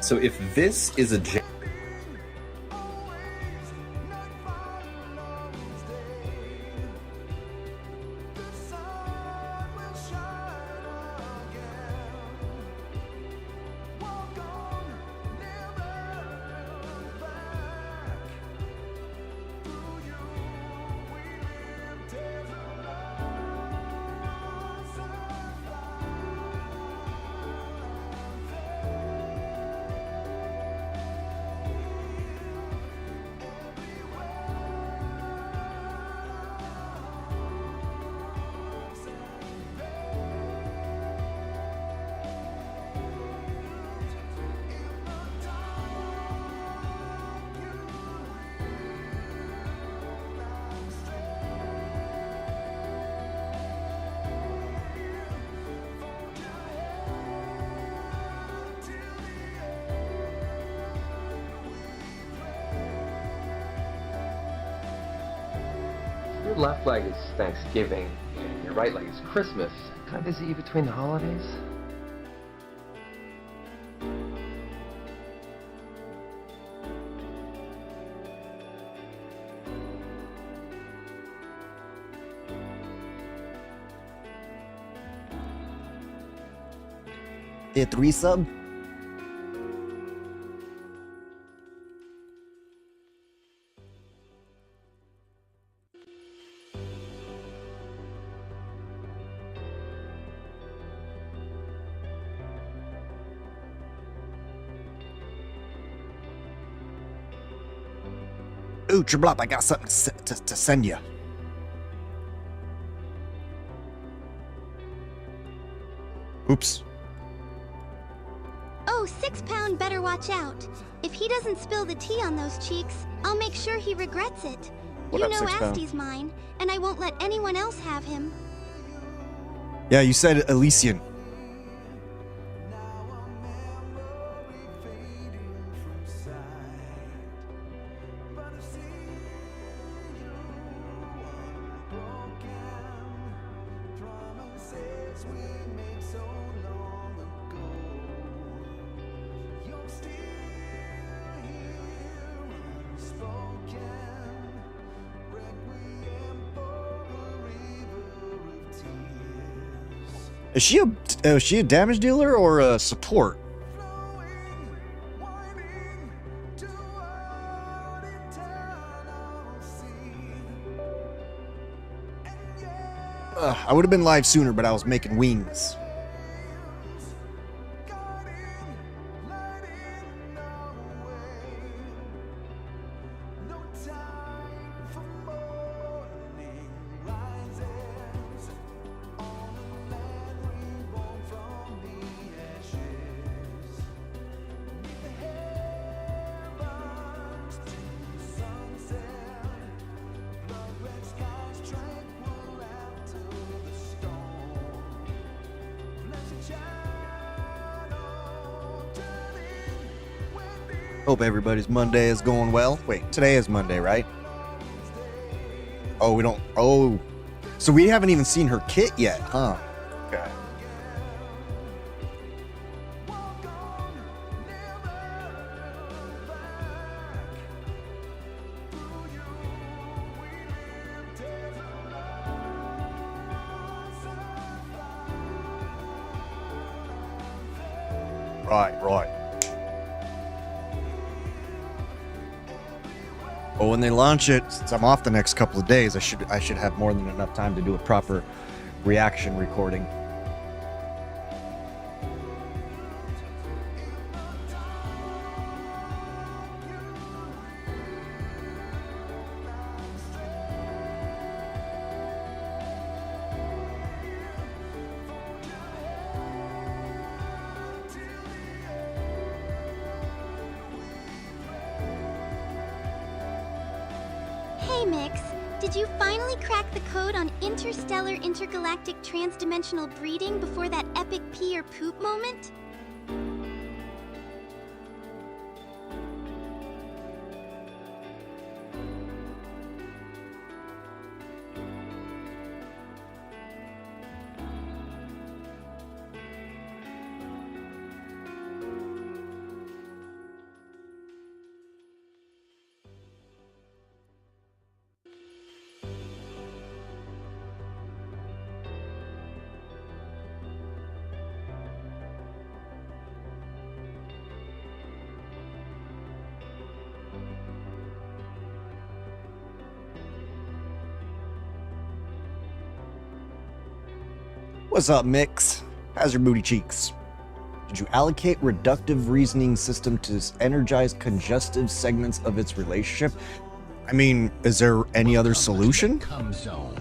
So if this is a Your left leg is Thanksgiving, and your right leg is Christmas. Kind of busy between the holidays? Hit resub. Ooh, Triple Up, I got something to send you. Oops. Oh, 6 Pound better watch out. If he doesn't spill the tea on those cheeks, I'll make sure he regrets it. What You up, know 6 Pound? Asti's mine, and I won't let anyone else have him. Yeah, you said Elysian. Is she a damage dealer or a support? I would have been live sooner, but I was making wings. Hope everybody's Monday is going well. Wait, today is Monday, right? Oh, we don't... Oh. So we haven't even seen her kit yet, huh? Okay. Right. Well, when they launch it, since I'm off the next couple of days, I should have more than enough time to do a proper reaction recording. Hey Mix, did you finally crack the code on interstellar intergalactic transdimensional breeding before that epic pee or poop moment? What's up, Mix? How's your booty cheeks? Did you allocate reductive reasoning system to energize congestive segments of its relationship? I mean, is there any other solution? Come zone.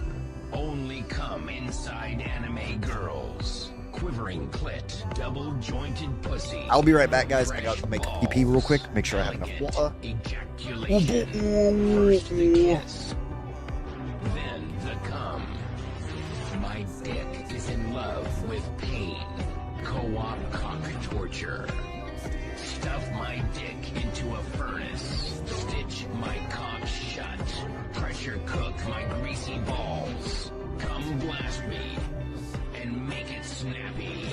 Only come inside anime girls. Quivering clit, double jointed pussy. I'll be right back, guys. I gotta make a pee real quick. Make sure I have enough water. Ejaculation. First the kiss, then the cum. My dick is in love with pain. Co-op cock torture. Stuff my dick into a furnace. Stitch my cock shut. Pressure cook my greasy balls. Come blast me and make it snappy.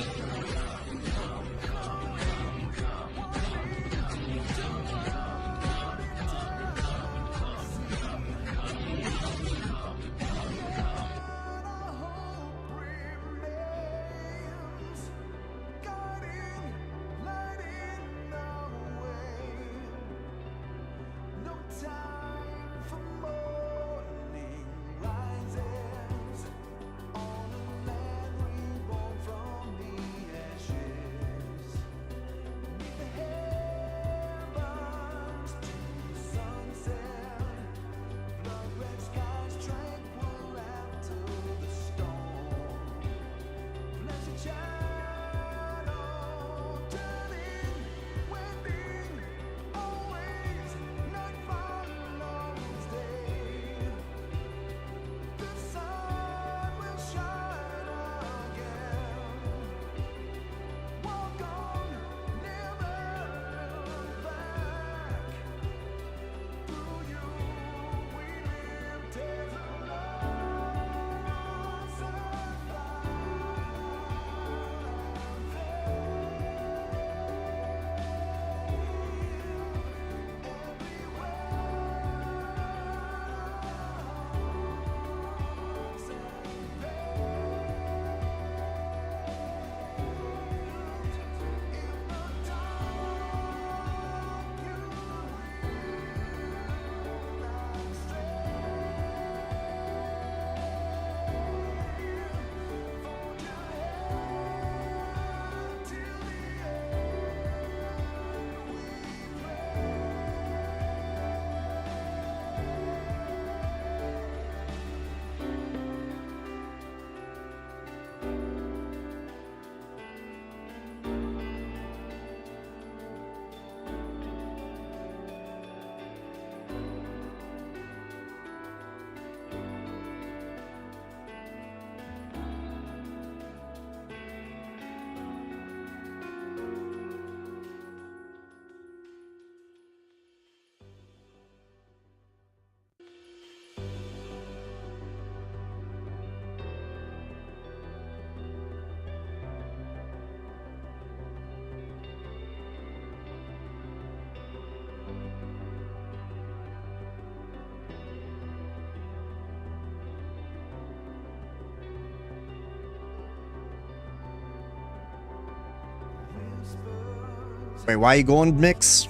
Wait, why are you going, Mix?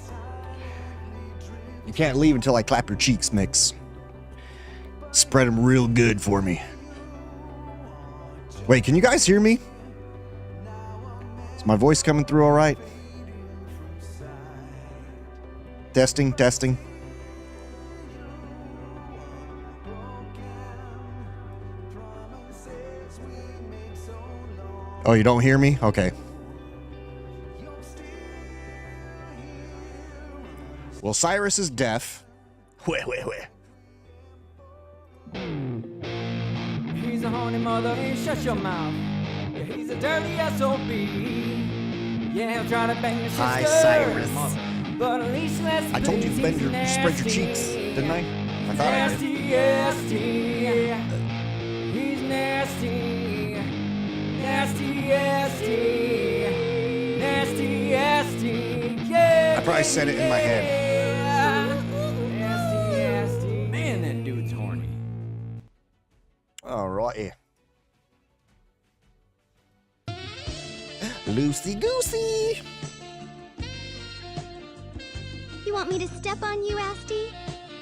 You can't leave until I clap your cheeks, Mix. Spread them real good for me. Wait, can you guys hear me? Is my voice coming through all right? Testing, testing. Oh, you don't hear me? Okay. Well, Cyrus is deaf. Where? He's a horny mother, shut your mouth. Yeah, he's a dirty SOB. Yeah, he'll try to bang your sister. Hi, Cyrus. But at least let's I told you to please, spread your cheeks, didn't I? I thought I did. nasty. He's nasty. Nasty. Yeah. I probably said it in my head. Nasty. Man, that dude's horny. Alrighty. Loosey goosey. You want me to step on you, Asti?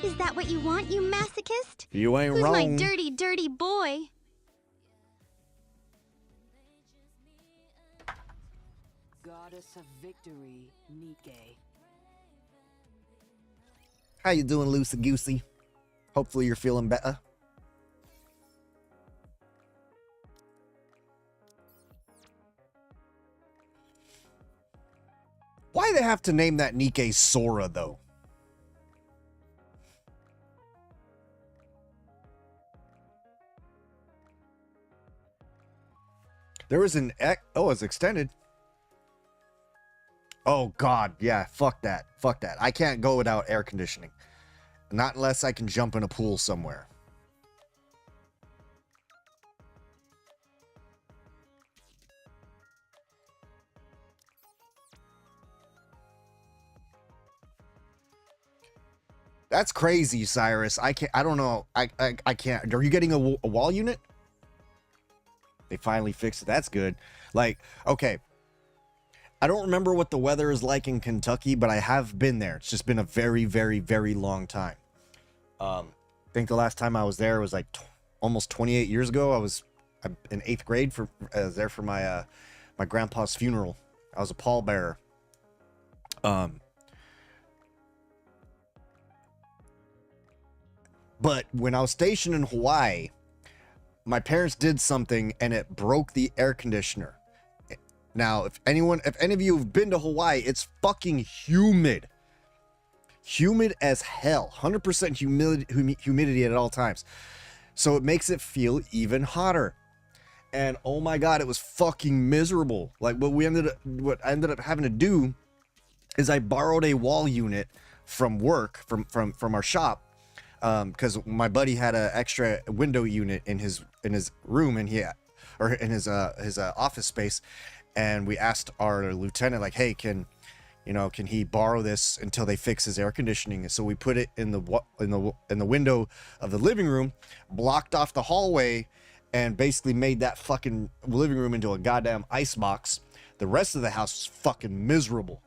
Is that what you want, you masochist? You ain't Who's wrong. my dirty, dirty boy? Goddess of victory, Nike. How you doing, Loosey Goosey? Hopefully you're feeling better. Why they have to name that Nike Sora, though? There was an oh, it's extended. Oh God, yeah, fuck that. Fuck that. I can't go without air conditioning. Not unless I can jump in a pool somewhere. That's crazy, Cyrus. I don't know. I can't. Are you getting a wall unit? They finally fixed it. That's good. Like, okay. I don't remember what the weather is like in Kentucky, but I have been there. It's just been a very, very, very long time. I think the last time I was there was like almost 28 years ago. I was in 8th grade. I was there for my my grandpa's funeral. I was a pallbearer. But when I was stationed in Hawaii, my parents did something and it broke the air conditioner. Now, if any of you have been to Hawaii, it's fucking humid. Humid as hell. 100% humidity at all times. So it makes it feel even hotter. And oh my God, it was fucking miserable. Like what I ended up having to do is I borrowed a wall unit from work, from our shop. Because my buddy had an extra window unit in his room, and in his office space, and we asked our lieutenant, like, hey, can he borrow this until they fix his air conditioning? So we put it in the window of the living room, blocked off the hallway, and basically made that fucking living room into a goddamn ice box. The rest of the house was fucking miserable.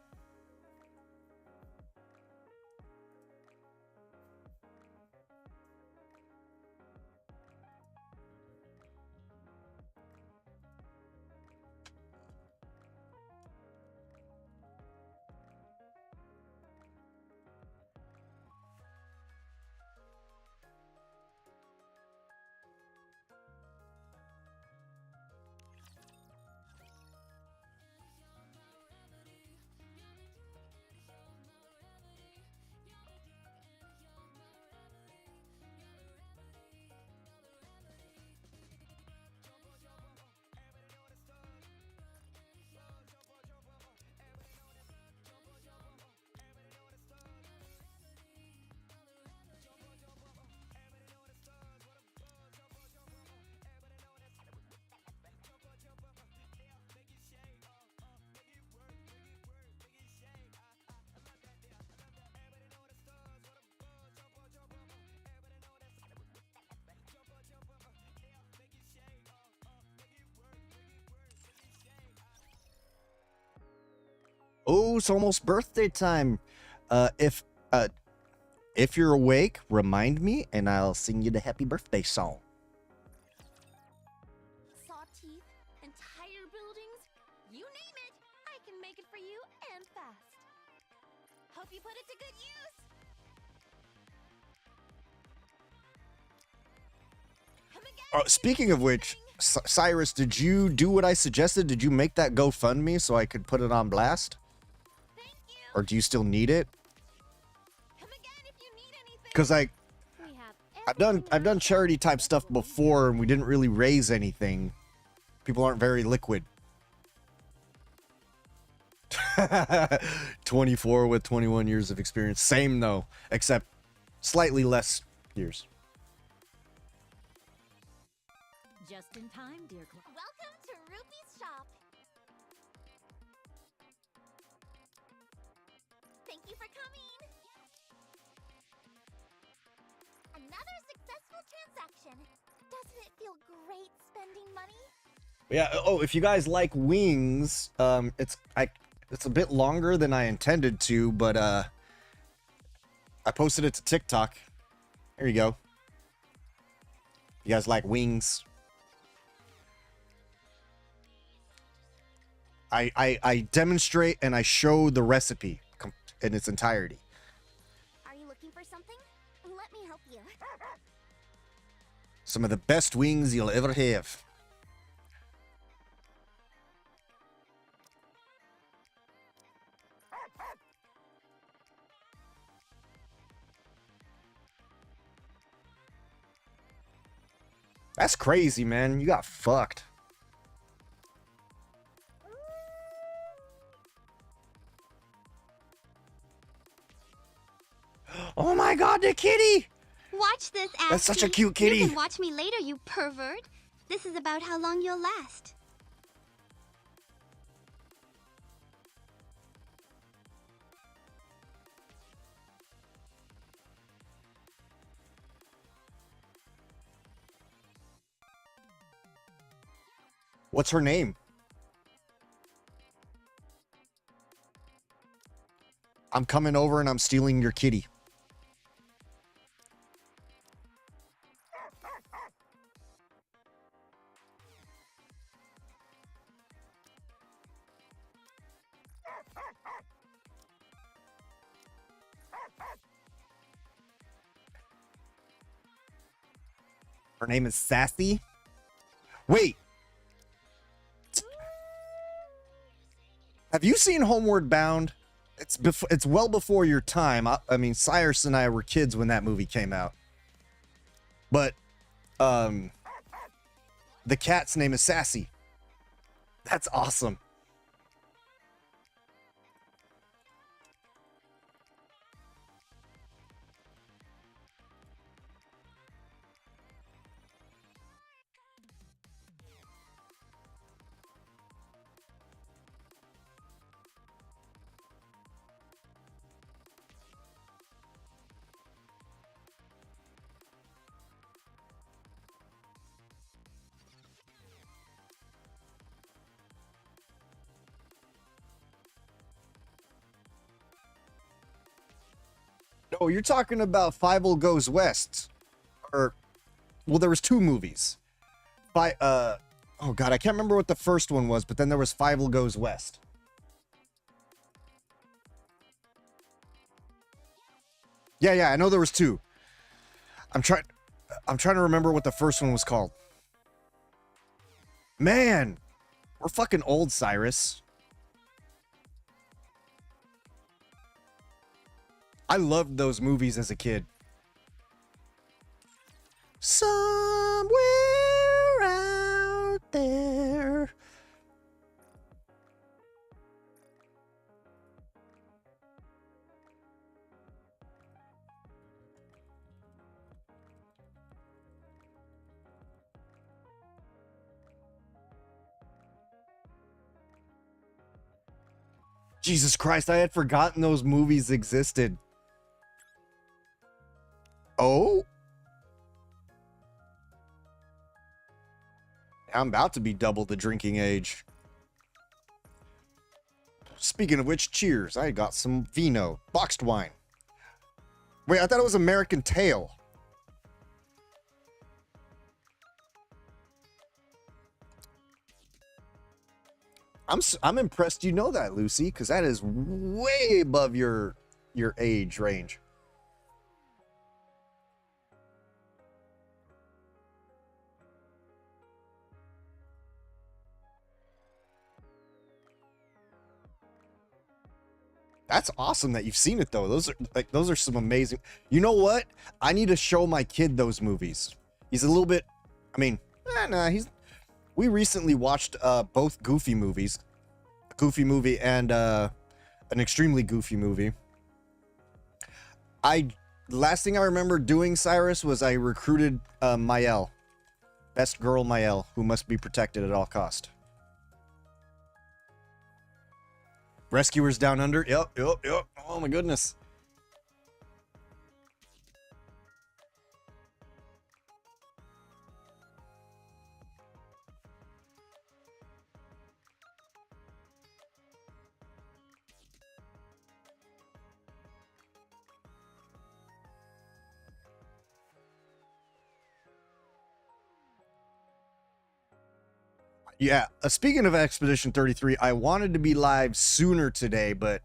Oh, it's almost birthday time. If you're awake, remind me, and I'll sing you the happy birthday song. Saw teeth, entire buildings, you name it, I can make it for you and fast. Hope you put it to good use. Speaking of which, Cyrus, did you do what I suggested? Did you make that GoFundMe so I could put it on blast? Or do you still need it? Because I've done charity type stuff before and we didn't really raise anything. People aren't very liquid. 24 with 21 years of experience. Same though, except slightly less years. Just in time, dear. Welcome to Rupee's shop. Thank you for coming. Another successful transaction. Doesn't it feel great spending money? Yeah. Oh, if you guys like wings, it's a bit longer than I intended to, but I posted it to TikTok. There you go. You guys like wings? I demonstrate and I show the recipe in its entirety. Are you looking for something? Let me help you. Some of the best wings you'll ever have. That's crazy, man. You got fucked. Oh my god, the kitty! Watch this, Ashley. That's such a cute kitty. You can watch me later, you pervert. This is about how long you'll last. What's her name? I'm coming over and I'm stealing your kitty. Her name is Sassy. Wait. Have you seen Homeward Bound? It's well before your time. I mean, Cyrus and I were kids when that movie came out. But the cat's name is Sassy. That's awesome. Oh, you're talking about Fievel Goes West. Or, well, there was two movies. Oh god, I can't remember what the first one was, but then there was Fievel Goes West. Yeah, I know there was two. I'm trying to remember what the first one was called. Man, we're fucking old, Cyrus. I loved those movies as a kid. Somewhere out there. Jesus Christ, I had forgotten those movies existed. Oh? I'm about to be double the drinking age. Speaking of which, cheers. I got some vino. Boxed wine. Wait, I thought it was American Tail. I'm impressed you know that, Lucy, because that is way above your age range. That's awesome that you've seen it though. Those are some amazing. You know what? I need to show my kid those movies. He's a little bit. I mean, we recently watched both Goofy movies, a Goofy movie and an extremely Goofy movie. Last thing I remember doing, Cyrus, was I recruited Mael, best girl Mael, who must be protected at all cost. Rescuers Down Under. Yep. Oh my goodness. Yeah, speaking of Expedition 33, I wanted to be live sooner today, but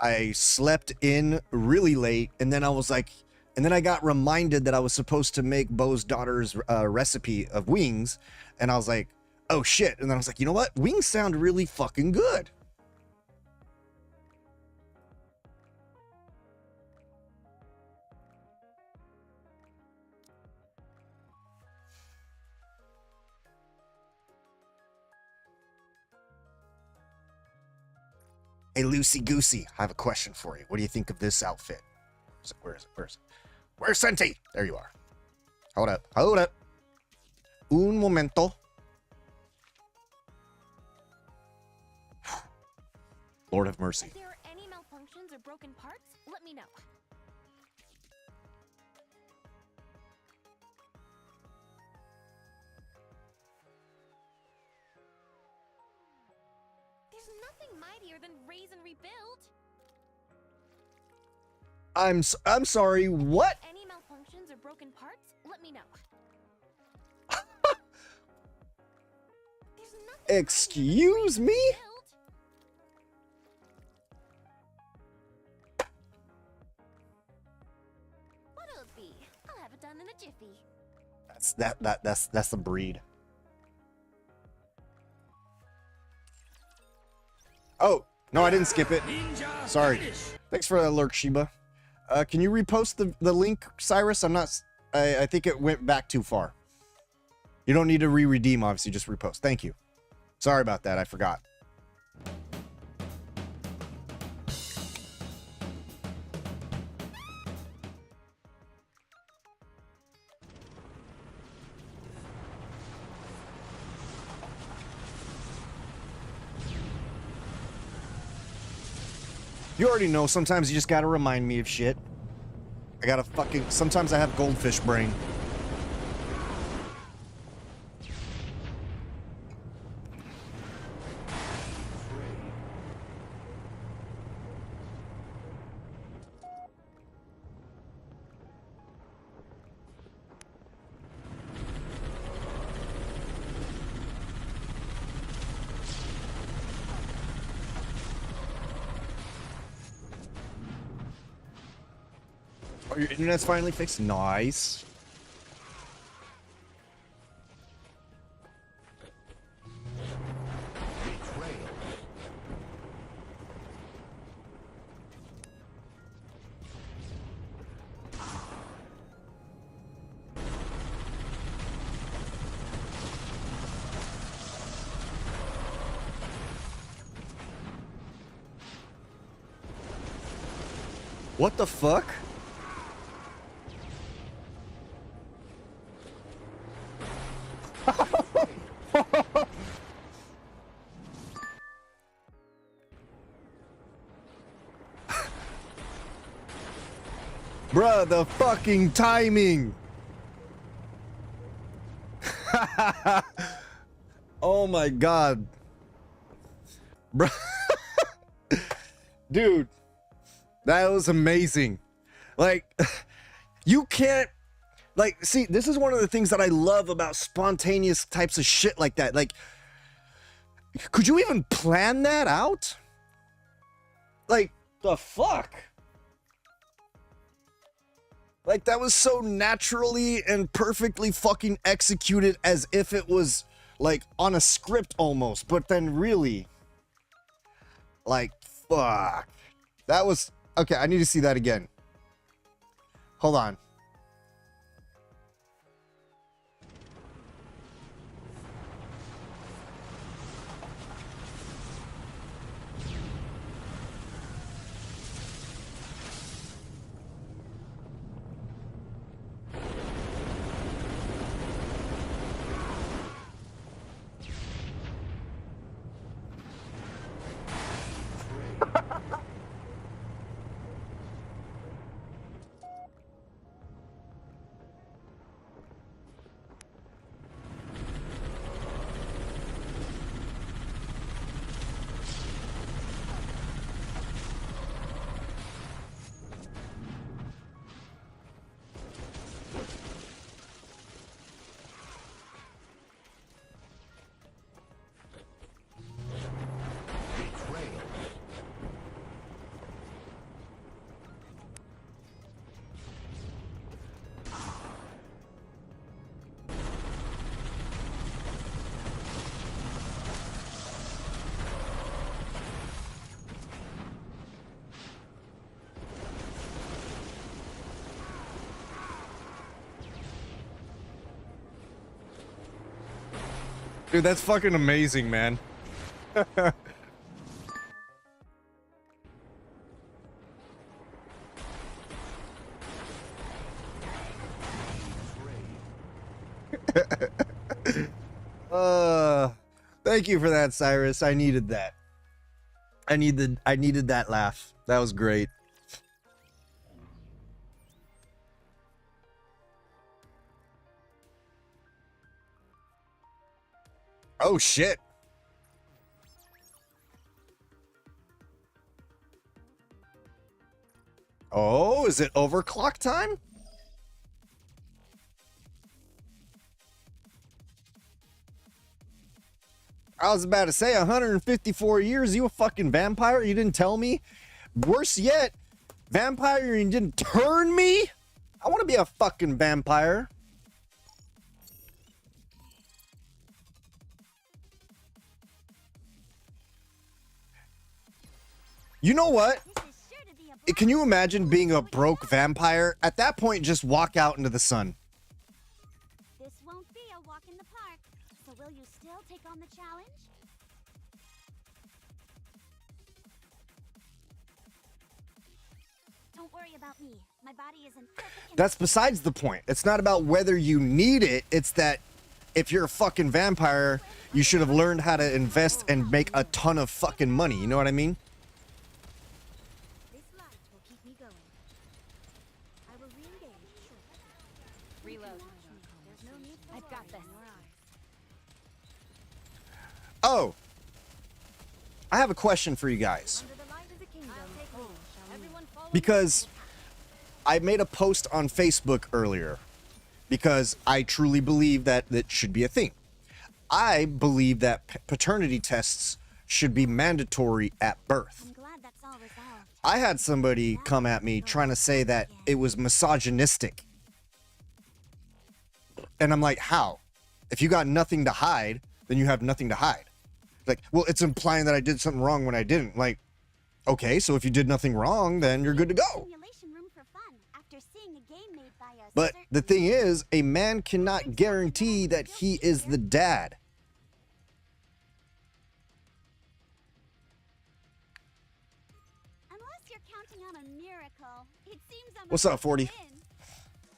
I slept in really late, and then I was like, and then I got reminded that I was supposed to make Bo's daughter's recipe of wings, and I was like, oh shit, and then I was like, you know what? Wings sound really fucking good. Hey, Loosey Goosey, I have a question for you. What do you think of this outfit? Where is it? Where is it? Where's Senti? There you are. Hold up. Hold up. Un momento. Lord have mercy. If there are any malfunctions or broken parts, let me know. There's nothing mightier than raise and rebuild. I'm sorry, what? Any malfunctions or broken parts, let me know. There's nothing Excuse me? mightier than raise and rebuild. What'll it be? I'll have it done in a jiffy. That's the breed. Oh, no, I didn't skip it. Sorry. Thanks for the alert, Sheba. Can you repost the link, Cyrus? I think it went back too far. You don't need to re-redeem, obviously, just repost. Thank you. Sorry about that, I forgot. You already know, sometimes you just gotta remind me of shit. Sometimes I have goldfish brain. Oh, your internet's finally fixed? Nice. What the fuck? Bruh, the fucking timing. Oh my god. Bruh. Dude, that was amazing. Like, you can't, like, see, this is one of the things that I love about spontaneous types of shit like that. Like, could you even plan that out? Like, the fuck? Like, that was so naturally and perfectly fucking executed as if it was, like, on a script almost. But then really, like, fuck. That was, okay, I need to see that again. Hold on. Dude, that's fucking amazing, man. Thank you for that, Cyrus. I needed that. I needed that laugh. That was great. Oh shit. Oh, is it overclock time? I was about to say 154 years, you a fucking vampire? You didn't tell me? Worse yet, vampire, you didn't turn me? I want to be a fucking vampire. You know what? Can you imagine being a broke vampire? At that point, just walk out into the sun. This won't be a walk in the park, so will you still take on the challenge? Don't worry about me. My body isn't perfect. That's besides the point. It's not about whether you need it. It's that if you're a fucking vampire, you should have learned how to invest and make a ton of fucking money. You know what I mean? This light will keep me going. I will re-engage shortly. Reload. There's no need for I've got worry this. in your eyes. Oh, I have a question for you guys. Under the light of the kingdom, everyone follow Because I made a post on Facebook earlier because I truly believe that that should be a thing. I believe that paternity tests should be mandatory at birth. I'm glad that's all resolved. I had somebody come at me trying to say that it was misogynistic. And I'm like, how? If you got nothing to hide, then you have nothing to hide. Like, well, it's implying that I did something wrong when I didn't. Like, okay, so if you did nothing wrong, then you're good to go. Simulation room for fun after seeing a game made by a But the certain- thing is, a man cannot guarantee that he is the dad. Unless you're counting on a miracle, it seems I'm What's up, 40?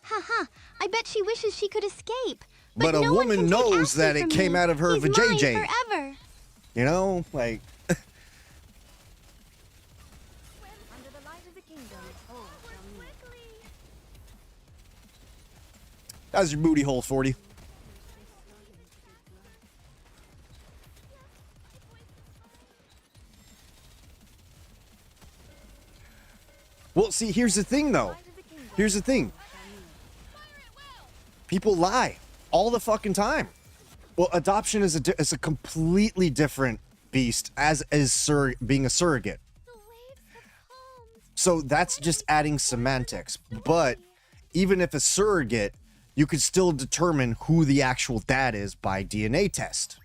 Haha, I bet she wishes she could escape. But a no one woman can take knows Ashley that it from came me. out of her He's mine vajayjay. forever. You know, like, under the light of the kingdom. Oh, shall meet. that's your booty hole, 40. Well, see, here's the thing, though. Here's the thing. People lie all the fucking time. Well, adoption is a completely different beast, as is being a surrogate. The waves have calmed. So that's just adding semantics. But even if a surrogate, you could still determine who the actual dad is by DNA test.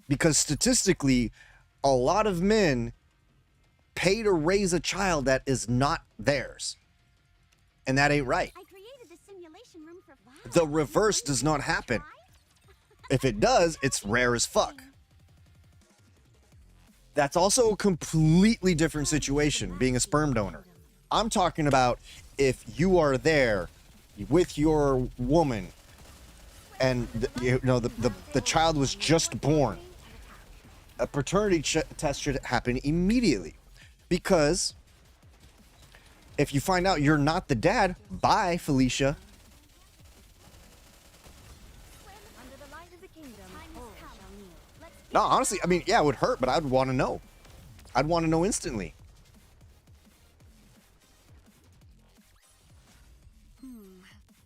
Because statistically, a lot of men pay to raise a child that is not theirs. And that ain't right. I created the simulation room for fun. The reverse does not happen. If it does, it's rare as fuck. That's also a completely different situation, being a sperm donor. I'm talking about if you are there with your woman and the child was just born, a paternity test should happen immediately. Because if you find out you're not the dad, bye, Felicia. Under the light of the kingdom. Oh, shall meet. No, honestly, I mean, yeah, it would hurt, but I'd want to know. I'd want to know instantly.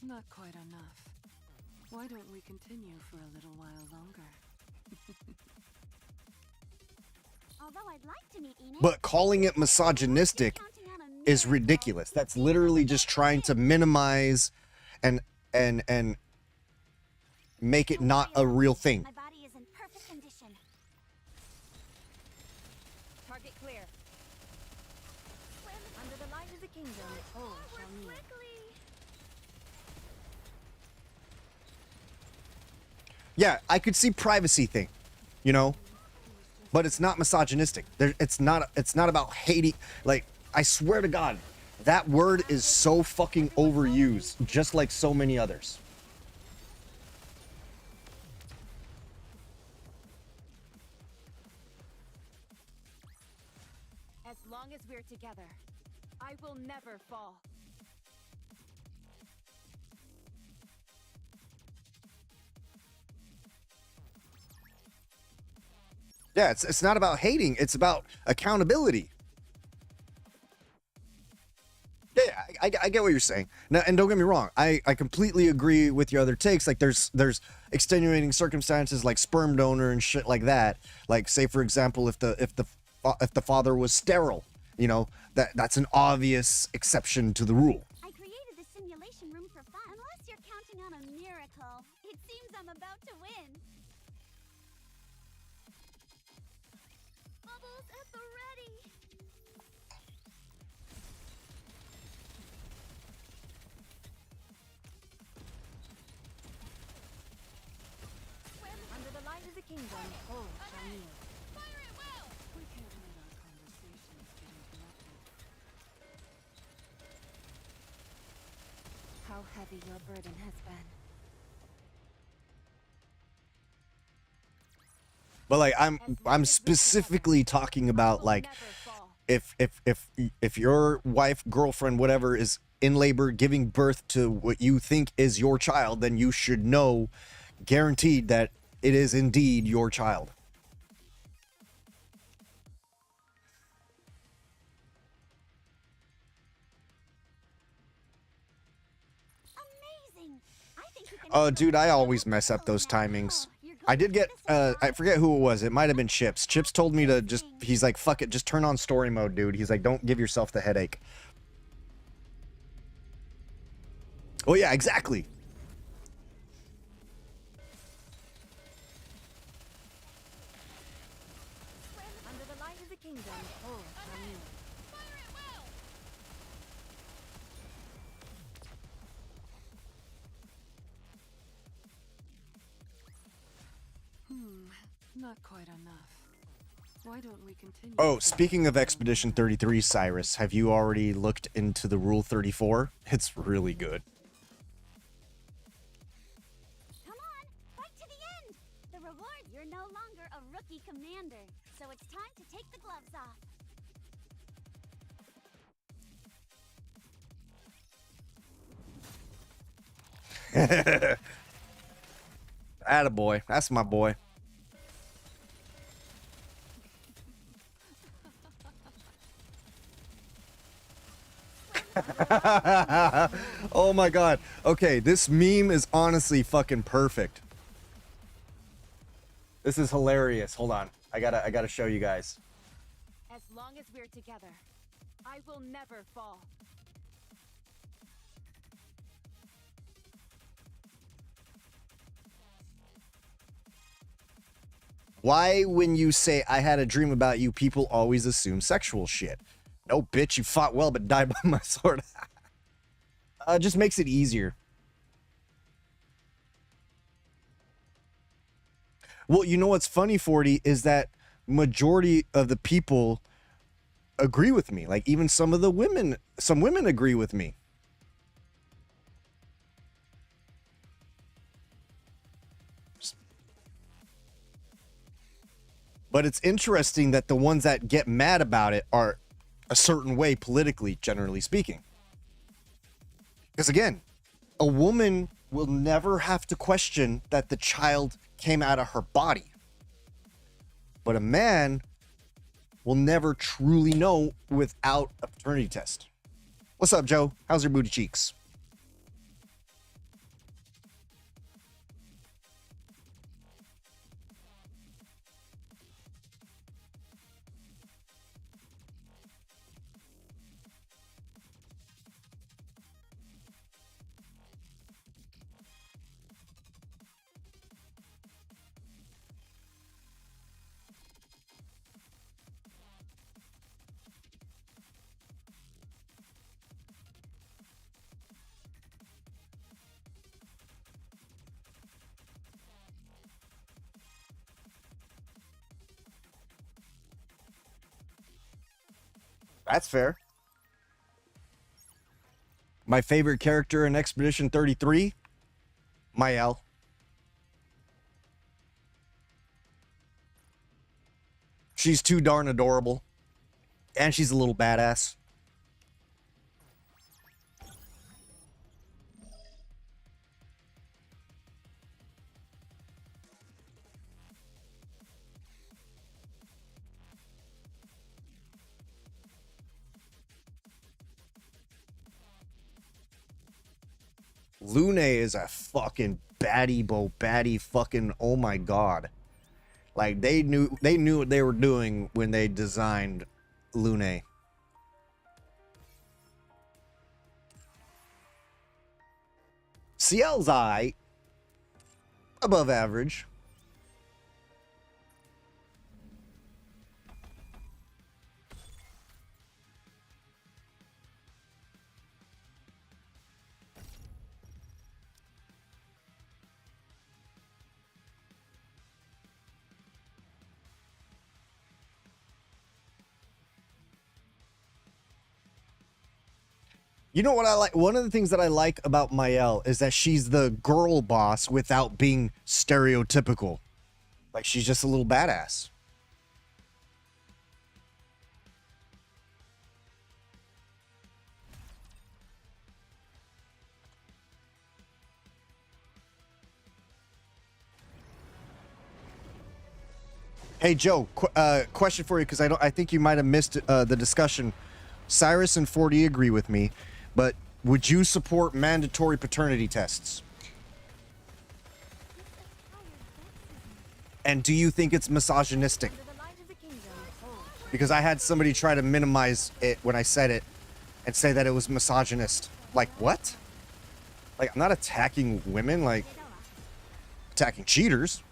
Not quite enough. Why don't we continue for a little while longer? Although I'd like to meet Enid, But calling it misogynistic counting on a is miracle. ridiculous. That's literally just trying to minimize and make it not a real thing. My body is in perfect condition. Target clear. Under the light of the kingdom. Oh, shall meet. Yeah, I could see privacy thing, you know, but it's not misogynistic. It's not about hating. Like, I swear to God, that word is so fucking overused, just like so many others. As long as we're together, I will never fall. Yeah, it's not about hating. It's about accountability. Yeah, I get what you're saying. Now, and don't get me wrong, I completely agree with your other takes. Like, there's extenuating circumstances like sperm donor and shit like that. Like, say for example, if the father was sterile, you know, that's an obvious exception to the rule. I created the simulation room for fun. Unless you're counting on a miracle, it seems I'm about to win. Bubbles at the ready. Under the light of the kingdom, hold shall kneel. We can't let our conversations get interrupted. How heavy your burden has been. But like, I'm specifically talking about like, if your wife, girlfriend, whatever is in labor giving birth to what you think is your child, then you should know, guaranteed, that it is indeed your child. Amazing. I think you can Oh, dude, I always mess up those timings. I did get, I forget who it was. It might have been Chips. Chips told me to just, he's like, fuck it, just turn on story mode, dude. He's like, don't give yourself the headache. Oh, yeah, exactly. Under the light of the kingdom, hold shall kneel. Not quite enough. Why don't we continue? Oh, speaking of Expedition 33, Cyrus, have you already looked into the Rule 34? It's really good. Come on, fight to the end. The reward, you're no longer a rookie commander, so it's time to take the gloves off. Attaboy. That's my boy. Oh my god. Okay, this meme is honestly fucking perfect. This is hilarious. Hold on. I gotta show you guys. As long as we're together, I will never fall. Why, when you say I had a dream about you, people always assume sexual shit? No, bitch, you fought well but died by my sword. Just makes it easier. Well, you know what's funny, 40, is that majority of the people agree with me. Like, even some women agree with me. But it's interesting that the ones that get mad about it are a certain way politically, generally speaking. Because again, a woman will never have to question that the child came out of her body. But a man will never truly know without a paternity test. What's up, Joe? How's your booty cheeks? That's fair. My favorite character in Expedition 33? Mael. She's too darn adorable. And she's a little badass. Lune is a fucking baddie fucking, oh my god. Like they knew what they were doing when they designed Lune. CL's eye above average. You know what I like? One of the things that I like about Mael is that she's the girl boss without being stereotypical. Like, she's just a little badass. Hey, Joe, question for you, because I think you might have missed the discussion. Cyrus and 40 agree with me, but would you support mandatory paternity tests? And do you think it's misogynistic? Because I had somebody try to minimize it when I said it and say that it was misogynist. Like, what? Like, I'm not attacking women, like, attacking cheaters.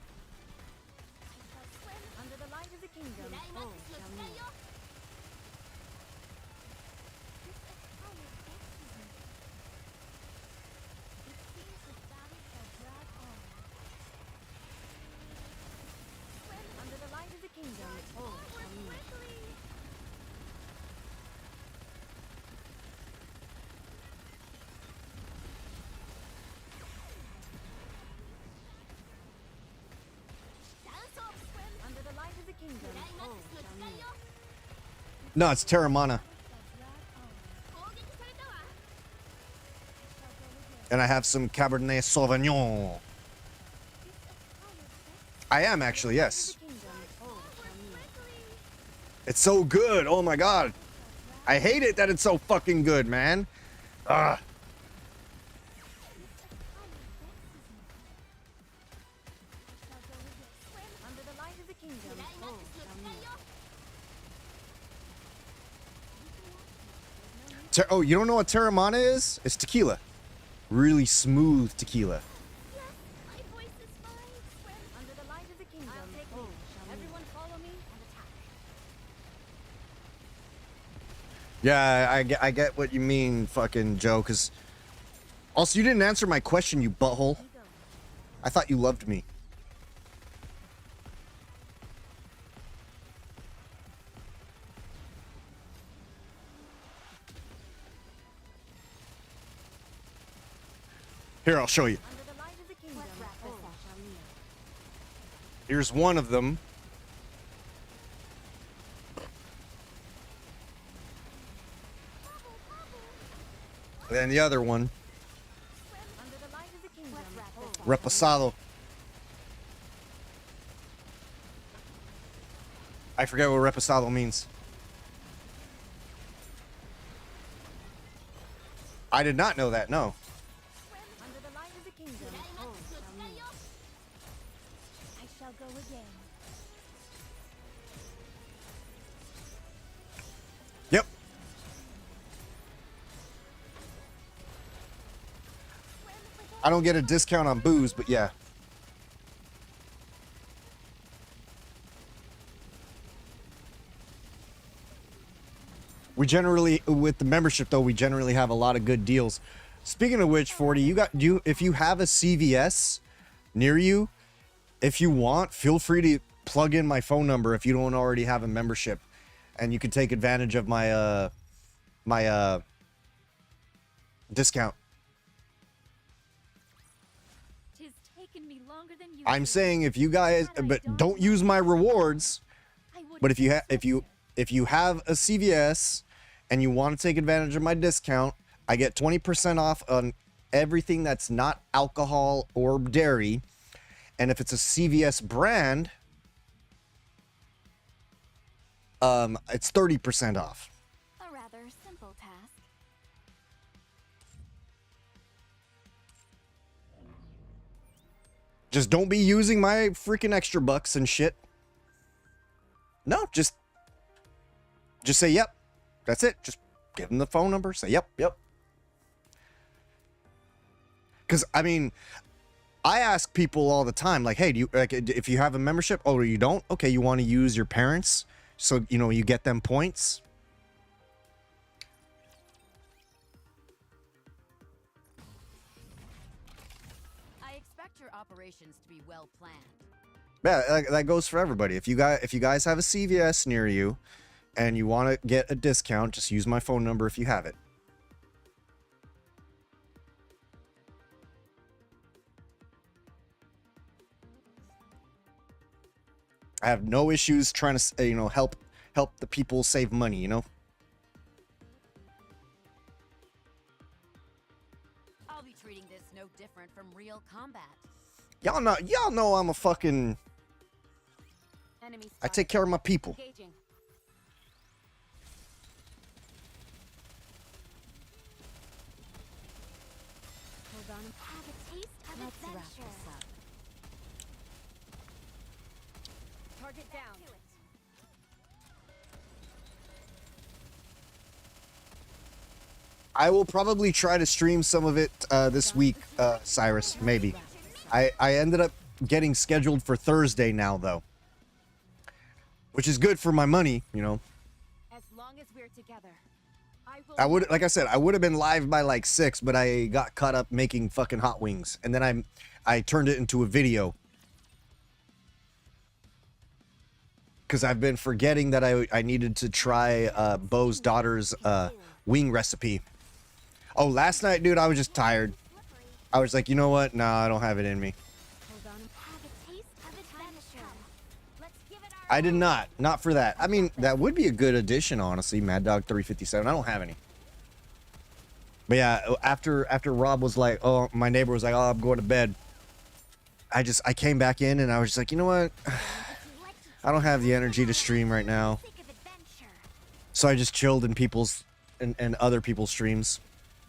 No, it's Terramana. And I have some Cabernet Sauvignon. I am actually, yes. It's so good. Oh my god. I hate it that it's so fucking good, man. Ugh. Oh, you don't know what Terramana is? It's tequila. Really smooth tequila. Yeah, I get what you mean, fucking Joe, because... Also, you didn't answer my question, you butthole. I thought you loved me. Here, I'll show you. Here's one of them. And then the other one. Reposado. I forget what reposado means. I did not know that, no. Yep. I don't get a discount on booze, but yeah. We generally, with the membership though, we generally have a lot of good deals. Speaking of which, 40, if you have a CVS near you, if you want, feel free to plug in my phone number if you don't already have a membership. and you can take advantage of my my discount. Tis taken me longer than you. I'm saying if you guys, but don't use my rewards. But if you have a CVS and you want to take advantage of my discount, I get 20% off on everything that's not alcohol or dairy. And if it's a CVS brand, it's 30% off. A rather simple task. Just don't be using my freaking extra bucks and shit. No, just say yep. That's it. Just give them the phone number. Say yep. Because I mean, I ask people all the time, like, hey, do you like if you have a membership? Oh, you don't? Okay, you want to use your parents, so you know you get them points. I expect your operations to be well planned. Yeah, that goes for everybody. If you guys have a CVS near you, and you want to get a discount, just use my phone number if you have it. I have no issues trying to, you know, help the people save money, you know. I'll be treating this no different from real combat. Y'all know I'm a fucking. Enemy I take care of my people. engaging. Hold on. Have a taste of Let's wrap adventure. this up. Target down. I will probably try to stream some of it this week, Cyrus. Maybe. I ended up getting scheduled for Thursday now, though, which is good for my money, you know. As long as we're together, I would, like I said, I would have been live by like 6, but I got caught up making fucking hot wings, and then I turned it into a video because I've been forgetting that I needed to try Bo's daughter's wing recipe. Oh, last night, dude, I was just tired. I was like, you know what? Nah, I don't have it in me. Hold on. Have a taste of adventure. Let's give it our I did not for that. I mean, that would be a good addition, honestly. Mad Dog 357. I don't have any. But yeah, after Rob was like, oh, my neighbor was like, oh, I'm going to bed. I came back in and I was just like, you know what? I don't have the energy to stream right now. thick of adventure. So I just chilled in people's and other people's streams,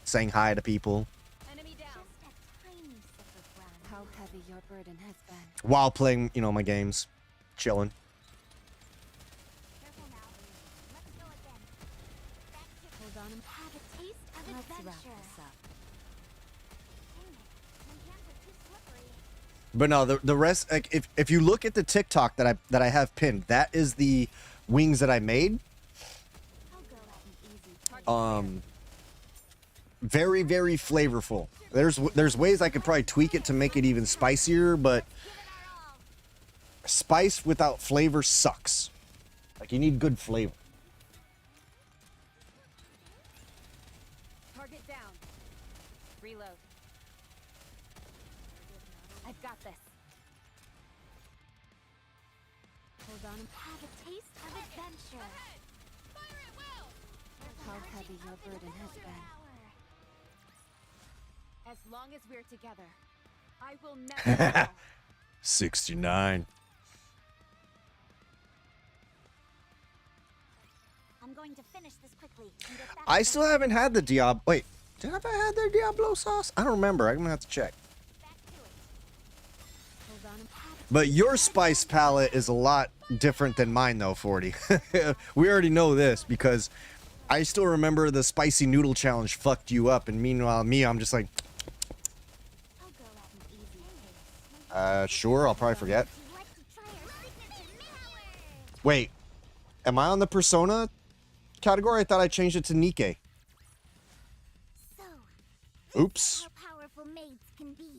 saying hi to people enemy down. Just a tiny sip of brown. How heavy your burden has been. while playing, you know, my games, chilling. Careful now. Let's go again. Back to Hold on. have a taste of Let's wrap adventure. this up. Dang it. My hands are too slippery. But no, the rest, like if you look at the TikTok that I have pinned, that is the wings that I made. I'll go at an easy. Very, very flavorful. There's ways I could probably tweak it to make it even spicier, but spice without flavor sucks. Like, you need good flavor. Target down. Reload. I've got this. Hold on. Have a taste of adventure. How heavy your burden has been. As long as we're together, I will never fall. 69. I'm going to finish this quickly. and get back I to still haven't had the Diablo. Wait, have I had their Diablo sauce? I don't remember. I'm gonna have to check. back to it. Hold on. But your spice palette is a lot different than mine, though, 40. We already know this because I still remember the spicy noodle challenge fucked you up, and meanwhile, I'm just like, I'll go at an easy pace. sure, I'll probably forget. Would you like to try our signature power? Wait, am I on the Persona category? I thought I changed it to Nikke. So, Oops. how powerful maids can be.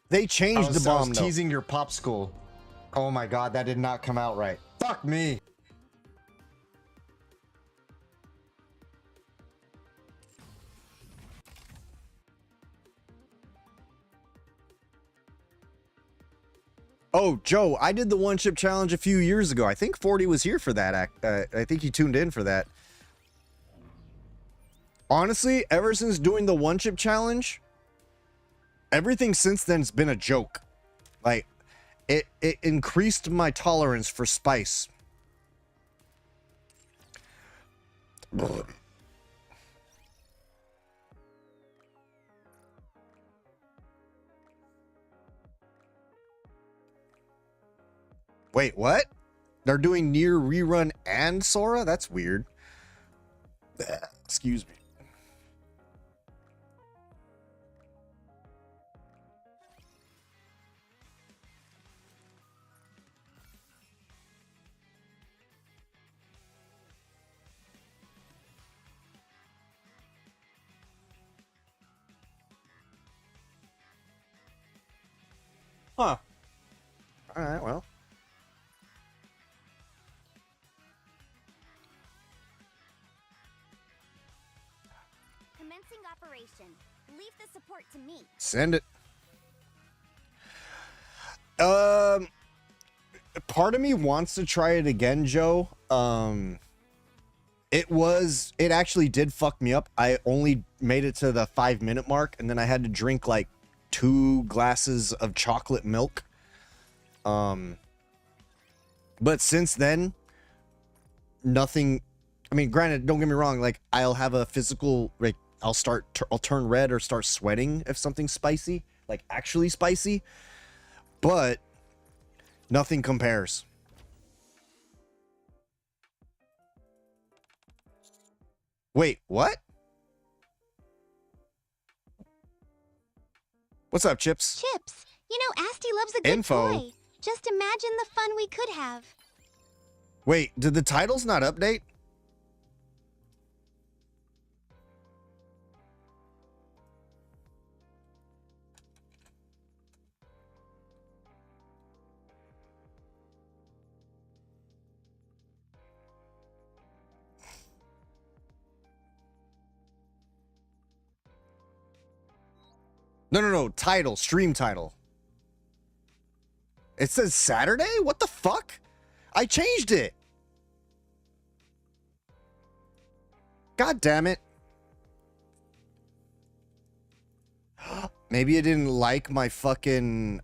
They I changed the was, I was bomb though. teasing your popsicle. Oh my god, that did not come out right. Fuck me. Oh, Joe, I did the one chip challenge a few years ago. I think 40 was here for that. I think he tuned in for that. Honestly, ever since doing the one chip challenge, everything since then's been a joke. Like, it increased my tolerance for spice. Wait, what? They're doing near rerun and Sora? That's weird. Excuse me. Huh. All right, well. Commencing operation. Leave the support to me. Send it. Part of me wants to try it again, Joe. It actually did fuck me up. I only made it to the 5-minute mark, and then I had to drink like 2 glasses of chocolate milk. But since then, nothing. I mean, granted, don't get me wrong. Like, I'll have a physical, like, I'll turn red or start sweating if something's spicy, like actually spicy. But nothing compares. Wait, what? What's up, Chips? Chips, you know Asti loves a good Info. toy. Just imagine the fun we could have. Wait, did the titles not update? No. Title. Stream title. It says Saturday? What the fuck? I changed it. God damn it. Maybe it didn't like my fucking,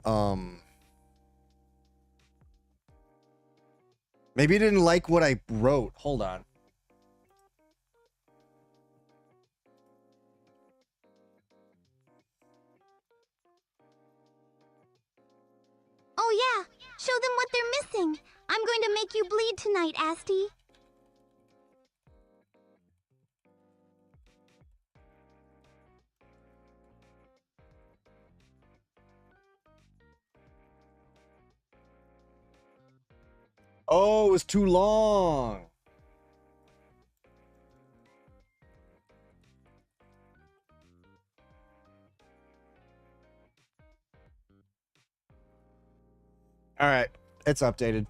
maybe it didn't like what I wrote. Hold on. Oh yeah, show them what they're missing. I'm going to make you bleed tonight, Asti. Oh, it was too long. All right, it's updated.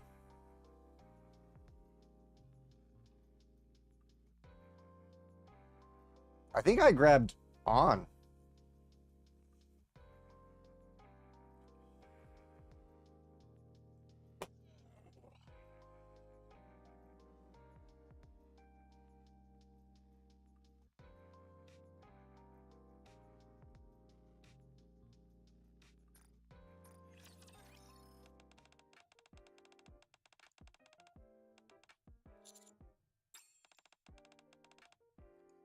I think I grabbed on.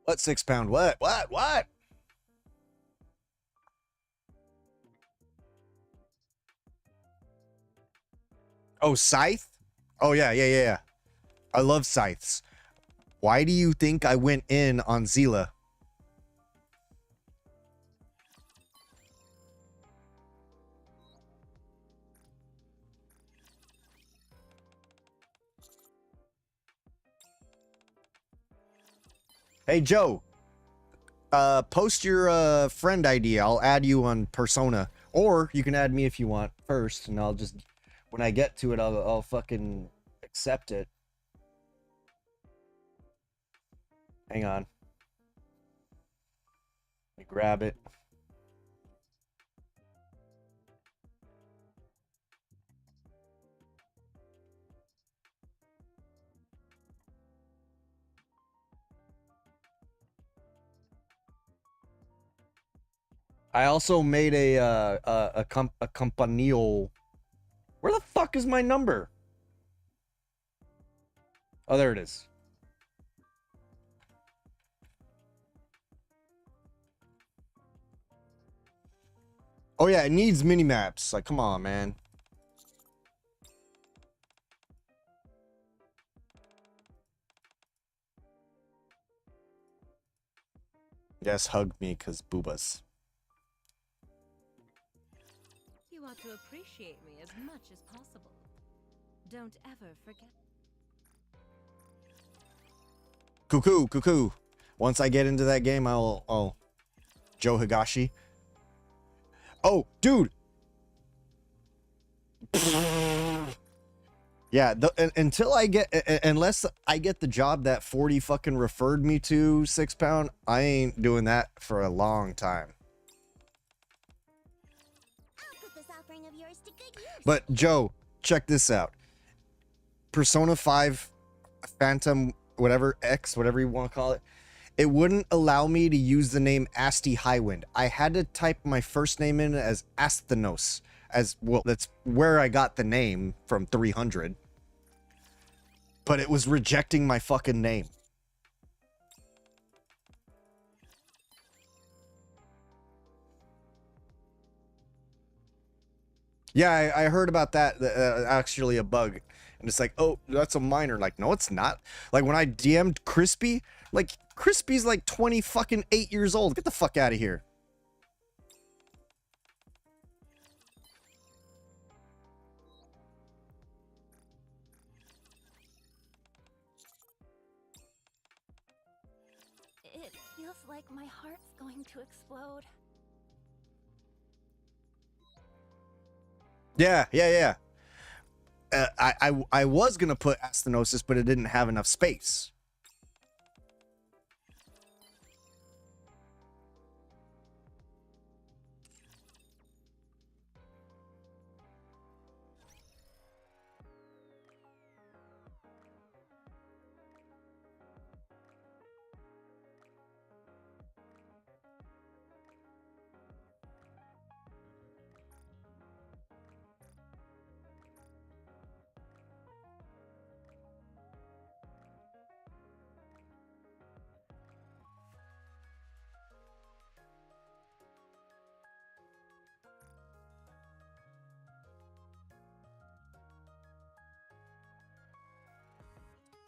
What 6 pound? What? Oh, Scythe? Oh, yeah. I love Scythes. Why do you think I went in on Zila? Hey, Joe. Post your friend ID. I'll add you on Persona. Or you can add me if you want first, and I'll just, when I get to it, I'll fucking accept it. Hang on. Let me grab it. I also made a campanile. Where the fuck is my number? Oh, there it is. Oh yeah, it needs mini maps. Like, come on, man. Yes, hug me, cause boobas. You ought to appreciate me as much as possible. Don't ever forget. Cuckoo. Once I get into that game, oh, Joe Higashi. Oh, dude. Yeah, until I get, unless I get the job that 40 fucking referred me to, 6 pound, I ain't doing that for a long time. I'll put this offering of yours to good use. But Joe, check this out. Persona 5 Phantom, whatever, X, whatever you want to call it, it wouldn't allow me to use the name Asti Highwind. I had to type my first name in as Astinosis. As well, that's where I got the name from 300. But it was rejecting my fucking name. Yeah, I heard about that. Actually a bug. And it's like, oh, that's a minor. Like, no, it's not. Like, when I DM'd Crispy, like, Crispy's like 20 fucking 8 years old. Get the fuck out of here. It feels like my heart's going to explode. Yeah. I was gonna put Astinosis, but it didn't have enough space.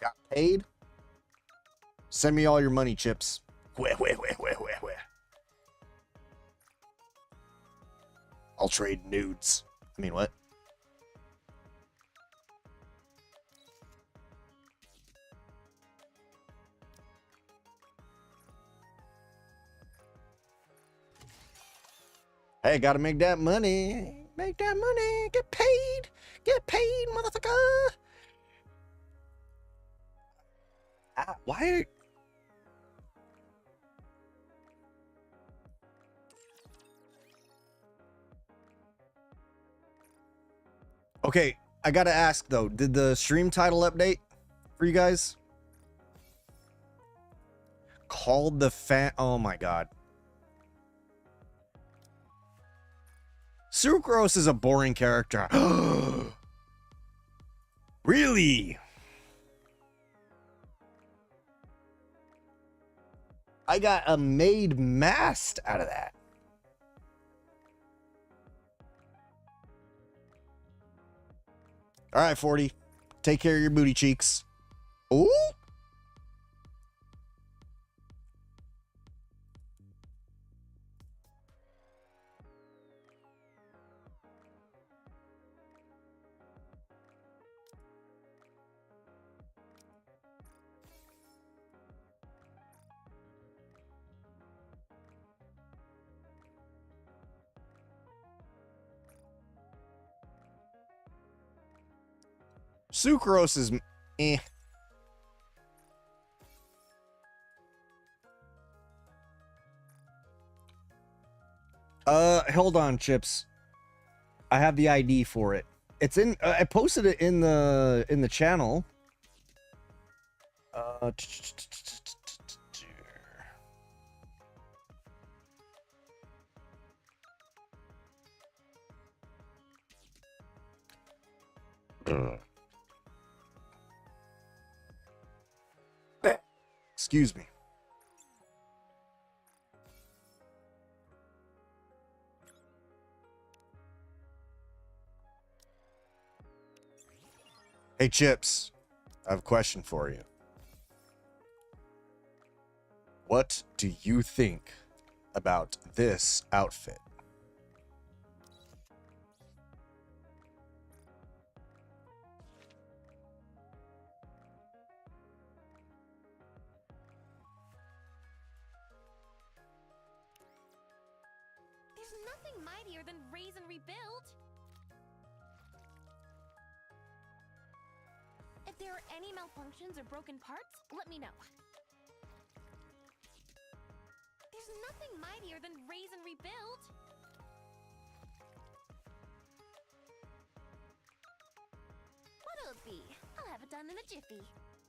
Got paid? Send me all your money, Chips. Where. I'll trade nudes. I mean, what? Hey, gotta make that money. Make that money. Get paid. Get paid, motherfucker. Why? Okay, I gotta ask though, did the stream title update for you guys? Called the fan. Oh my god. Sucrose is a boring character. Really? I got a made mast out of that. All right, 40. Take care of your booty cheeks. Ooh. Sucrose is eh. Hold on, Chips. I have the ID for it. It's in. I posted it in the channel. Excuse me. Hey, Chips, I have a question for you. What do you think about this outfit? There's nothing mightier than raise and rebuild. If there are any malfunctions or broken parts, let me know. There's nothing mightier than raise and rebuild. What'll it be? I'll have it done in a jiffy.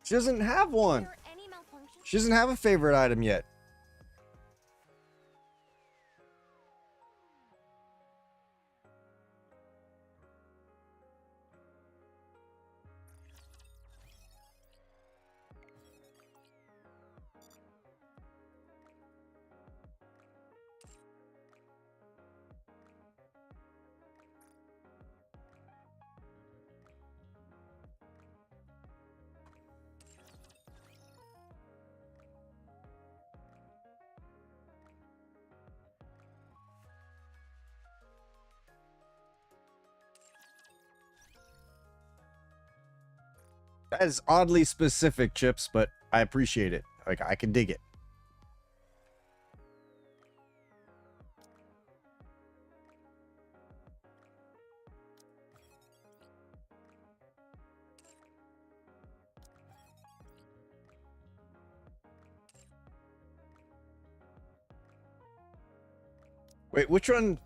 She doesn't have one. If there are any malfunctions, She doesn't have a favorite item yet. That is oddly specific, Chips, but I appreciate it. Like, I can dig it. Wait, which one?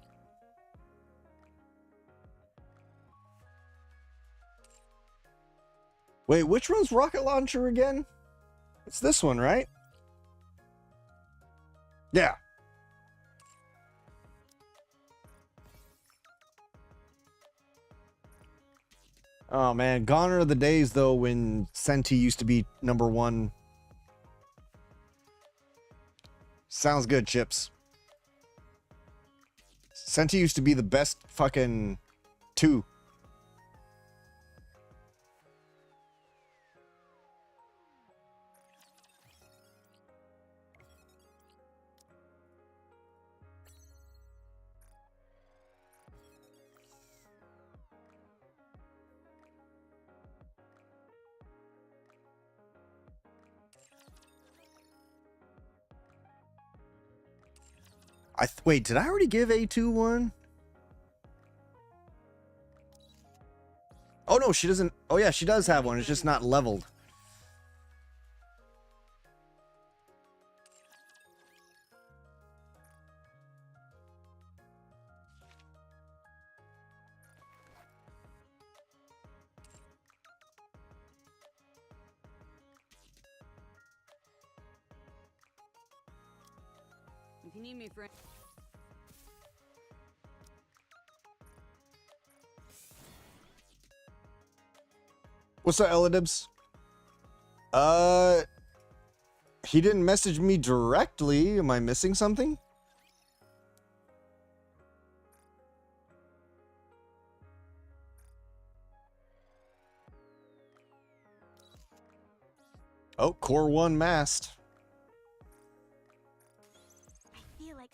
Wait, which one's rocket launcher again? It's this one, right? Yeah. Oh man, gone are the days though when Senti used to be #1. Sounds good, Chips. Senti used to be the best fucking 2. Wait, did I already give A2 one? Oh no, she doesn't. Oh yeah, she does have one. It's just not leveled. If you need me for... What's up, Elidibs? He didn't message me directly. Am I missing something? Oh, Core 1 mast. I feel like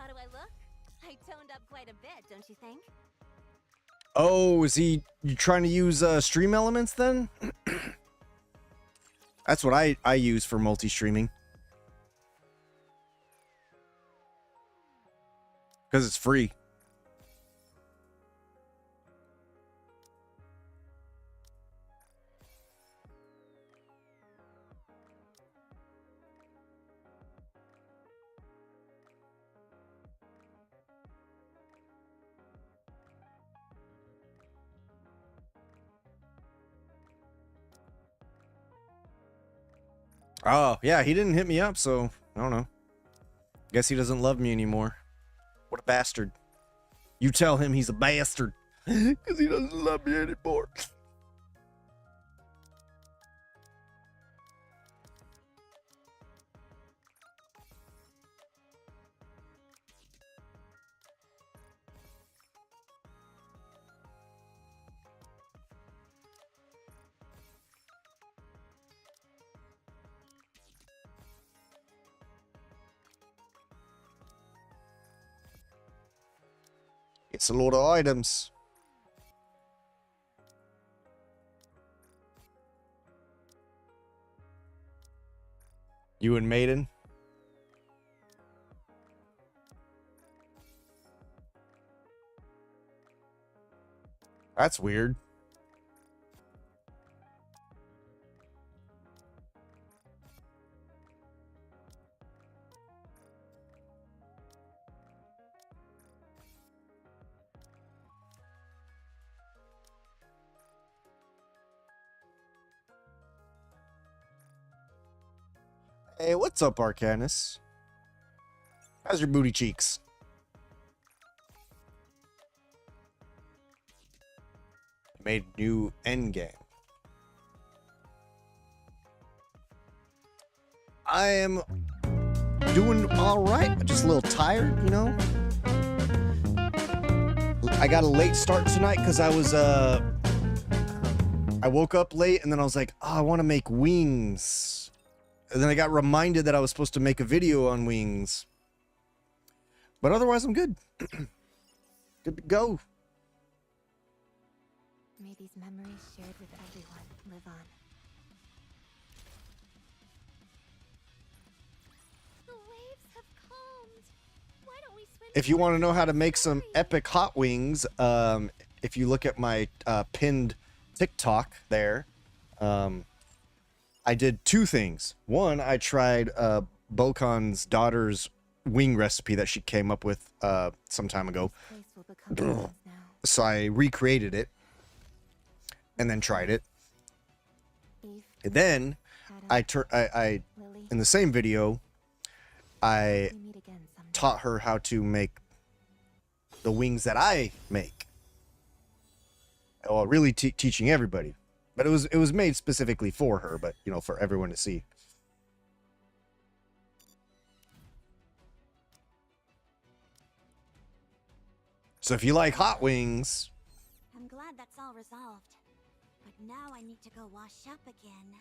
How do I look? I toned up quite a bit, don't you think? Oh, is he you trying to use stream elements then? That's what I use for multi-streaming. Because it's free. Oh, yeah, he didn't hit me up, so I don't know. Guess he doesn't love me anymore. What a bastard. You tell him he's a bastard. Because he doesn't love me anymore. It's a lot of items. You and Maiden? That's weird. Hey, what's up, Arcanus? How's your booty cheeks? Made new endgame. I am doing all right, just a little tired, you know. I got a late start tonight because I woke up late and then I was like, oh, I want to make wings. And then I got reminded that I was supposed to make a video on wings. But otherwise, I'm good. Good to go. May these memories shared with everyone live on. The waves have calmed. Why don't we swim? If you want to know how to make some epic hot wings, if you look at my pinned TikTok there, I did two things. One, I tried Bokan's daughter's wing recipe that she came up with some time ago. So I recreated it and then tried it. And then I in the same video, I taught her how to make the wings that I make. Well, really teaching everybody. But it was made specifically for her, but you know, for everyone to see. So if you like hot wings, I'm glad that's all resolved. But now I need to go wash up again.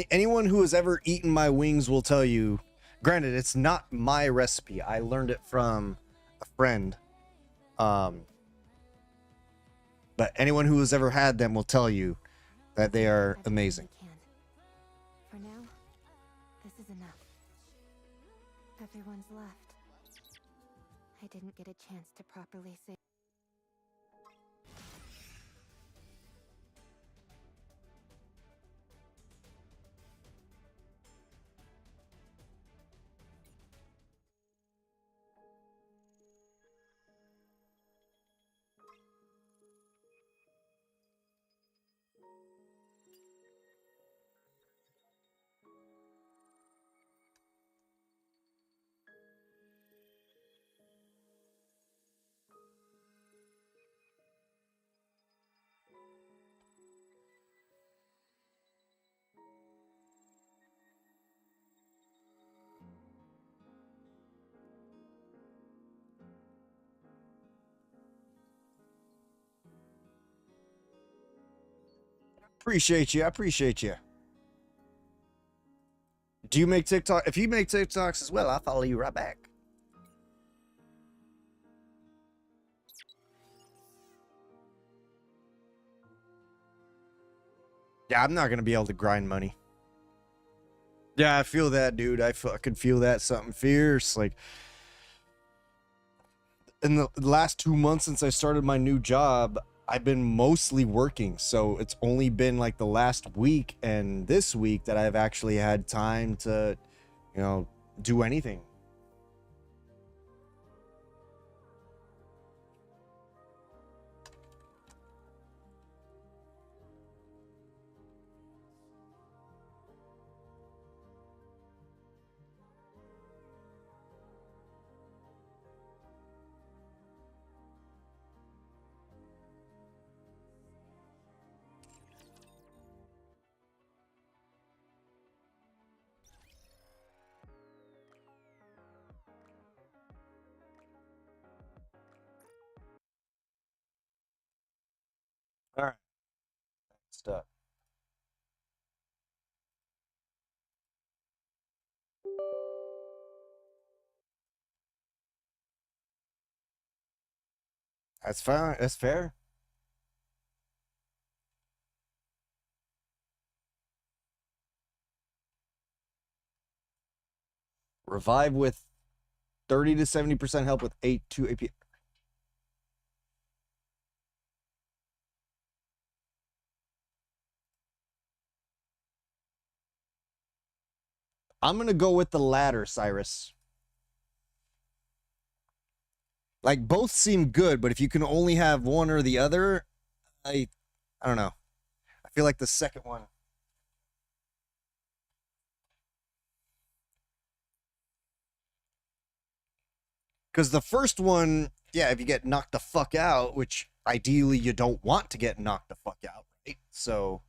anyone who has ever eaten my wings will tell you, granted, it's not my recipe. I learned it from a friend. But anyone who has ever had them will tell you that they are amazing. For now, this is enough. Everyone's left. I didn't get a chance to properly say. Appreciate you. I appreciate you. Do you make TikTok? If you make TikToks as well, I'll follow you right back. Yeah, I'm not going to be able to grind money. Yeah, I feel that, dude. I fucking feel that something fierce. Like, in the last 2 months since I started my new job, I've been mostly working. So it's only been like the last week and this week that I've actually had time to, you know, do anything. All right. Stuff. That's fine. That's fair. Revive with 30 to 70% help with 8-2 AP. I'm going to go with the latter, Cyrus. Like, both seem good, but if you can only have one or the other, I don't know. I feel like the second one. Because the first one, yeah, if you get knocked the fuck out, which ideally you don't want to get knocked the fuck out, right? So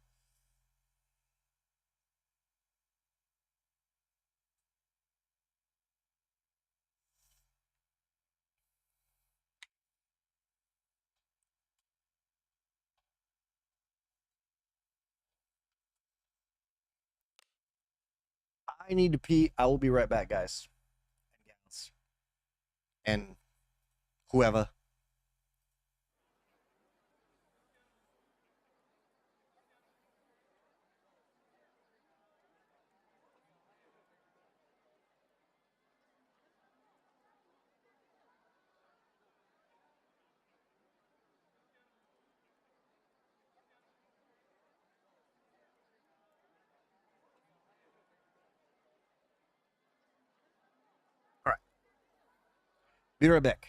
I need to pee. I will be right back, guys and gals, and whoever. All right. Be right back.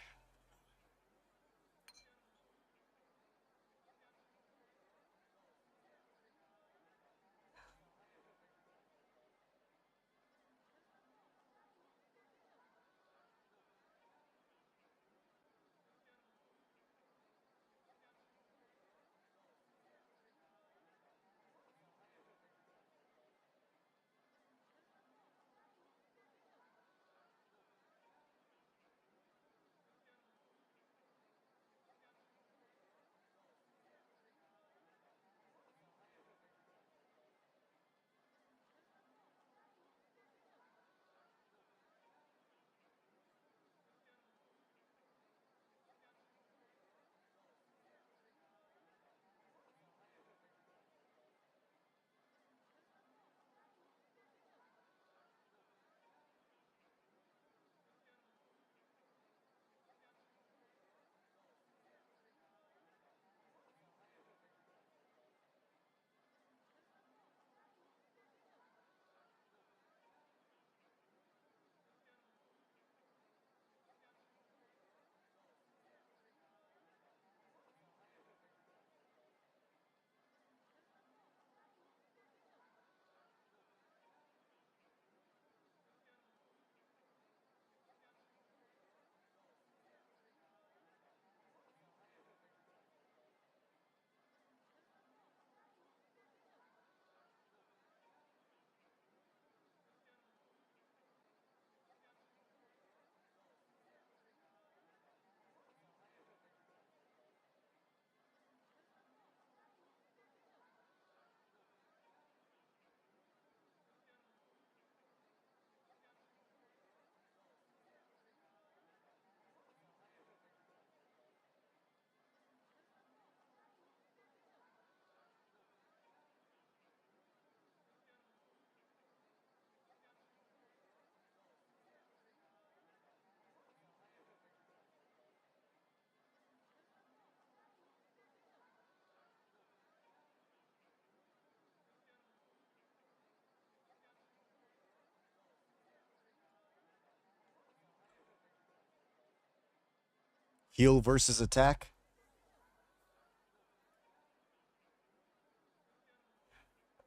Heal versus attack.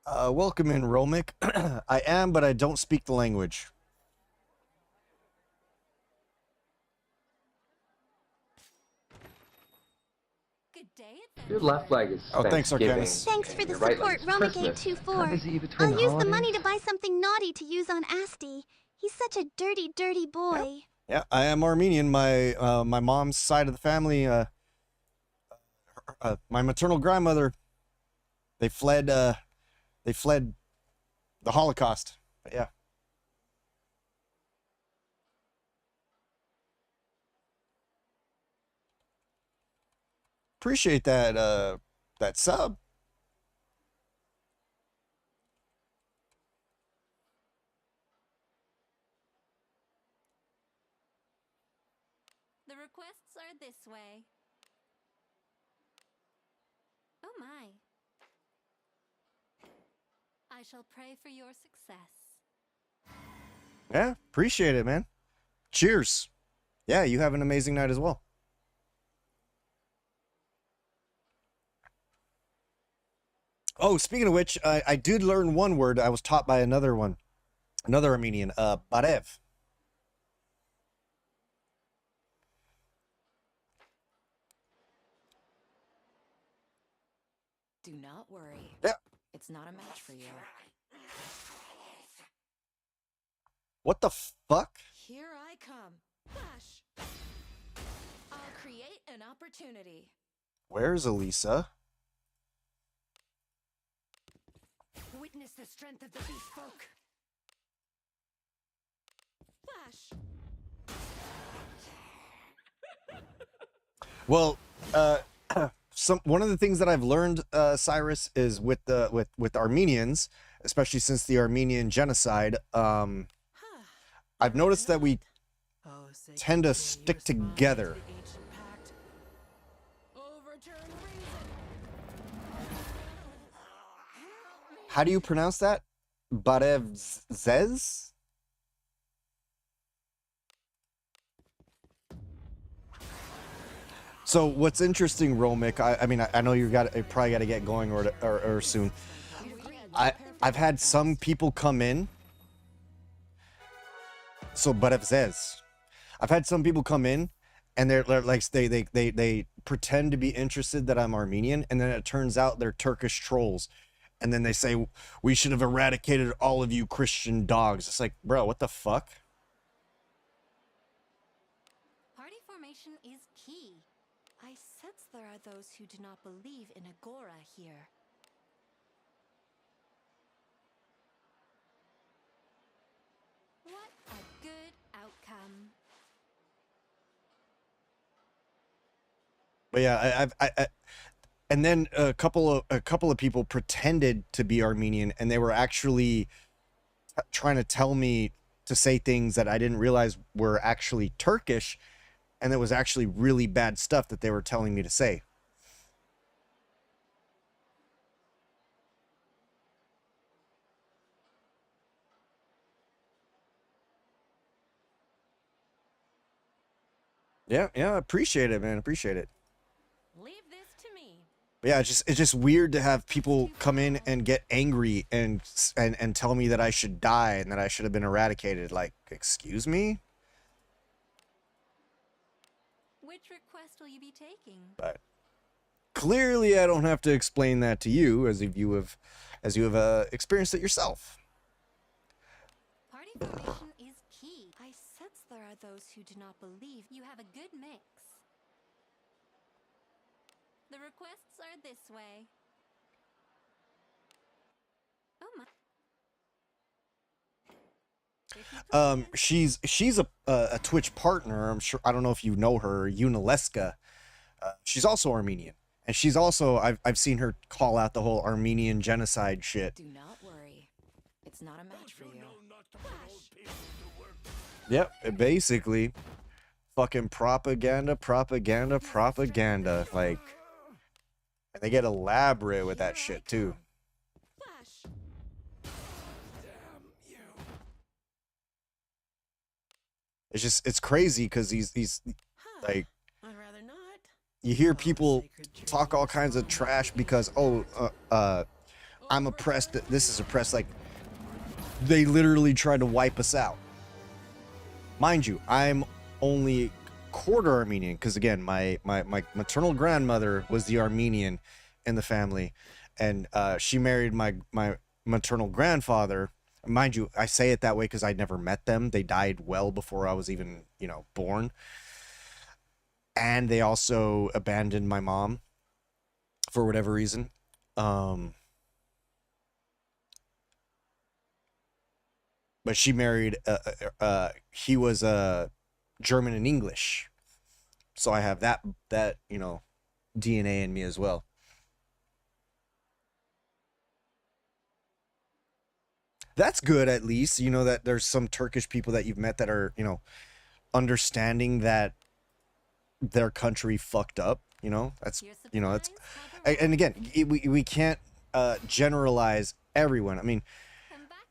Welcome in, Romic. I am, but I don't speak the language. Good day, Your left leg is Oh, thanks, Thanksgiving. Arcanus. Thanks and for the your right leg support, is Romic Christmas. 824. Kinda busy between I'll the use the money holidays. to buy something naughty to use on Asti. He's such a dirty, dirty boy. Yeah, I am Armenian. My mom's side of the family, my maternal grandmother, they fled the Holocaust. But yeah. Appreciate that that sub. The requests are this way. Oh my. I shall pray for your success. Yeah, appreciate it, man. Cheers. Yeah, you have an amazing night as well. Oh, speaking of which, I did learn one word. I was taught by another Armenian, barev. Do not worry. Yeah. It's not a match for you. What the fuck? Here I come. Flash. I'll create an opportunity. Where's Elisa? Witness the strength of the beast folk. Flash. Well, one of the things that I've learned, Cyrus, is with Armenians, especially since the Armenian genocide, I've noticed that we tend to stick together. How do you pronounce that? Barevzez? So what's interesting, Romic, I mean, I know you probably got to get going or soon. I've had some people come in. So Barevzez. I've had some people come in and they're like they pretend to be interested that I'm Armenian, and then it turns out they're Turkish trolls. And then they say, we should have eradicated all of you Christian dogs. It's like, bro, what the fuck? Party formation is key. I sense there are those who do not believe in Agora here. What a good outcome. But yeah, I and then a couple of people pretended to be Armenian, and they were actually trying to tell me to say things that I didn't realize were actually Turkish, and it was actually really bad stuff that they were telling me to say. Yeah, appreciate it, man. Appreciate it. Leave this to me. But yeah, it's just weird to have people come in and get angry and tell me that I should die and that I should have been eradicated. Like, excuse me? Which request will you be taking? But clearly I don't have to explain that to you, as you have experienced it yourself. Party formation is key. I sense there are those who do not believe you have a good mix. The requests are this way. Oh my. She's a Twitch partner. I'm sure, I don't know if you know her, Unileska. She's also Armenian, and she's also I've seen her call out the whole Armenian genocide shit. Do not worry. It's not a match for you. Yep, basically fucking propaganda. Like, and they get elaborate with that shit too. It's crazy because he's like, you hear people talk all kinds of trash because, oh, I'm oppressed, this is oppressed. Like, they literally tried to wipe us out. Mind you, I'm only quarter Armenian because, again, my maternal grandmother was the Armenian in the family, and she married my maternal grandfather. Mind you, I say it that way because I never met them. They died well before I was even, you know, born. And they also abandoned my mom for whatever reason. But she married, he was German and English. So I have that, you know, DNA in me as well. That's good, at least, you know, that there's some Turkish people that you've met that are, you know, understanding that their country fucked up, you know. That's, you know, that's, and again, we can't generalize everyone. I mean,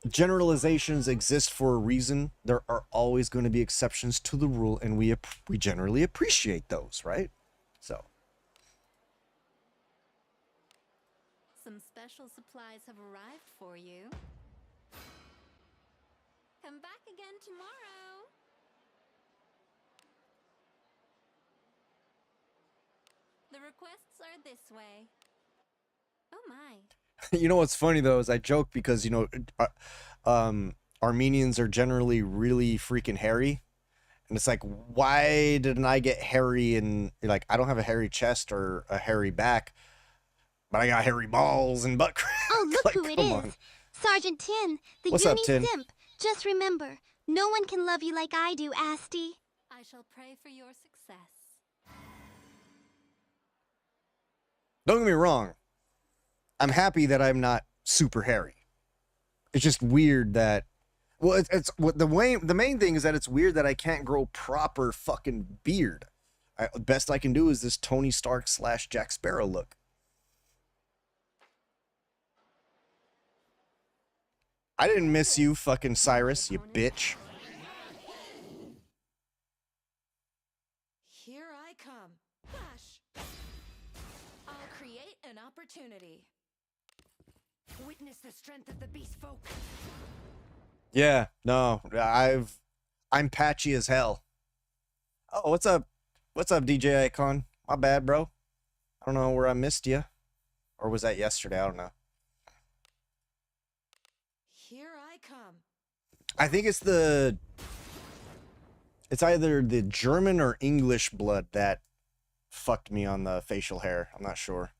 generalizations exist for a reason. There are always going to be exceptions to the rule, and we generally appreciate those, right? So Some special supplies have arrived for you. Come back again tomorrow. The requests are this way. Oh my. you know what's funny though is I joke because, you know, Armenians are generally really freaking hairy, and it's like, why didn't I get hairy? And you're like, I don't have a hairy chest or a hairy back, but I got hairy balls and butt crack. Oh, look like, who it come is. on. Sergeant Tin, the What's up, uni Tin? simp. Just remember, no one can love you like I do, Asti. I shall pray for your success. Don't get me wrong. I'm happy that I'm not super hairy. It's just weird that, well, it's what the main thing is that it's weird that I can't grow proper fucking beard. Best I can do is this Tony Stark / Jack Sparrow look. I didn't miss you, fucking Cyrus, you bitch. Here I come. Flash. I'll create an opportunity. Witness the strength of the beast folk. Yeah, no, I'm patchy as hell. Oh, what's up? What's up, DJ Icon? My bad, bro. I don't know where I missed you. Or was that yesterday? I don't know. Here I come. I think it's either the German or English blood that fucked me on the facial hair. I'm not sure.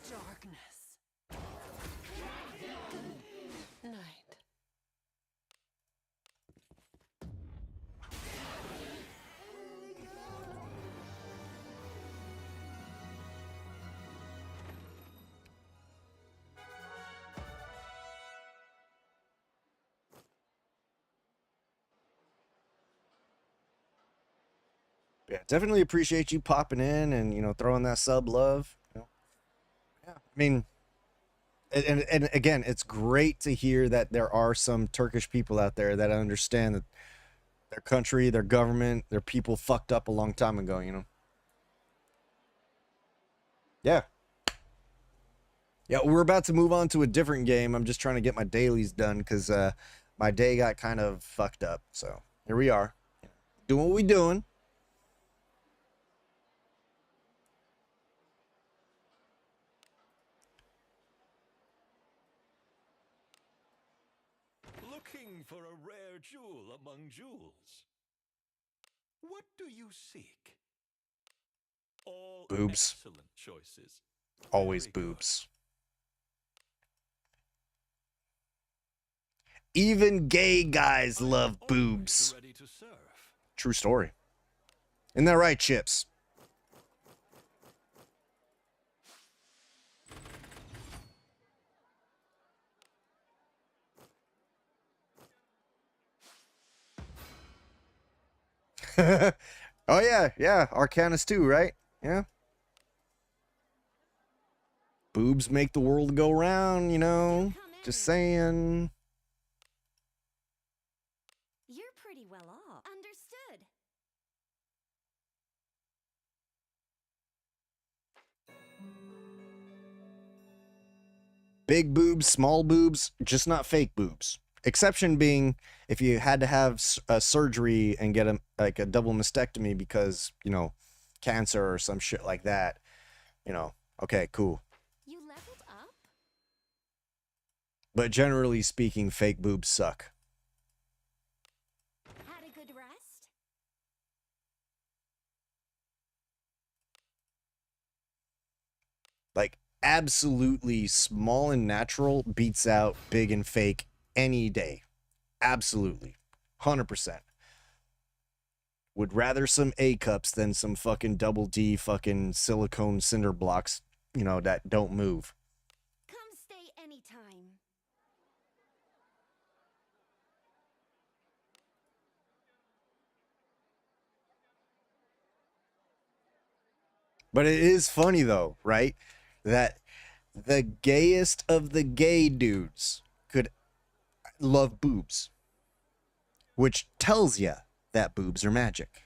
Darkness. Night. Yeah, definitely appreciate you popping in and, you know, throwing that sub love. You know? Yeah, I mean, and again, it's great to hear that there are some Turkish people out there that understand that their country, their government, their people fucked up a long time ago, you know? Yeah. Yeah, we're about to move on to a different game. I'm just trying to get my dailies done because my day got kind of fucked up. So here we are, doing what we doing. Looking for a rare jewel among jewels. What do you seek? All Boobs. excellent choices. Always boobs. Even gay guys love boobs. Ready to serve. True story. Isn't that right, Chips? Oh yeah, Arcanus too, right? Yeah. Boobs make the world go round, you know. Just saying. You're pretty well off. Understood. big boobs, small boobs, just not fake boobs. Exception being if you had to have a surgery and get like a double mastectomy because, you know, cancer or some shit like that. You know, okay, cool. You leveled up? But generally speaking, fake boobs suck. Had a good rest? Like, absolutely small and natural beats out big and fake any day. Absolutely. 100%. Would rather some A cups than some fucking double D fucking silicone cinder blocks, you know, that don't move. Come stay anytime. But it is funny though, right? That the gayest of the gay dudes could love boobs, which tells you that boobs are magic.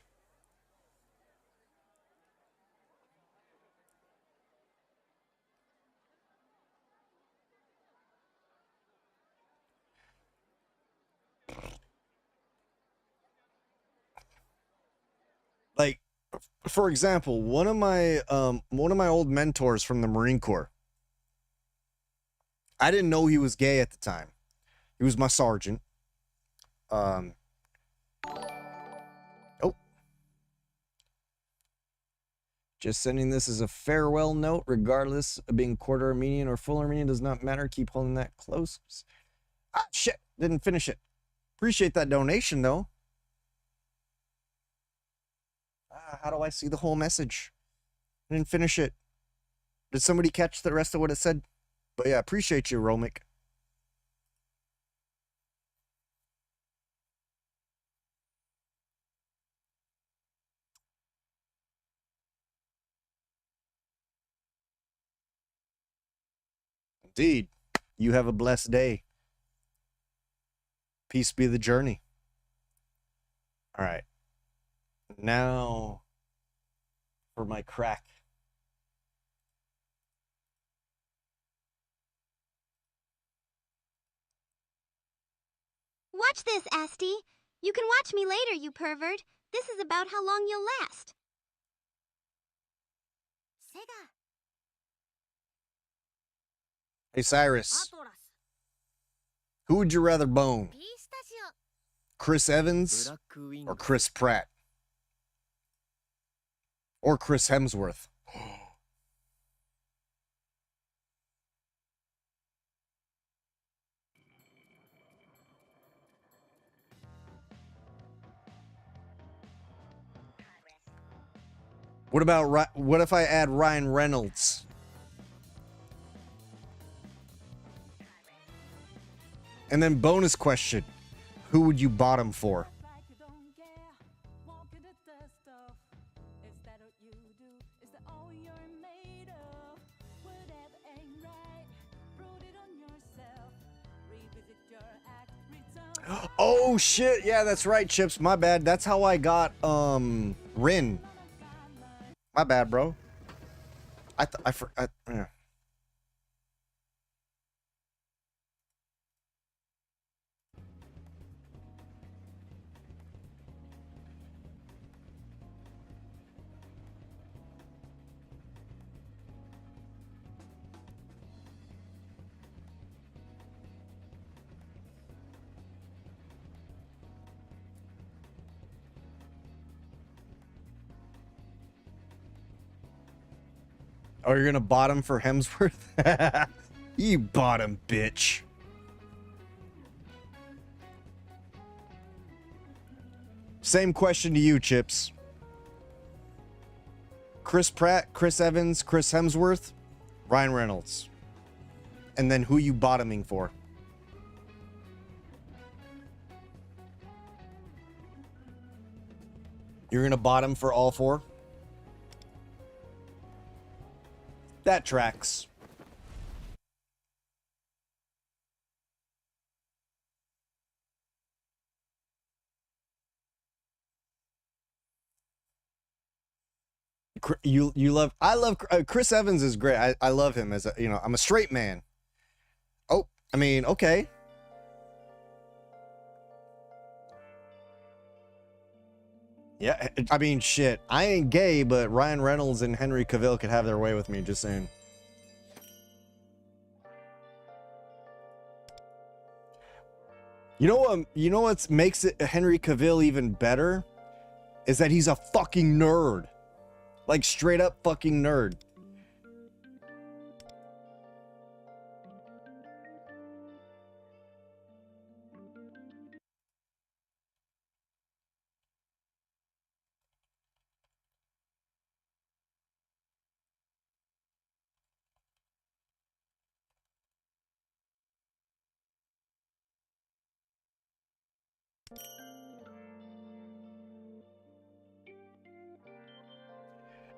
Like, for example, one of my old mentors from the Marine Corps, I didn't know he was gay at the time. He was my sergeant. Oh. Just sending this as a farewell note, regardless of being quarter Armenian or full Armenian, does not matter. Keep holding that close. Ah, shit. Didn't finish it. Appreciate that donation, though. How do I see the whole message? I didn't finish it. Did somebody catch the rest of what it said? But yeah, appreciate you, Romic. Indeed. You have a blessed day. Peace be the journey. All right. Now for my crack. Watch this, Asti. You can watch me later, you pervert. This is about how long you'll last. Sega. Hey, Cyrus. Who would you rather bone? Chris Evans or Chris Pratt? Or Chris Hemsworth? What if I add Ryan Reynolds? And then bonus question, who would you bottom for? Oh shit, yeah, that's right, Chips. My bad. That's how I got Rin. My bad, bro. Yeah. Oh, you're gonna bottom for Hemsworth? You bottom bitch. Same question to you, Chips. Chris Pratt, Chris Evans, Chris Hemsworth, Ryan Reynolds. And then who you bottoming for? You're gonna bottom for all four? That tracks. I love Chris Evans is great. I love him as a, you know, I'm a straight man. I mean, okay. Yeah, I mean, shit. I ain't gay, but Ryan Reynolds and Henry Cavill could have their way with me, just saying. You know what makes it Henry Cavill even better? Is that he's a fucking nerd. Like, straight up fucking nerd.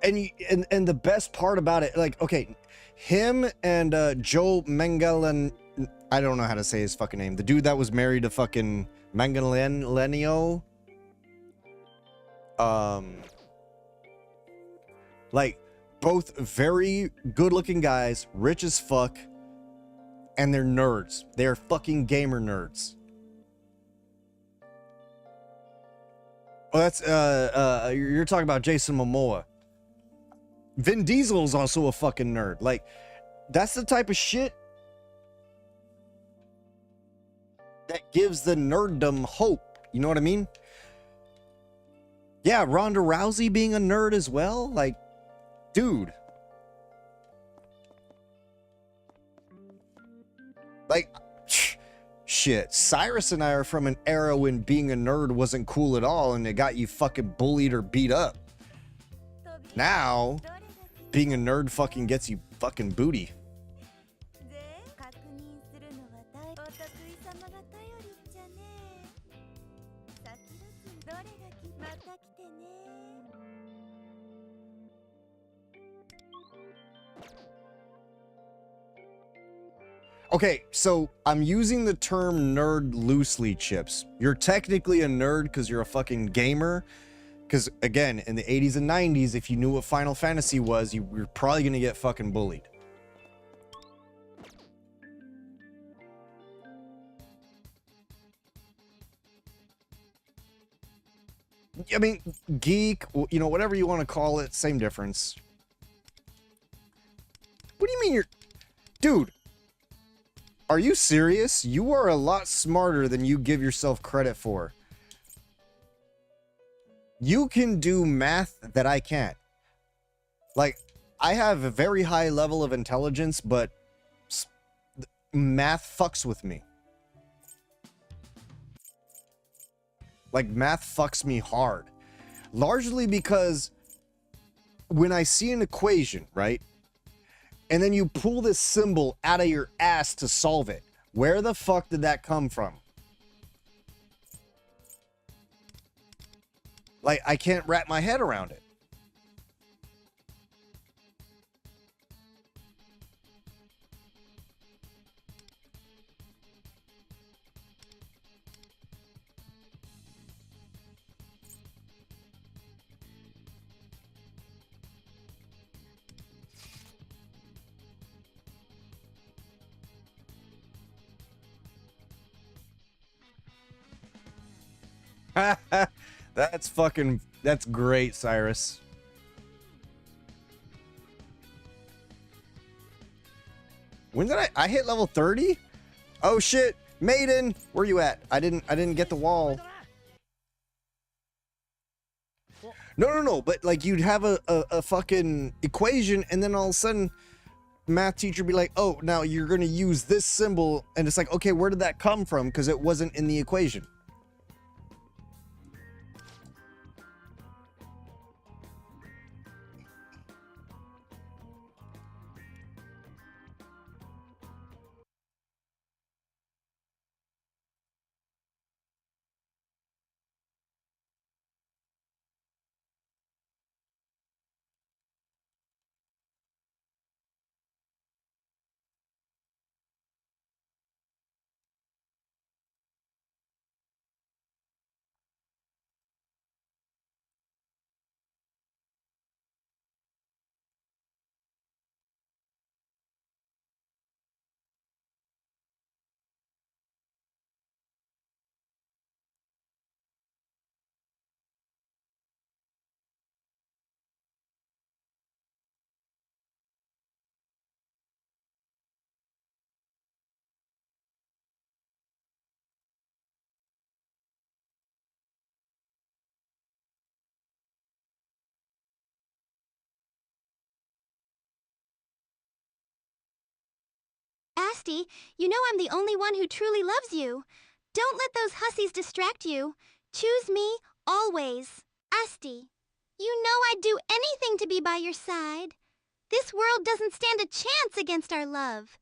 And the best part about it, like, okay, him and Joe Mangalan, I don't know how to say his fucking name. The dude that was married to fucking Mangalenio. Like, both very good-looking guys, rich as fuck, and they're nerds. They're fucking gamer nerds. Oh, that's you're talking about Jason Momoa. Vin Diesel is also a fucking nerd. Like, that's the type of shit that gives the nerddom hope. You know what I mean? Yeah, Ronda Rousey being a nerd as well. Like, dude. Like, shit. Cyrus and I are from an era when being a nerd wasn't cool at all, and it got you fucking bullied or beat up. Now, being a nerd fucking gets you fucking booty. Okay, so I'm using the term nerd loosely, Chips. You're technically a nerd because you're a fucking gamer. Because, again, in the 80s and 90s, if you knew what Final Fantasy was, you were probably going to get fucking bullied. I mean, geek, you know, whatever you want to call it, same difference. What do you mean you're... Dude, are you serious? You are a lot smarter than you give yourself credit for. You can do math that I can't. Like, I have a very high level of intelligence, but math fucks with me. Like, math fucks me hard. Largely because when I see an equation, right? And then you pull this symbol out of your ass to solve it. Where the fuck did that come from? Like, I can't wrap my head around it. That's great, Cyrus. When did I hit level 30? Oh shit, Maiden, where you at? I didn't get the wall. No, but like you'd have a fucking equation and then all of a sudden math teacher be like, oh, now you're gonna use this symbol, and it's like, okay, where did that come from? Because it wasn't in the equation. Asti. You know I'm the only one who truly loves you. Don't let those hussies distract you. Choose me, always. Asti, you know I'd do anything to be by your side. This world doesn't stand a chance against our love.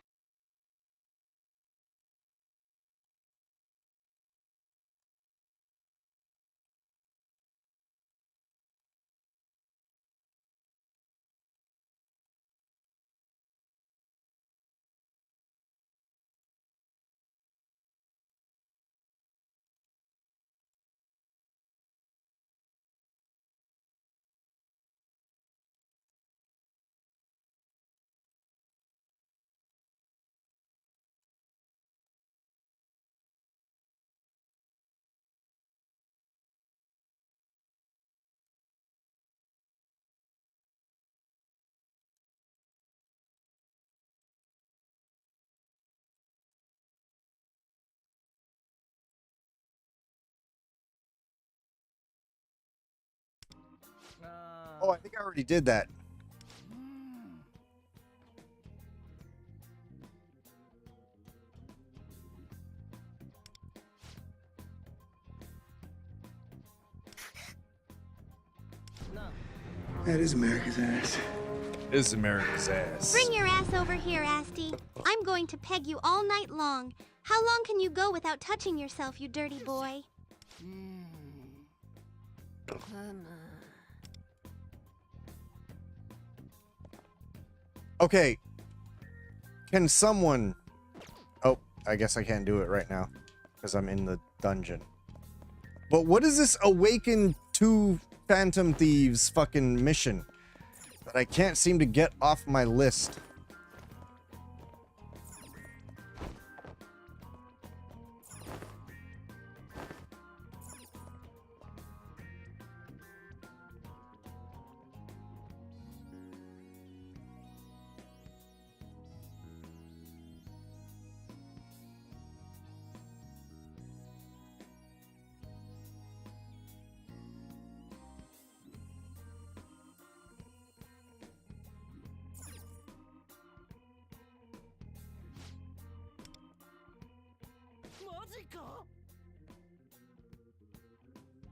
Oh, I think I already did that. That is America's ass. This is America's ass. Bring your ass over here, Asti. I'm going to peg you all night long. How long can you go without touching yourself, you dirty boy? Okay. Can someone... Oh, I guess I can't do it right now because I'm in the dungeon. But what is this Awaken 2 Phantom Thieves fucking mission that I can't seem to get off my list?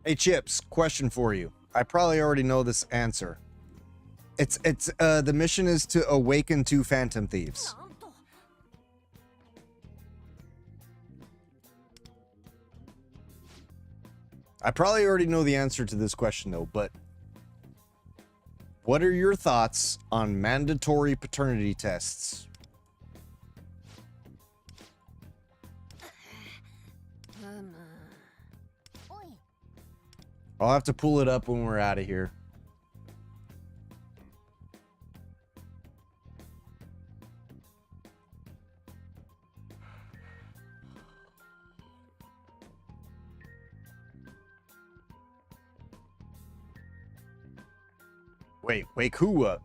Hey Chips, question for you. I probably already know this answer. The mission is to awaken 2 Phantom Thieves. I probably already know the answer to this question though, but what are your thoughts on mandatory paternity tests? I'll have to pull it up when we're out of here. Wait, wake who up?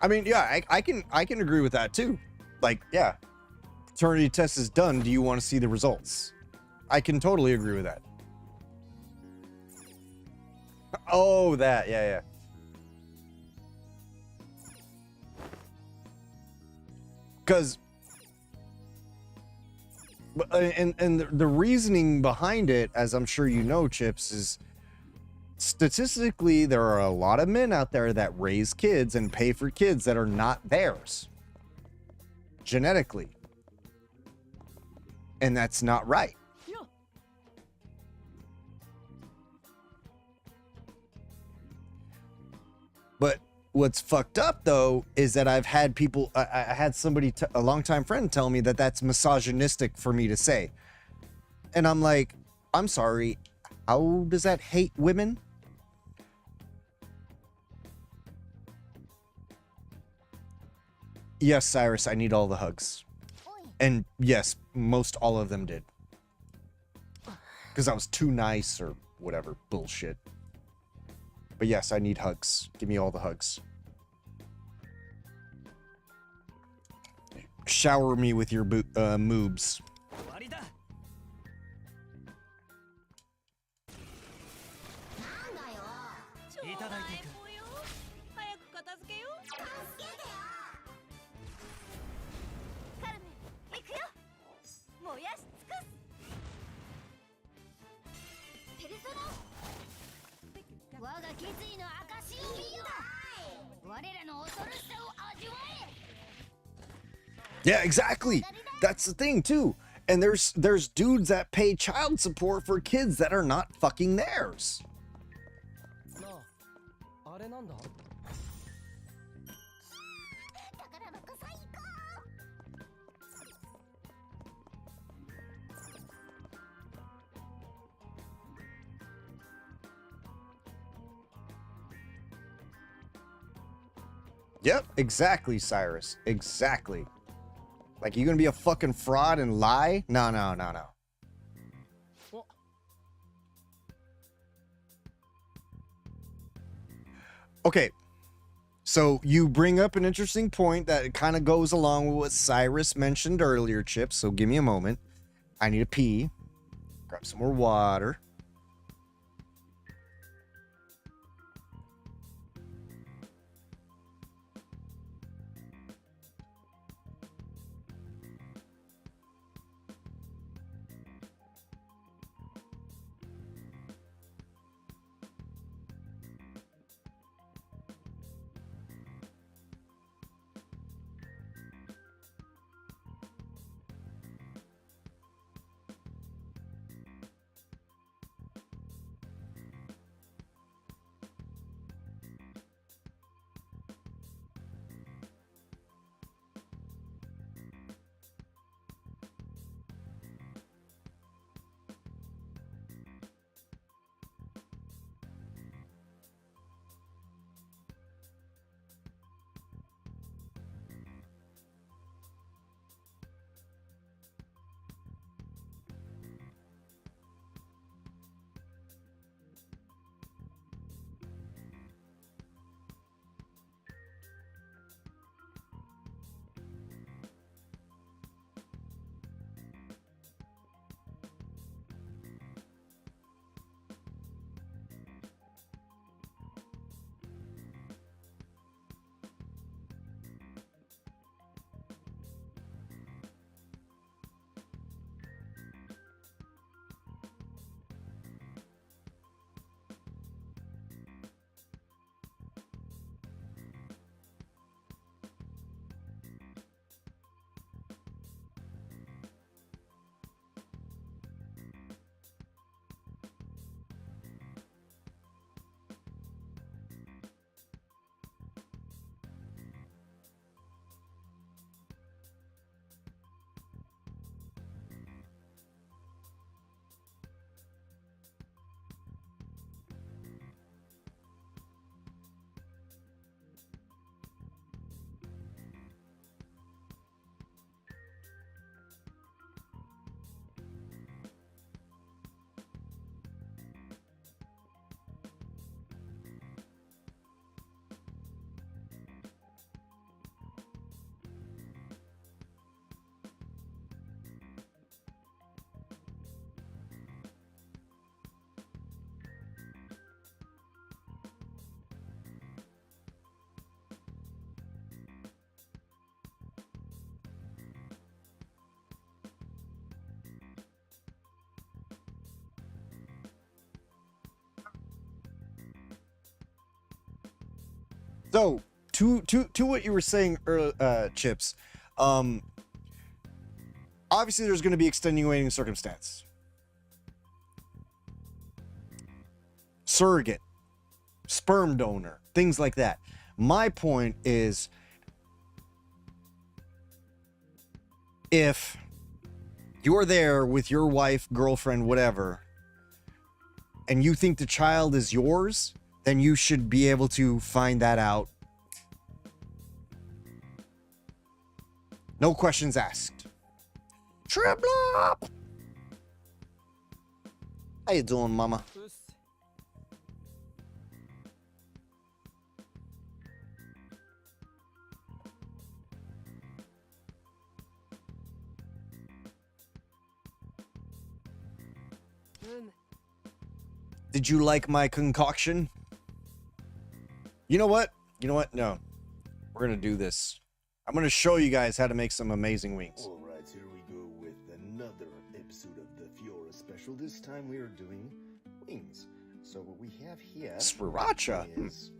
I mean, yeah, I can agree with that too. Like, yeah, paternity test is done. Do you want to see the results? I can totally agree with that. Oh, that, yeah. Because, and the reasoning behind it, as I'm sure you know, Chips, is statistically there are a lot of men out there that raise kids and pay for kids that are not theirs. Genetically, and that's not right. But what's fucked up though is that I've had people, I had somebody, a longtime friend, tell me that that's misogynistic for me to say, and I'm like, I'm sorry, how does that hate women? Yes, Cyrus, I need all the hugs. And yes, most all of them did. Because I was too nice or whatever bullshit. But yes, I need hugs. Give me all the hugs. Shower me with your moobs. Yeah, exactly. That's the thing too. And there's dudes that pay child support for kids that are not fucking theirs. Yep, exactly, Cyrus. Exactly. Like, you gonna be a fucking fraud and lie? No, no, no, no. Okay, so you bring up an interesting point that kind of goes along with what Cyrus mentioned earlier, Chip. So give me a moment. I need to pee. Grab some more water. So, to what you were saying, Chips, obviously there's going to be extenuating circumstance. Surrogate, sperm donor, things like that. My point is, if you're there with your wife, girlfriend, whatever, and you think the child is yours, then you should be able to find that out. No questions asked. Triplop! How you doing, mama? Did you like my concoction? You know what? You know what? No. We're gonna do this. I'm gonna show you guys how to make some amazing wings. Alright, here we go with another episode of the Fiora special. This time we are doing wings. So what we have here Sriracha is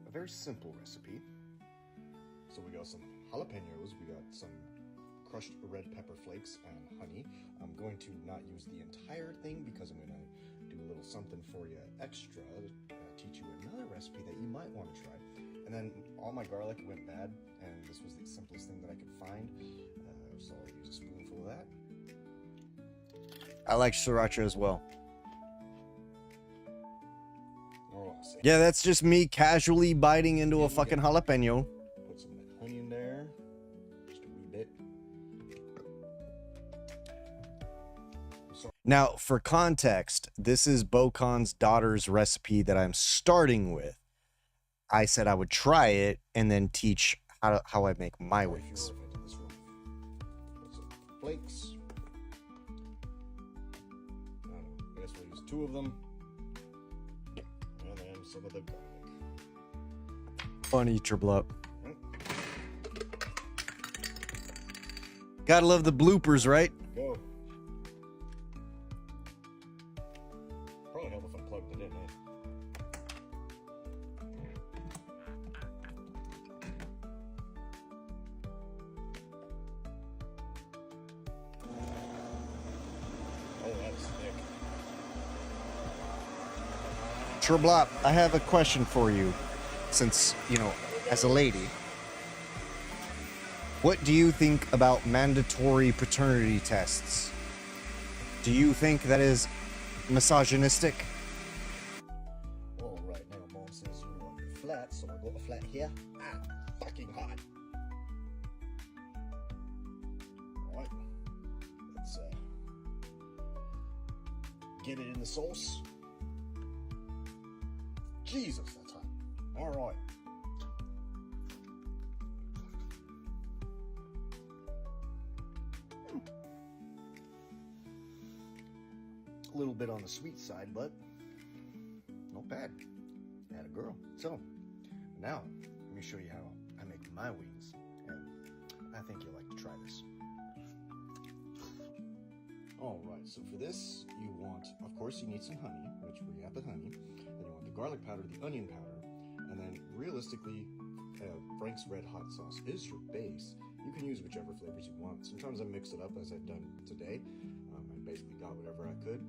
a very simple recipe. So we got some jalapenos, we got some crushed red pepper flakes and honey. I'm going to not use the entire thing because I'm going to do a little something for you extra, teach you another recipe that you might want to try. And then all my garlic went bad, and this was the simplest thing that I could find, so I'll use a spoonful of that. I like sriracha as well. Oh, Yeah, that's just me casually biting into a fucking jalapeno. Put some of that honey in there, just a wee bit. Now, for context, this is Bocon's daughter's recipe that I'm starting with. I said I would try it and then teach how I make my wings. Put some flakes. I guess we'll use 2 of them. And then some of the garlic. Funny, triple up. Gotta love the bloopers, right? Go. Probably help if I plugged it in, eh? Oh, that's thick. Triple, I have a question for you, since, you know, as a lady. What do you think about mandatory paternity tests? Do you think that is misogynistic? All right, now Mom says you want your flat, so I got a flat here. Ah, fucking hot. All right, let's get it in the sauce. Jesus, that's hot. All right. A little bit on the sweet side, but not bad. Had a girl. So now let me show you how I make my wings, and I think you'll like to try this. All right, so for this you want, of course, you need some honey, which we got the honey. Then you want the garlic powder, the onion powder, and then realistically, Frank's Red Hot Sauce is your base. You can use whichever flavors you want. Sometimes I mix it up, as I've done today. I basically got whatever I could.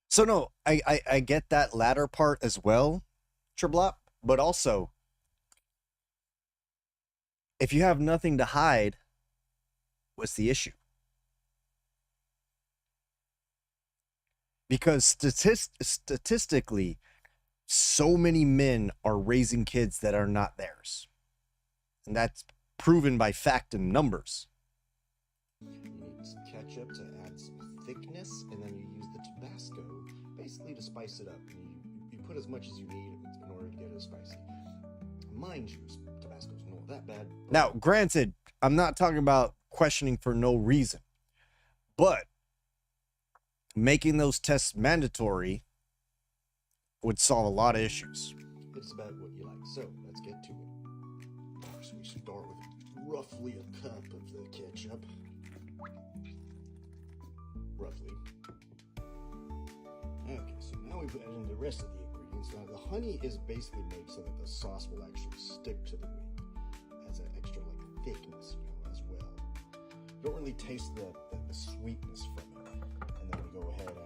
So no, I get that latter part as well, Triblop, but also, if you have nothing to hide, what's the issue? Because statistically, so many men are raising kids that are not theirs. And that's proven by fact and numbers. You need some ketchup to add some thickness, and then you use the Tabasco basically to spice it up. And you put as much as you need in order to get it spicy. Mind you, Tabasco's not that bad. Now, granted, I'm not talking about questioning for no reason, but making those tests mandatory would solve a lot of issues. It's about what you like. So let's get to it. So we start with roughly a cup of the ketchup. Roughly. Okay, so now we put in the rest of the ingredients. Now the honey is basically made so that the sauce will actually stick to the wing as an extra like thickness, you know, as well. You don't really taste the sweetness from it. And then we go ahead and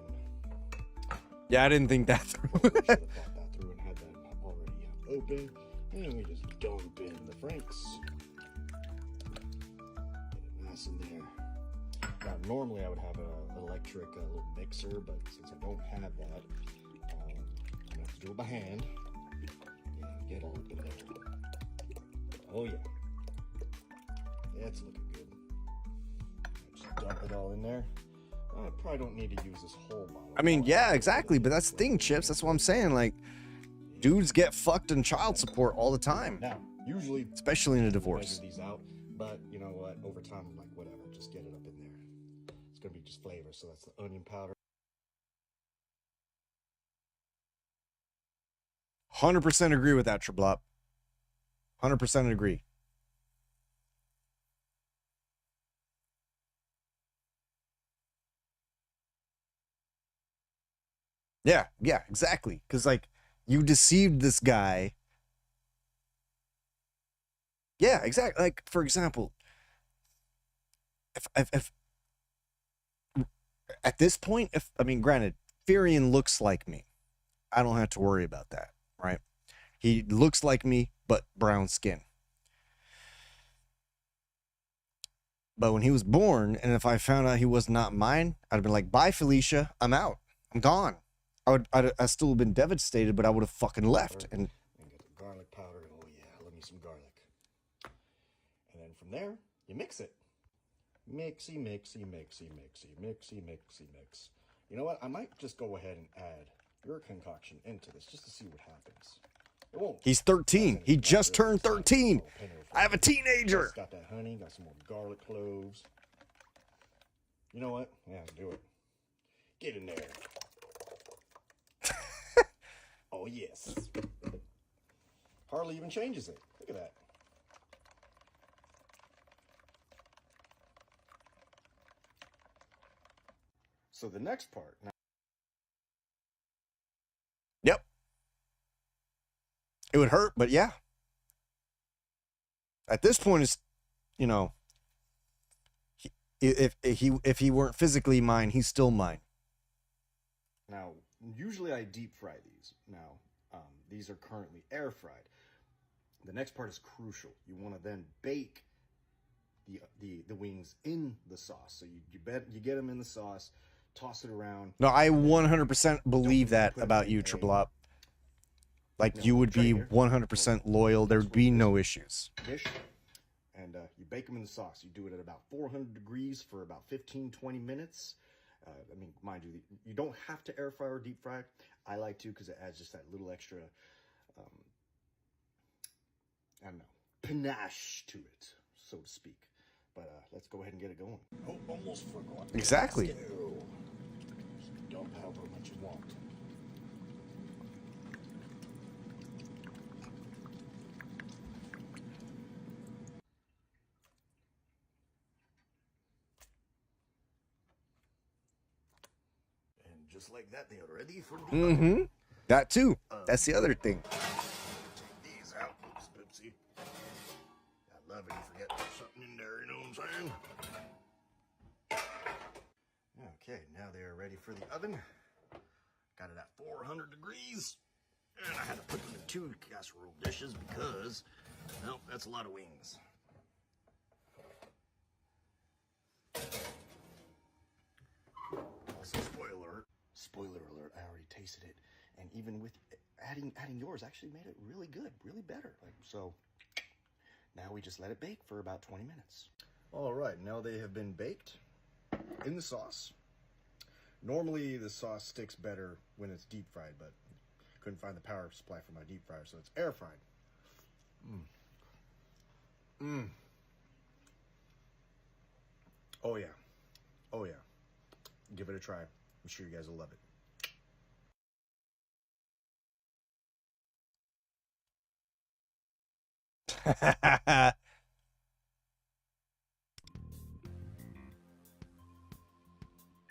yeah, I didn't think that through. should have thought that through and had that already open. And we just dump in the Franks. Get it nice in there. Now, normally I would have an electric little mixer, but since I don't have that, I'm going to have to do it by hand. And get all up in there. Oh, yeah. That's looking good. Just dump it all in there. I probably don't need to use this whole bottle. I mean, yeah, exactly. But that's the thing, Chips. That's what I'm saying. Like, dudes get fucked in child support all the time. Now, usually, especially in a divorce. Measure these out, but you know what? Over time, I'm like, whatever. Just get it up in there. It's gonna be just flavor. So that's the onion powder. 100% agree with that, Triblop. 100% agree. Yeah, exactly. Because, like, you deceived this guy. Yeah, exactly. Like, for example, if at this point, I mean, granted, Furion looks like me. I don't have to worry about that, right? He looks like me, but brown skin. But when he was born, and if I found out he was not mine, I'd have been like, bye, Felicia. I'm out. I'm gone. I'd still have been devastated, but I would have fucking left. And get the garlic powder. Oh yeah, love me some garlic. And then from there, you mix it. Mixy, mixy, mixy, mixy, mixy, mixy, mix. You know what? I might just go ahead and add your concoction into this just to see what happens. It won't. He's 13. He just turned 13. I have a teenager. Just got that honey. Got some more garlic cloves. You know what? Yeah, do it. Get in there. Oh, yes. Hardly even changes it. Look at that. So the next part. Now, yep. It would hurt, but yeah. At this point, it's, you know, if he weren't physically mine, he's still mine. Now, usually I deep fry these. Now, these are currently air fried. The next part is crucial. You want to then bake the wings in the sauce. So you get them in the sauce, toss it around. No, I 100% believe that about you, Triple Up. Like, you would be 100% loyal. There would be no issues. Dish, and you bake them in the sauce. You do it at about 400 degrees for about 15-20 minutes. I mean, mind you, you don't have to air fry or deep fry. I like to because it adds just that little extra, I don't know, panache to it, so to speak. But let's go ahead and get it going. Oh, almost forgot. Exactly. Just dump however much you want. Just like that, they are ready for the Mm-hmm. That too. That's the other thing. Take these out. Oops, oopsie. I love it. You forget there's something in there, you know what I'm saying? Okay, now they are ready for the oven. Got it at 400 degrees. And I had to put them in 2 casserole dishes because, well, that's a lot of wings. Also, spoiler alert, I already tasted it, and even with adding yours actually made it really good, really better. Like, so now we just let it bake for about 20 minutes. All right, now they have been baked in the sauce. Normally the sauce sticks better when it's deep fried, but couldn't find the power supply for my deep fryer, so it's air fried. Oh yeah, oh yeah. Give it a try. I'm sure you guys will love it.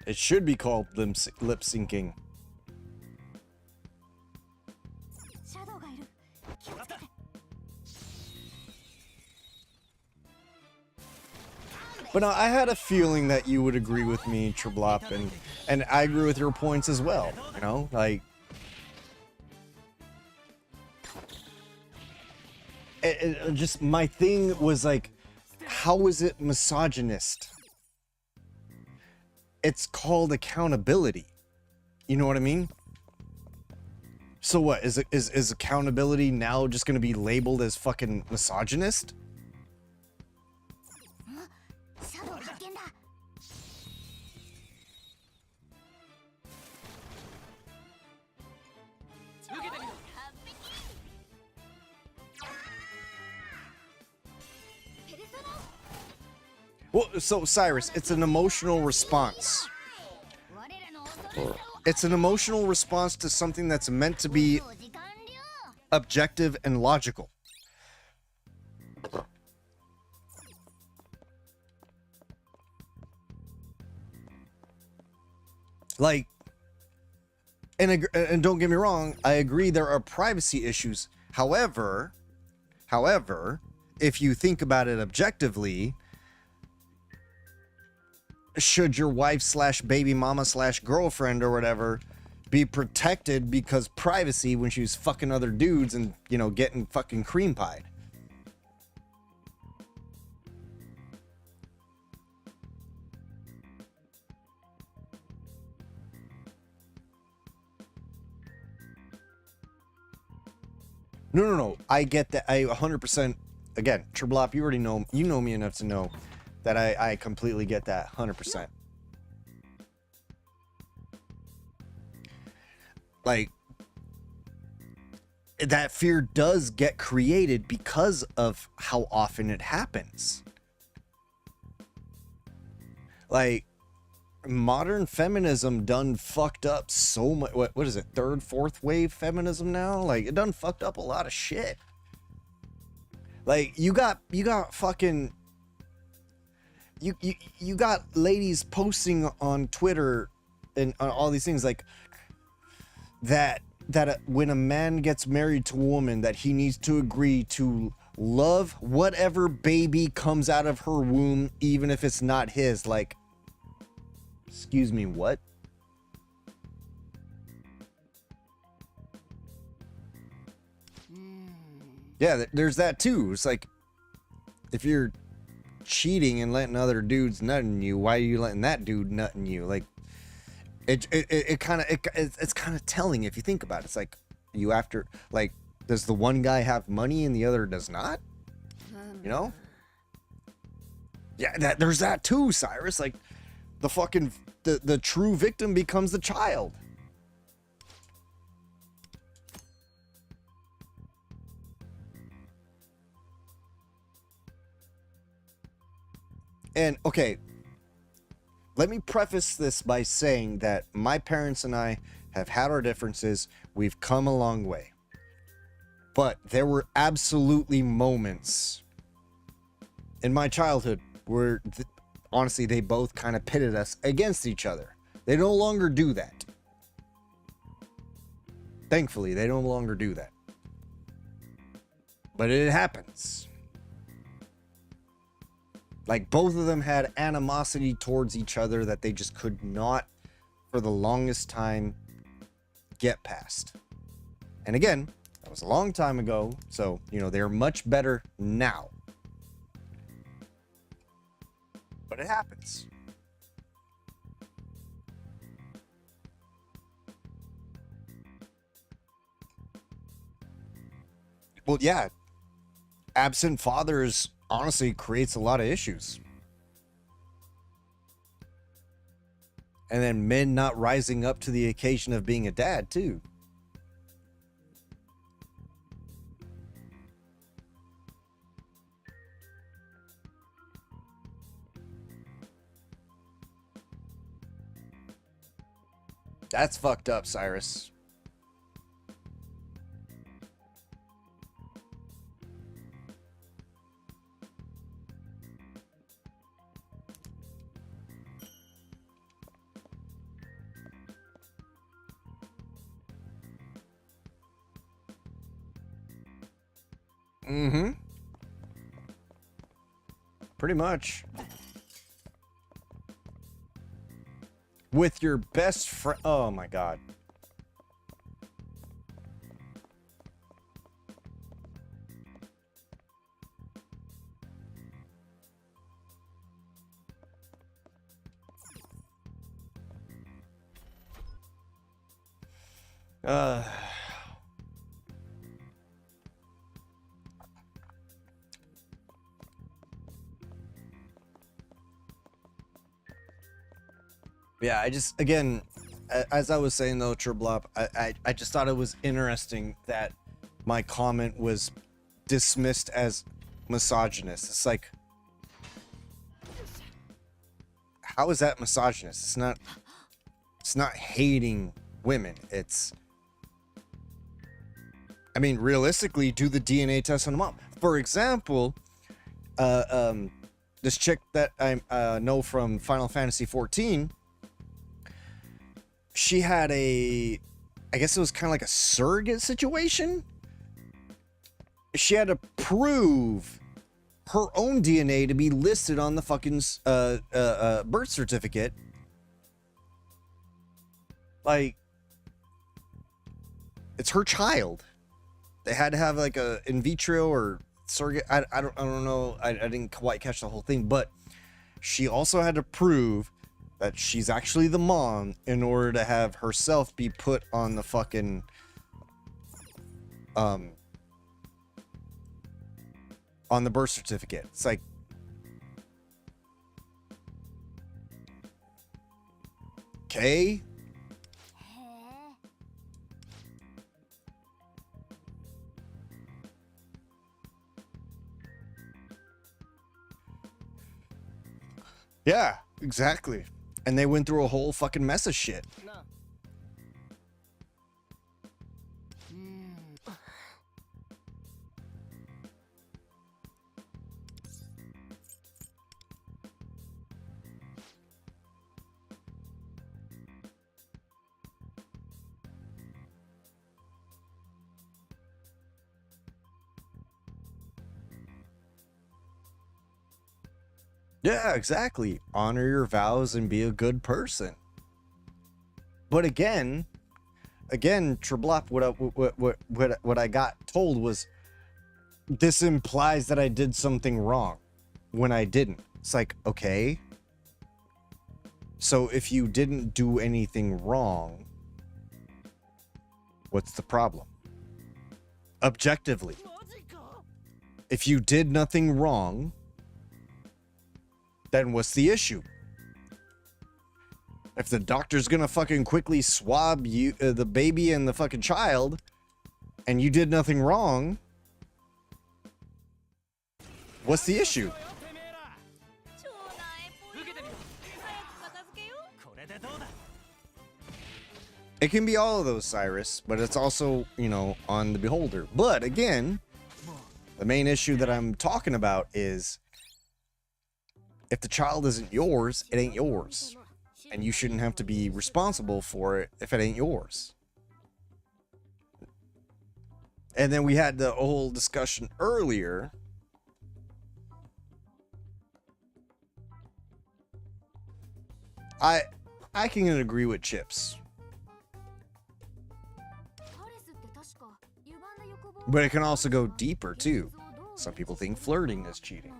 It should be called lip syncing. But no, I had a feeling that you would agree with me, Triblop, and I agree with your points as well. You know, like just my thing was like, how is it misogynist? It's called accountability. You know what I mean? So what, is accountability now just gonna be labeled as fucking misogynist? Well, so Cyrus, it's an emotional response. It's an emotional response to something that's meant to be objective and logical. Like, and don't get me wrong, I agree there are privacy issues. However, if you think about it objectively, should your wife slash baby mama slash girlfriend or whatever be protected because privacy when she was fucking other dudes and, you know, getting fucking cream pied? No. I get that. I 100%. Again, Triplop, you already know. You know me enough to know that I completely get that 100%. Like, that fear does get created because of how often it happens. Like, modern feminism done fucked up so much. What is it? Third, fourth wave feminism now? Like, it done fucked up a lot of shit. Like, you got fucking you got ladies posting on Twitter and on all these things like that when a man gets married to a woman, that he needs to agree to love whatever baby comes out of her womb, even if it's not his. Like, excuse me, what? Yeah, there's that too. It's like, if you're cheating and letting other dudes nut in you, why are you letting that dude nut in you? Like, it's kind of telling if you think about it. It's like, you after, like, does the one guy have money and the other does not? You know? Yeah, there's that too, Cyrus. Like, the fucking the true victim becomes the child. And okay, let me preface this by saying that my parents and I have had our differences. We've come a long way. But there were absolutely moments in my childhood where honestly, they both kind of pitted us against each other. They no longer do that. Thankfully, they no longer do that. But it happens. Like, both of them had animosity towards each other that they just could not, for the longest time, get past. And again, that was a long time ago, so, you know, they're much better now. But it happens. Well, yeah. Absent fathers honestly creates a lot of issues. And then men not rising up to the occasion of being a dad, too. That's fucked up, Cyrus. Mm-hmm. Pretty much. With your best friend. Oh my god. Yeah, I just, again, as I was saying though, Triblop, I just thought it was interesting that my comment was dismissed as misogynist. It's like, how is that misogynist? It's not hating women. It's, I mean, realistically, do the DNA test on a mom. For example, this chick that I know from Final Fantasy 14, she had a I guess it was kind of like a surrogate situation. She had to prove her own DNA to be listed on the fucking birth certificate. Like, it's her child. They had to have like a in vitro or surrogate. I don't know. I didn't quite catch the whole thing, but she also had to prove that she's actually the mom in order to have herself be put on the fucking on the birth certificate. It's like, okay. Yeah, exactly. And they went through a whole fucking mess of shit. Yeah, exactly. Honor your vows and be a good person. But again, Treblop, what I got told was, this implies that I did something wrong when I didn't. It's like, okay. So if you didn't do anything wrong, what's the problem? Objectively. If you did nothing wrong, then what's the issue? If the doctor's gonna fucking quickly swab you, the baby and the fucking child, and you did nothing wrong, what's the issue? It can be all of those, Cyrus, but it's also, you know, on the beholder. But again, the main issue that I'm talking about is, if the child isn't yours, it ain't yours. And you shouldn't have to be responsible for it if it ain't yours. And then we had the whole discussion earlier. I can agree with Chips. But it can also go deeper too. Some people think flirting is cheating.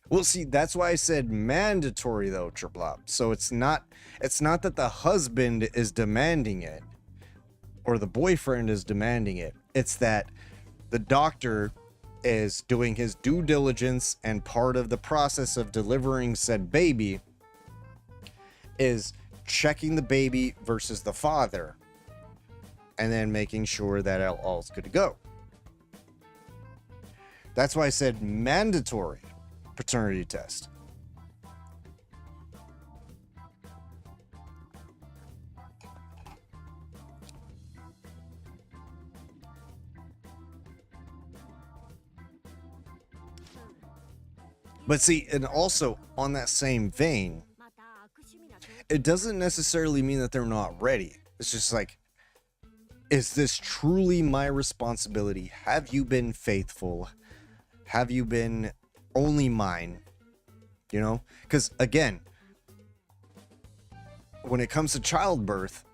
Well, see, that's why I said mandatory though, Triplop. So it's not that the husband is demanding it or the boyfriend is demanding it. It's that the doctor is doing his due diligence, and part of the process of delivering said baby is checking the baby versus the father and then making sure that all's good to go. That's why I said mandatory paternity test. But see, and also on that same vein, it doesn't necessarily mean that they're not ready. It's just like, is this truly my responsibility? Have you been faithful? Have you been only mine? You know? Because again, when it comes to childbirth,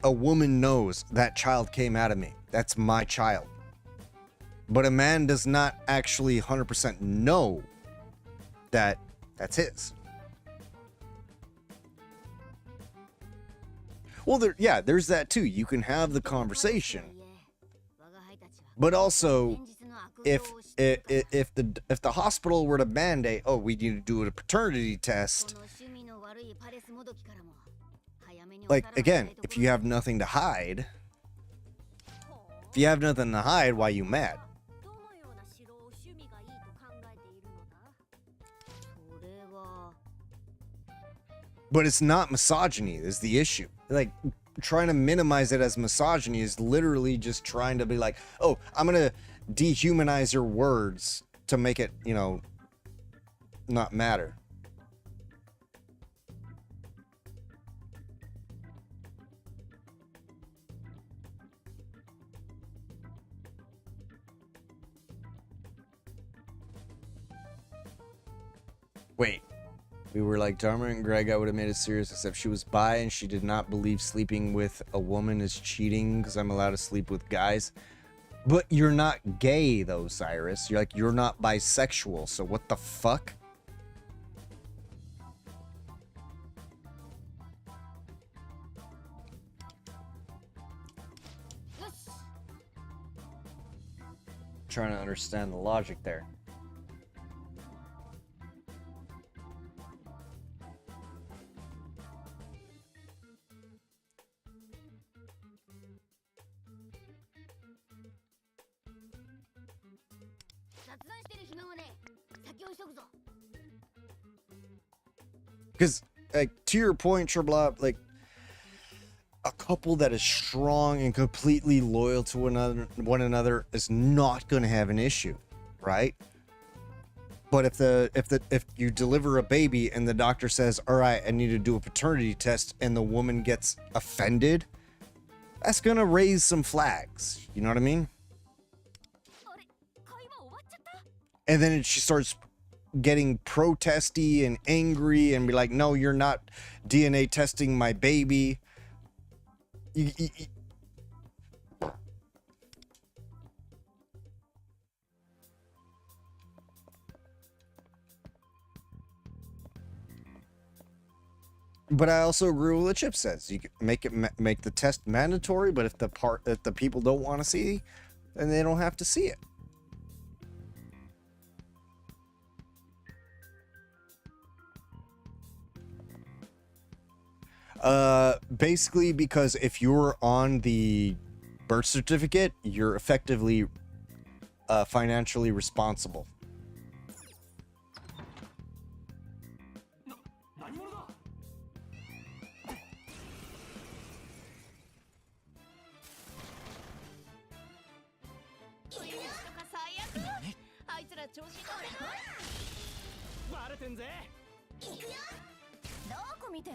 a woman knows that child came out of me. That's my child. But a man does not actually 100% know that that's his. Well, there's that too. You can have the conversation, but also, if the hospital were to mandate, oh, we need to do a paternity test. Like again, if you have nothing to hide, why are you mad? But it's not misogyny is the issue. Like, trying to minimize it as misogyny is literally just trying to be like, oh, I'm gonna dehumanize your words to make it, you know, not matter. Wait, we were like Dharma and Greg. I would have made it serious, except she was bi and she did not believe sleeping with a woman is cheating because I'm allowed to sleep with guys. But you're not gay though, Cyrus. You're like, you're not bisexual. So what the fuck? Trying to understand the logic there. Because, like, to your point, Treblop, like, a couple that is strong and completely loyal to one another is not going to have an issue, right? But if you deliver a baby and the doctor says, all right, I need to do a paternity test, and the woman gets offended, that's going to raise some flags. You know what I mean? And then she starts getting protesty and angry and be like, no, you're not DNA testing my baby. But I also agree with what Chip says. You can make the test mandatory, but if the people don't want to see, then they don't have to see it. Basically, because if you're on the birth certificate, you're effectively financially responsible.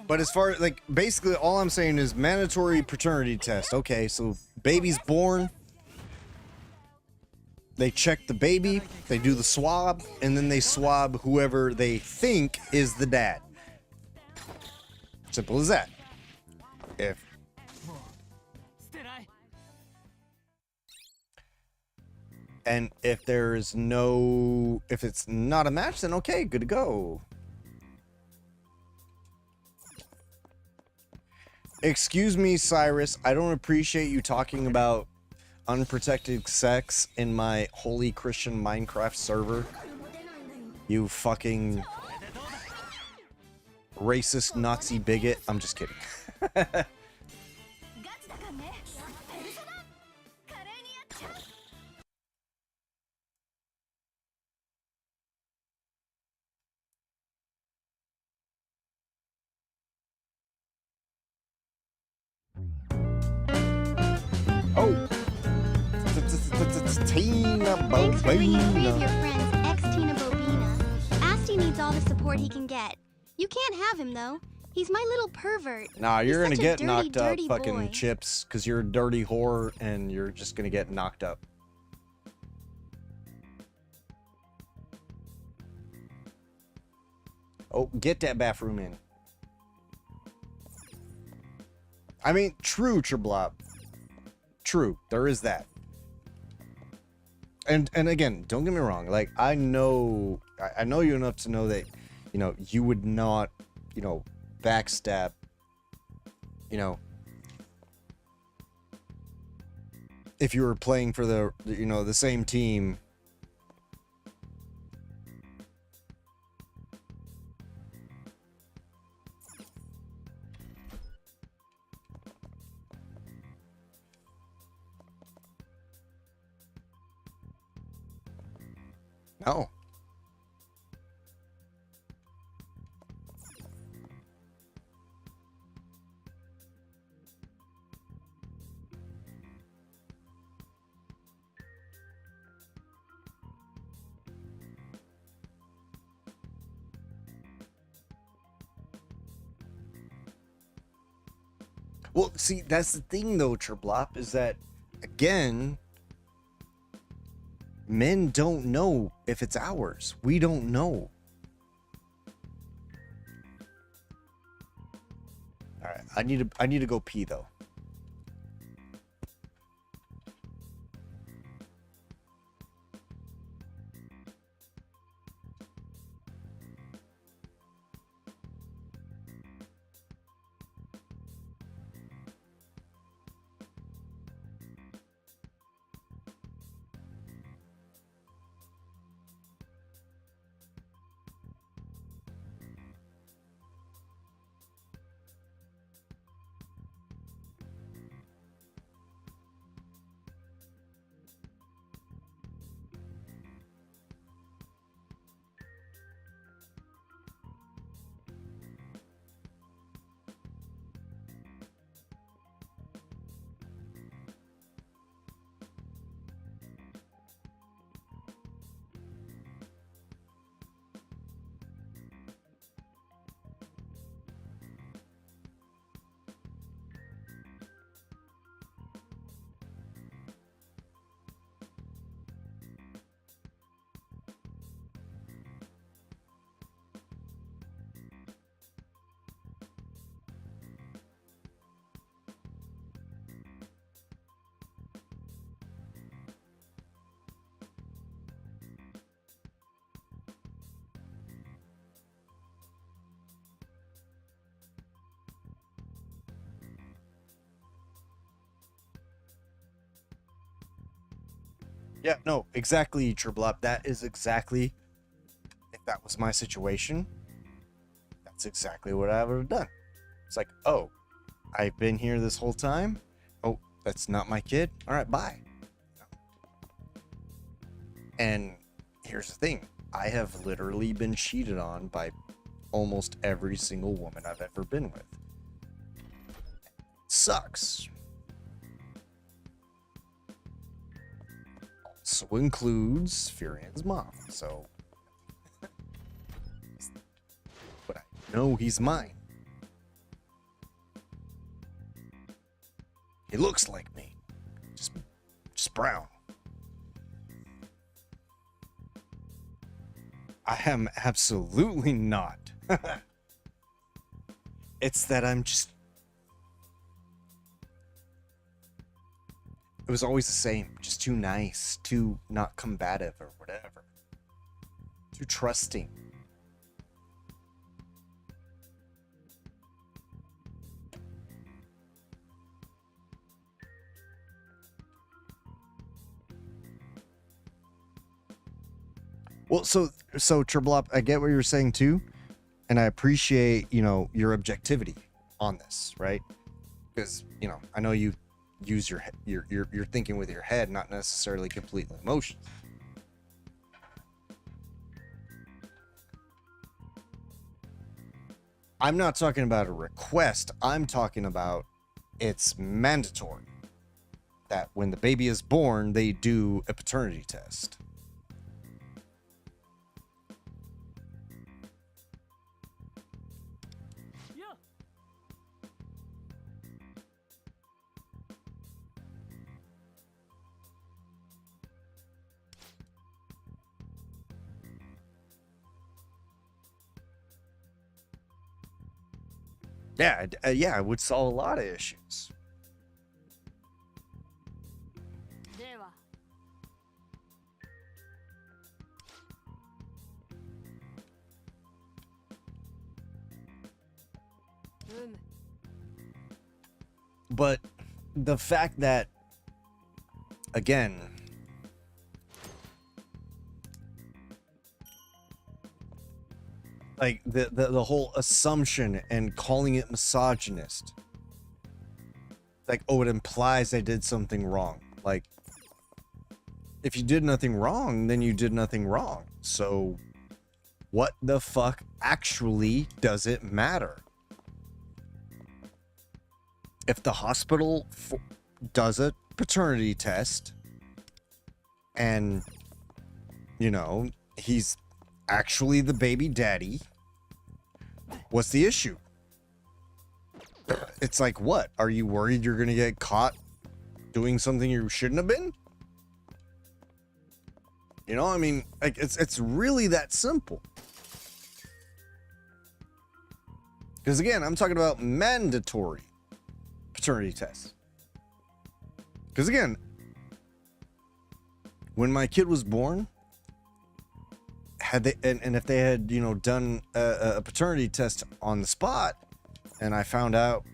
But as far like basically all I'm saying is mandatory paternity test. Okay, so baby's born, they check the baby, they do the swab, and then they swab whoever they think is the dad. Simple as that. If there's no, if it's not a match, then okay, good to go. Excuse me, Cyrus, I don't appreciate you talking about unprotected sex in my holy Christian Minecraft server. You fucking racist Nazi bigot. I'm just kidding. Oh, Tina Bobina. Thanks for leaving 3 of your friends ex-Tina Bobina. Asti needs all the support he can get. You can't have him, though. He's my little pervert. Nah, you're gonna get dirty, knocked up, dirty fucking boy. Chips, because you're a dirty whore, and you're just gonna get knocked up. Oh, get that bathroom in. I mean, true, Treblop. True, there is that. And again, don't get me wrong. Like, I know you enough to know that, you know, you would not, you know, backstab, you know, if you were playing for the, you know, the same team. No. Well, see, that's the thing though, Triblop, is that again, men don't know if it's ours. We don't know. All right, I need to go pee though. Yeah, no, exactly, Triblop. That is exactly, if that was my situation, that's exactly what I would have done. It's like, oh, I've been here this whole time. Oh, that's not my kid. All right, bye. And here's the thing. I have literally been cheated on by almost every single woman I've ever been with. Sucks. Also includes Furian's mom. So, but I know he's mine. He looks like me, just brown. I am absolutely not. It's that I'm just. It was always the same, just too nice, too not combative or whatever. Too trusting. Well, so Triblop, I get what you're saying too, and I appreciate, your objectivity on this, right? Because, I know you use your thinking with your head, not necessarily completely emotions. I'm not talking about a request. I'm talking about it's mandatory that when the baby is born, they do a paternity test. Yeah, it would solve a lot of issues. But the fact that, again, like the whole assumption and calling it misogynist, like, oh, it implies I did something wrong. Like, if you did nothing wrong, then you did nothing wrong. So what the fuck actually does it matter? If the hospital does a paternity test and, he's actually the baby daddy, what's the issue? It's like, what? Are you worried you're gonna get caught doing something you shouldn't have been? You know, I mean, like it's really that simple. Because again, I'm talking about mandatory paternity tests. Because again, when my kid was born, had they and if they had, you know, done a paternity test on the spot, and I found out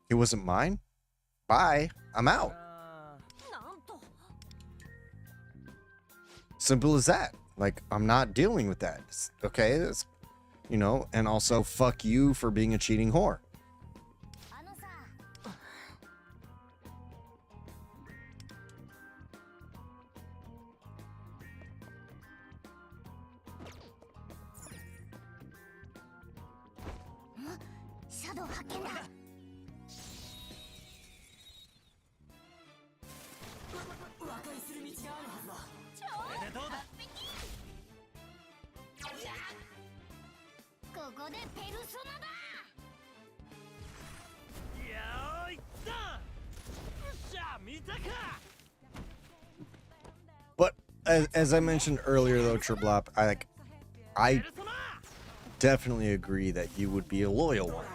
it wasn't mine, bye, I'm out. Simple as that. Like, I'm not dealing with that. Okay, it's, you know, and also fuck you for being a cheating whore. But as I mentioned earlier, though, Triblop, I definitely agree that you would be a loyal one.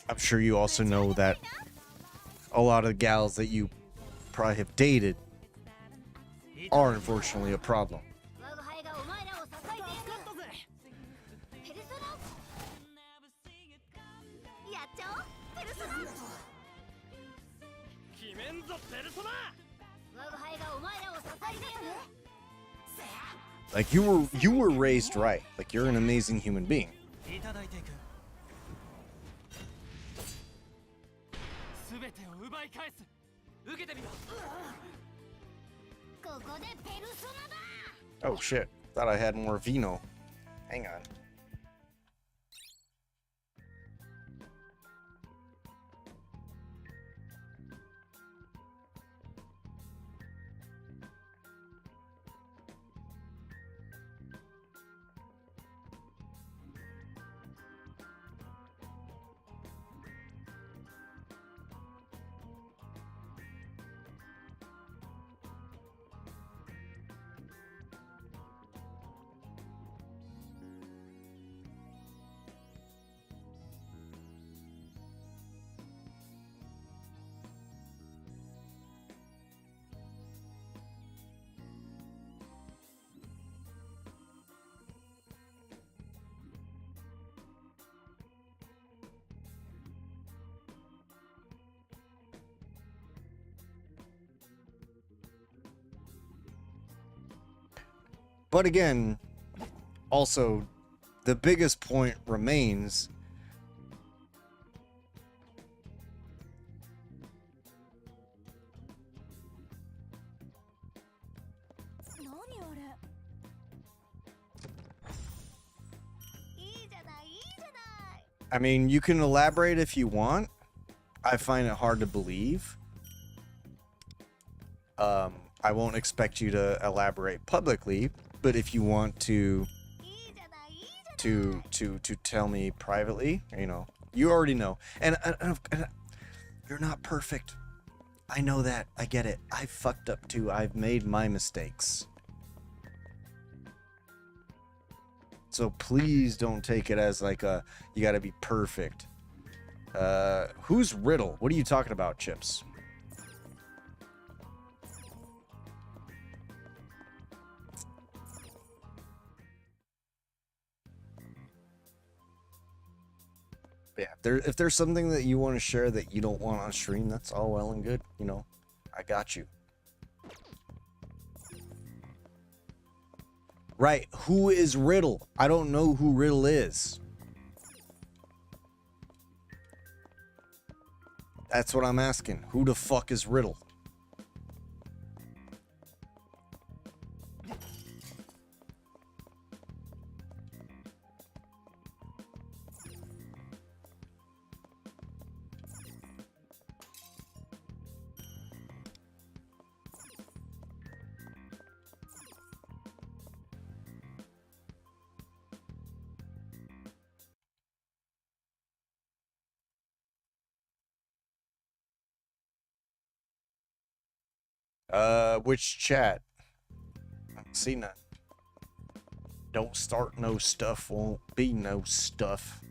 I'm sure you also know that a lot of gals that you probably have dated are unfortunately a problem. Like, you were raised right. Like, you're an amazing human being. Oh shit, thought I had more vino. Hang on. But again, also, the biggest point remains I mean, you can elaborate if you want. I find it hard to believe. I won't expect you to elaborate publicly, but if you want to tell me privately, you know, you already know. And you're not perfect. I know that. I get it. I fucked up too. I've made my mistakes. So please don't take it as like you gotta be perfect. Who's Riddle? What are you talking about, Chips? Yeah, if there's something that you want to share that you don't want on stream, that's all well and good. You know, I got you. Right, who is Riddle? I don't know who Riddle is. That's what I'm asking. Who the fuck is Riddle? Which chat? I don't see none. Don't start no stuff, won't be no stuff.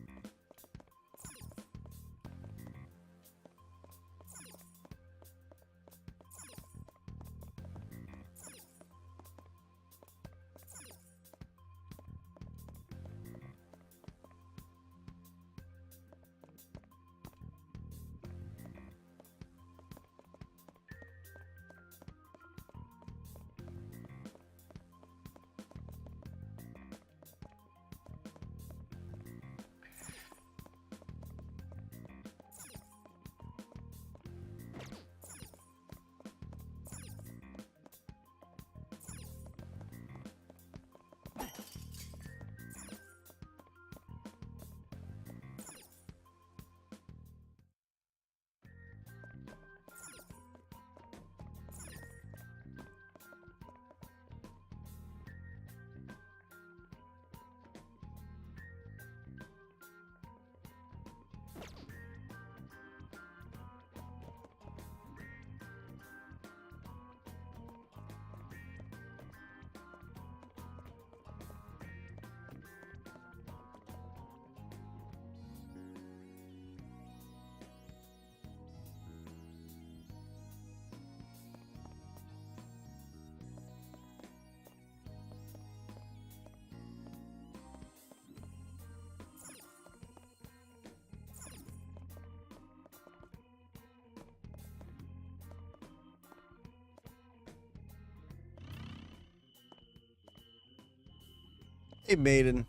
Hey, Maiden.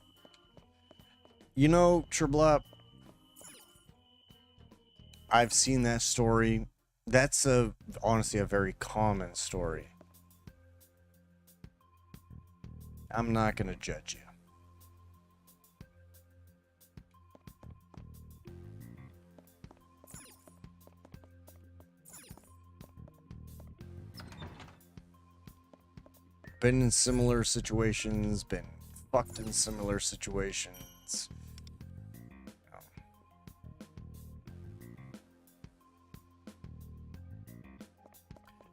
You know, Triblop, I've seen that story. That's honestly a very common story. I'm not gonna judge you. Been in similar situations, been fucked in similar situations.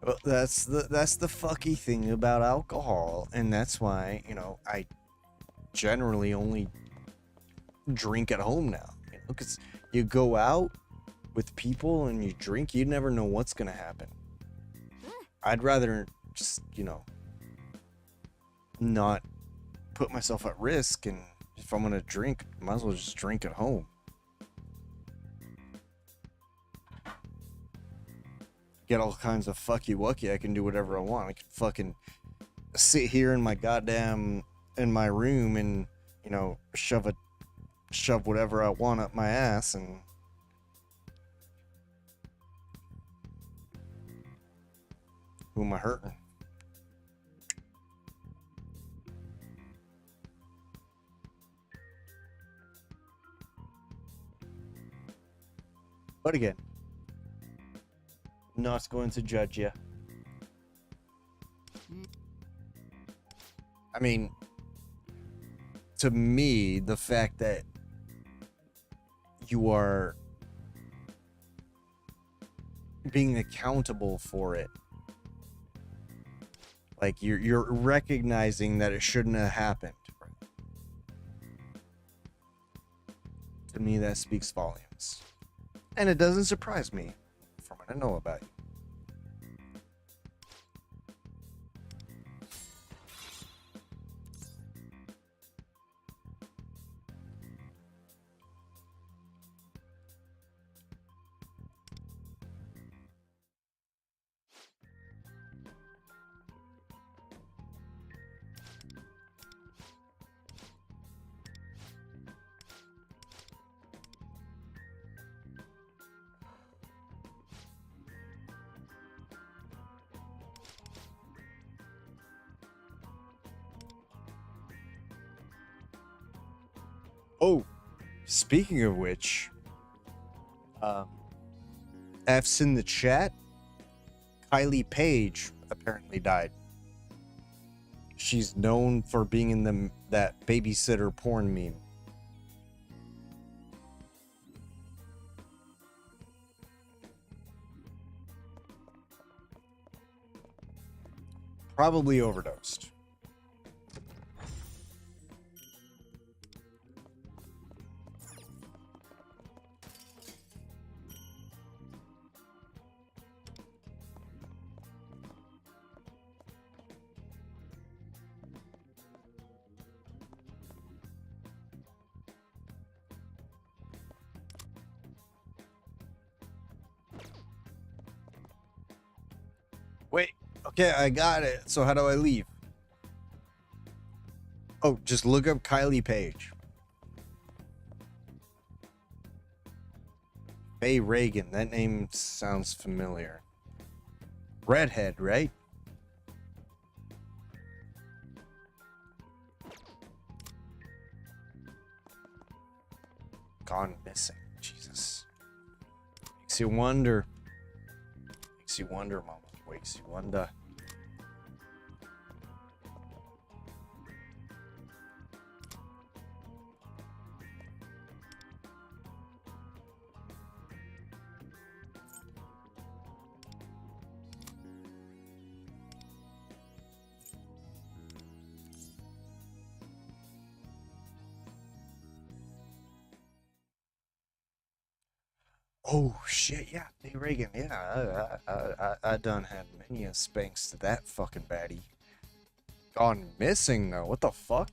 Well, that's the fucky thing about alcohol, and that's why, you know, I generally only drink at home now. You know, 'cause you go out with people and you drink, you never know what's gonna happen. I'd rather just, you know, not put myself at risk, and if I'm gonna drink, might as well just drink at home. Get all kinds of fucky wucky. I can do whatever I want. I can fucking sit here in my room and, you know, shove whatever I want up my ass, and who am I hurting? But again, not going to judge you. I mean, to me, the fact that you are being accountable for it, like you're recognizing that it shouldn't have happened. To me, that speaks volumes. And it doesn't surprise me from what I know about you. Oh, speaking of which, F's in the chat. Kylie Page apparently died. She's known for being in that babysitter porn meme. Probably overdosed. Wait, okay, I got it. So how do I leave? Oh, just look up Kylie Page. Faye Reagan, that name sounds familiar. Redhead, right? Gone missing. Jesus. Makes you wonder. Makes you wonder, mama. Makes you wonder. Oh shit, yeah, Faye Reagan, yeah, I done had many a spanks to that fucking baddie. Gone missing though, what the fuck?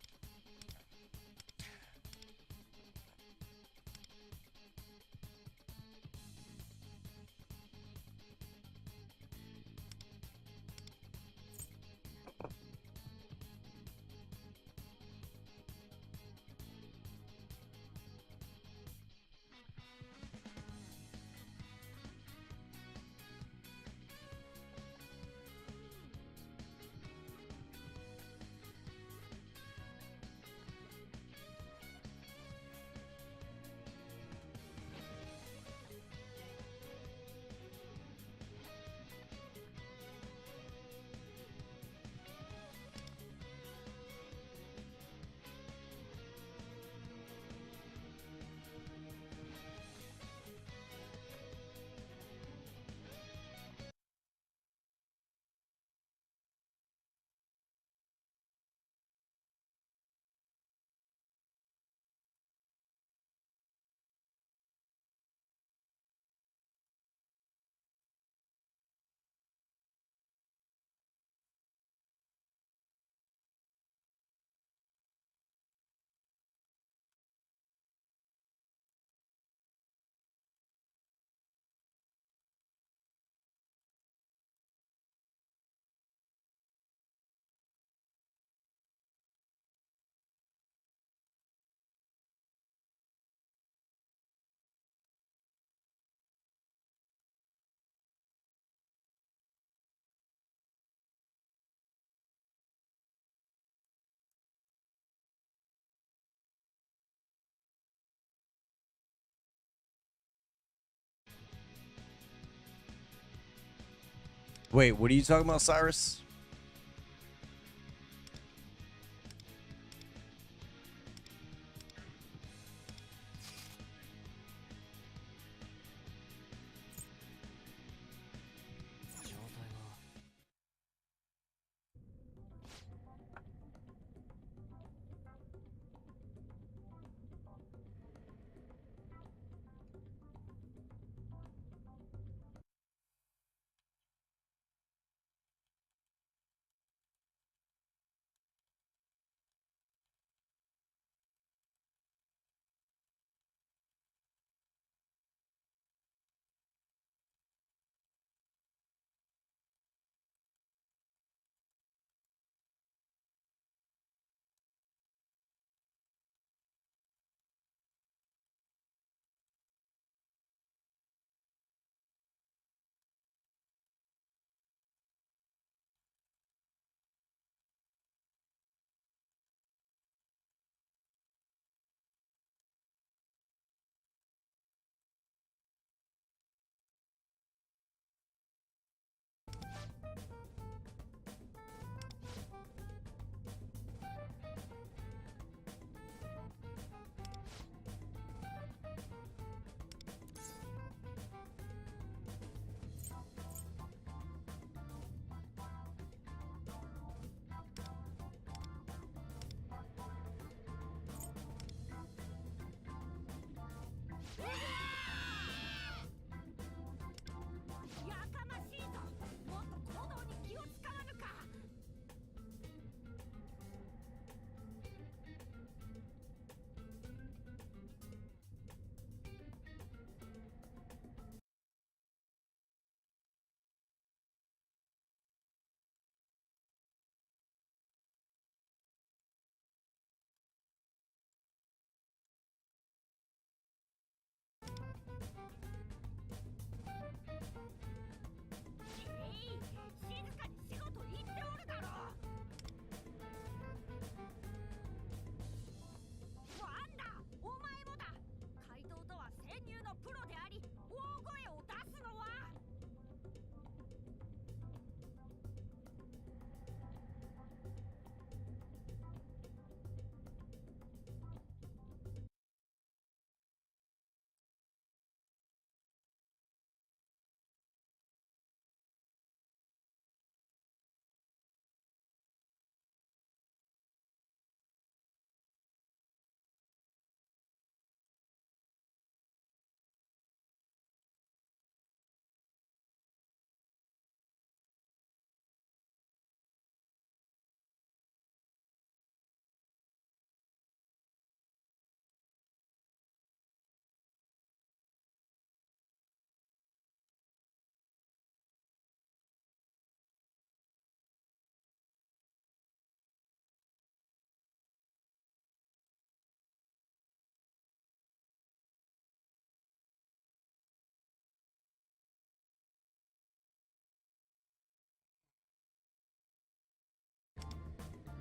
Wait, what are you talking about, Cyrus?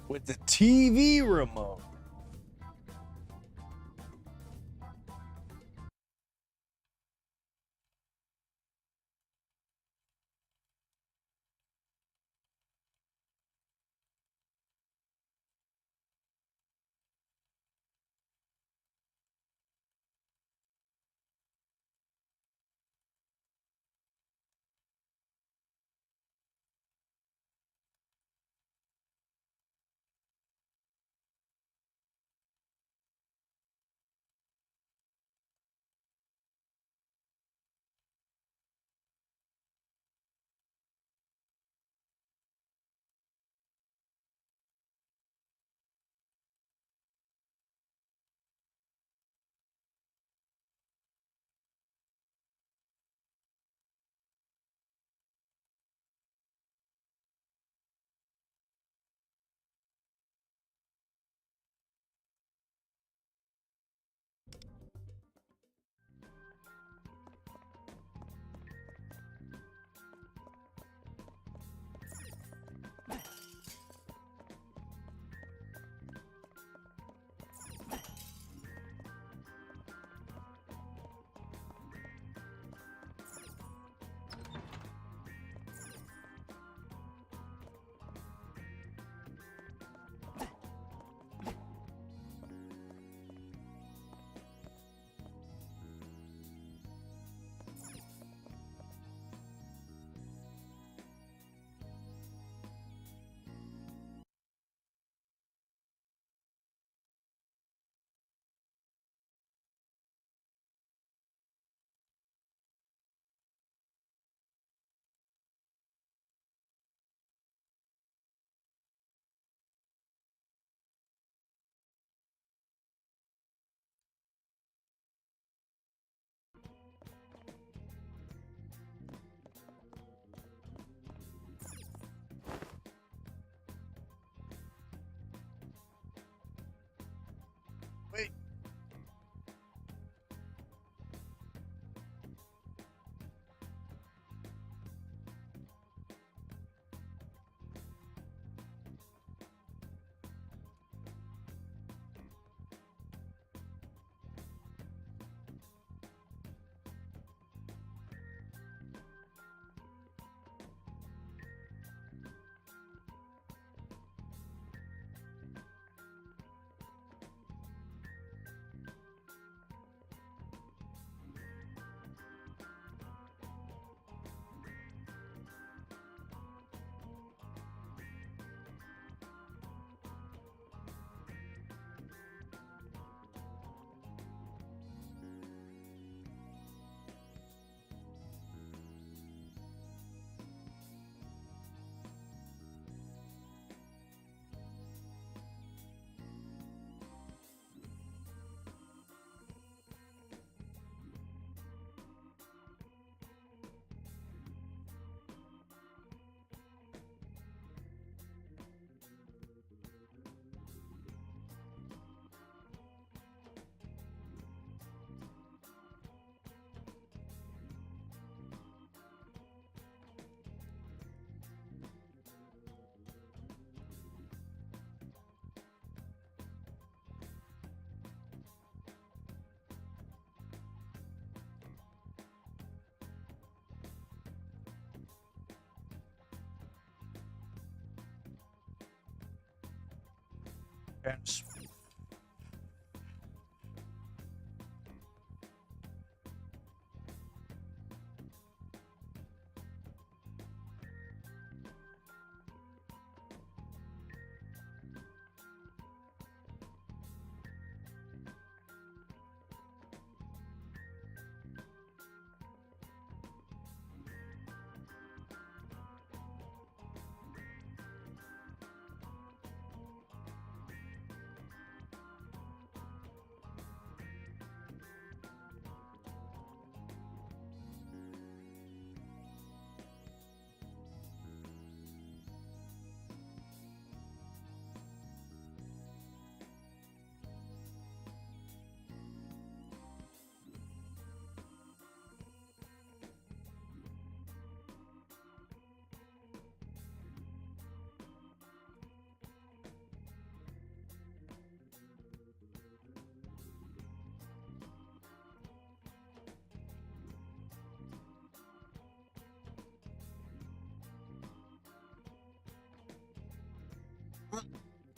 with the TV remote. Wait. Yes.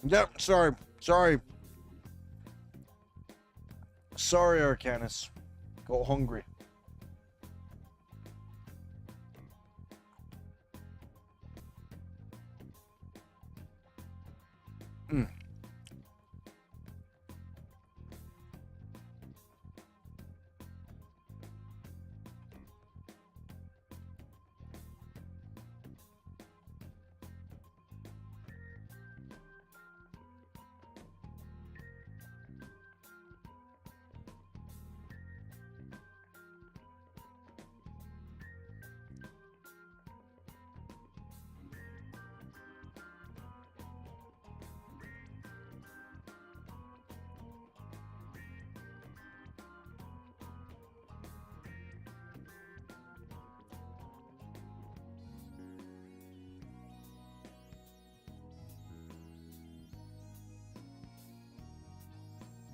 Yep, sorry. Sorry, Arcanus. Go hungry.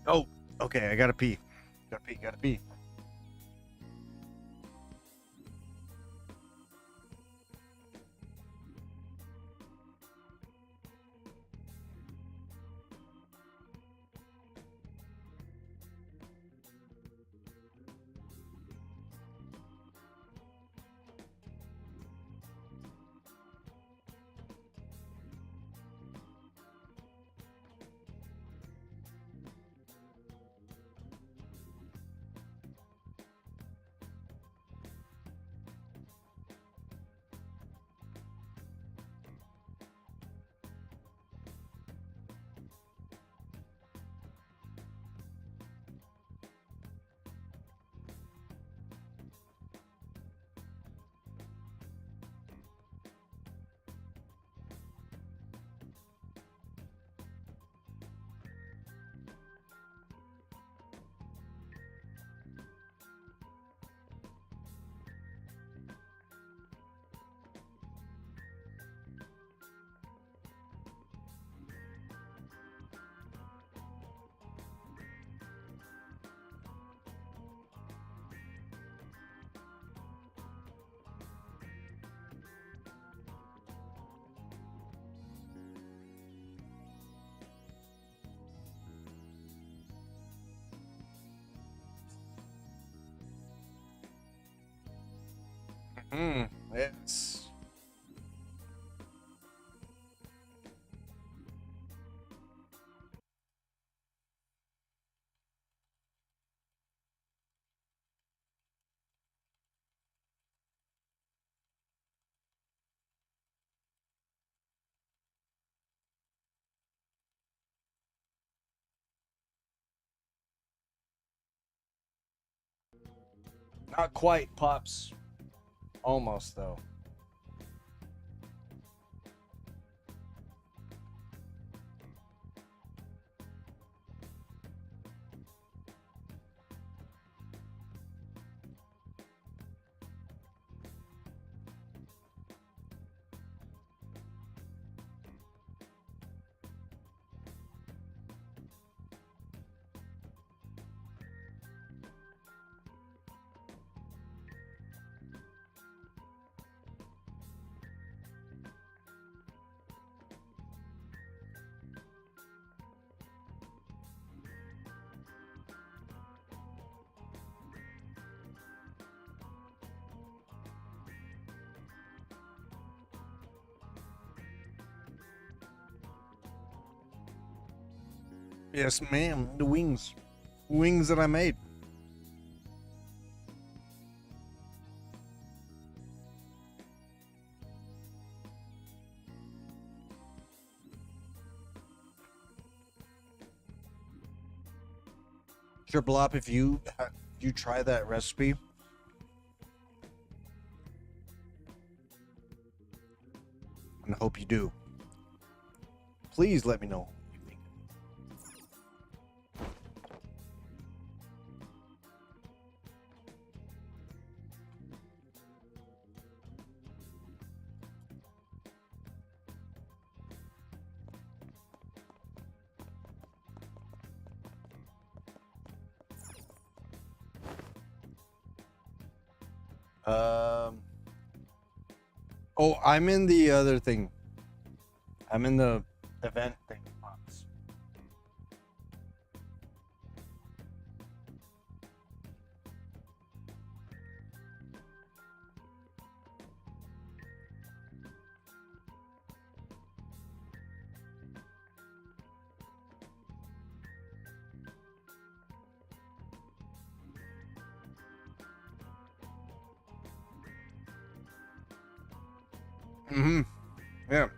Oh, okay, I gotta pee. Gotta pee. Yes. Not quite, Pops. Almost, though. Yes, ma'am. The wings. Wings that I made. Triple up if you try that recipe. And I hope you do. Please let me know. Oh, I'm in the other thing. I'm in the event thing pops. Mm-hmm. Yeah.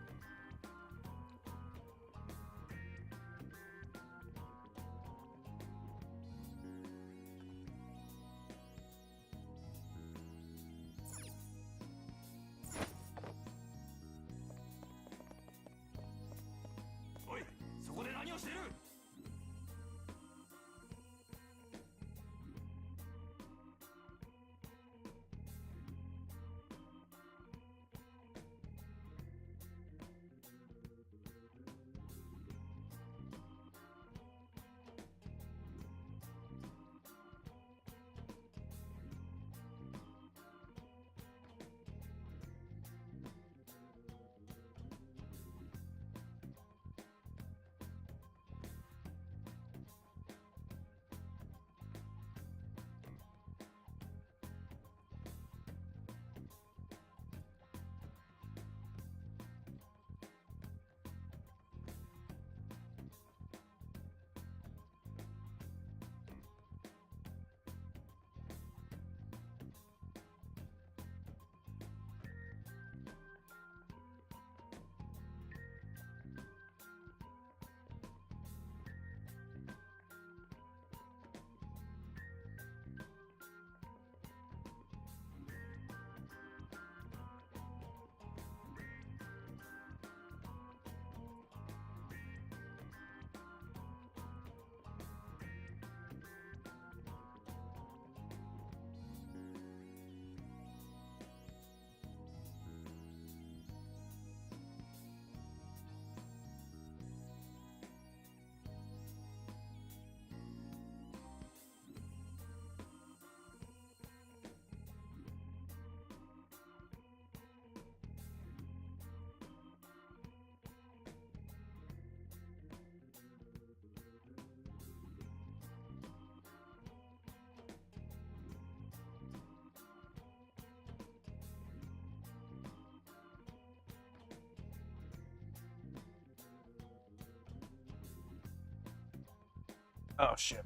Oh shit.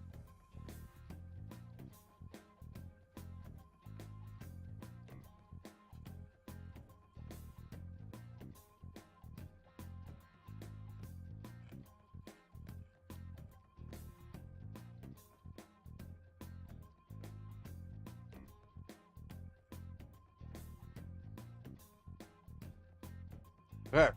Okay.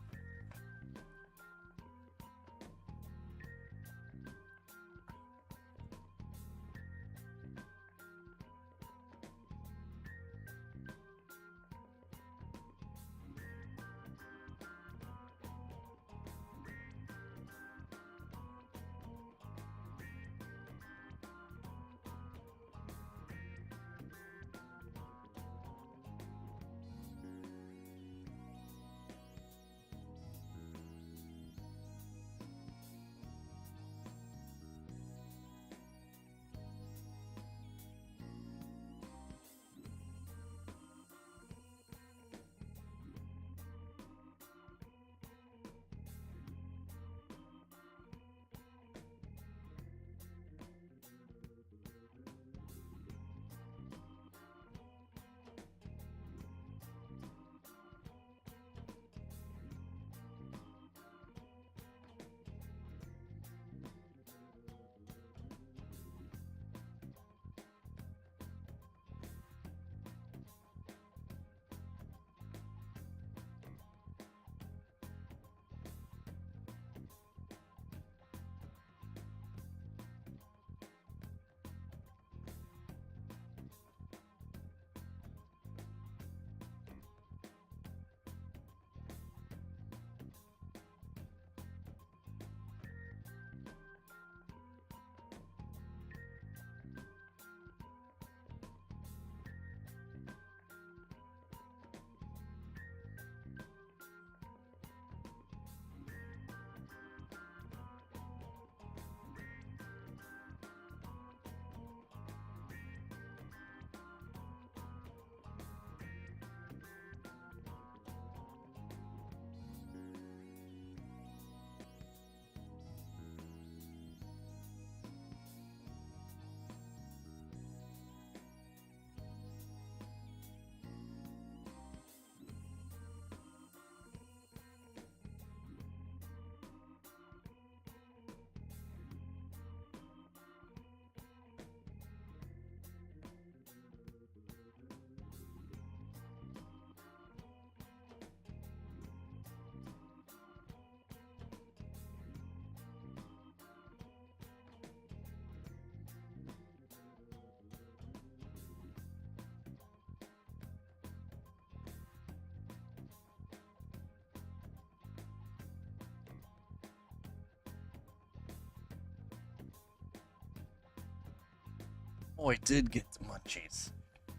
Oh, I did get the munchies.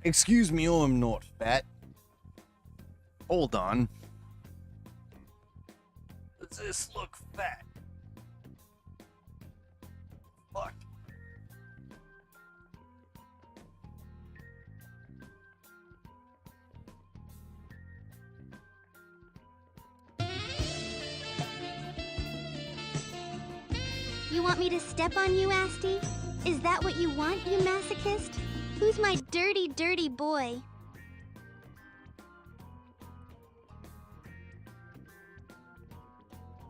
Excuse me, oh, I'm not fat. Hold on. Does this look fat? Fuck. You want me to step on you, Asti? Is that what you want, you masochist? Who's my dirty, dirty boy?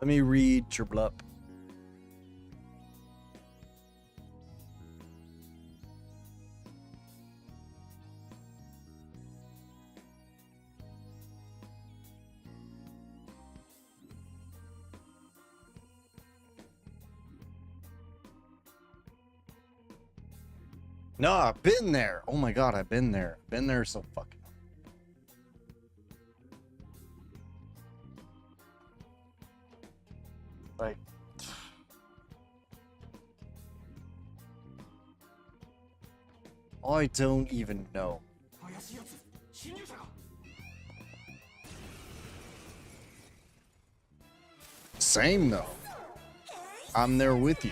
Let me read Cherblup. No, I've been there. Oh my god, I've been there. Been there so fucking. Like. I don't even know. Same though. I'm there with you.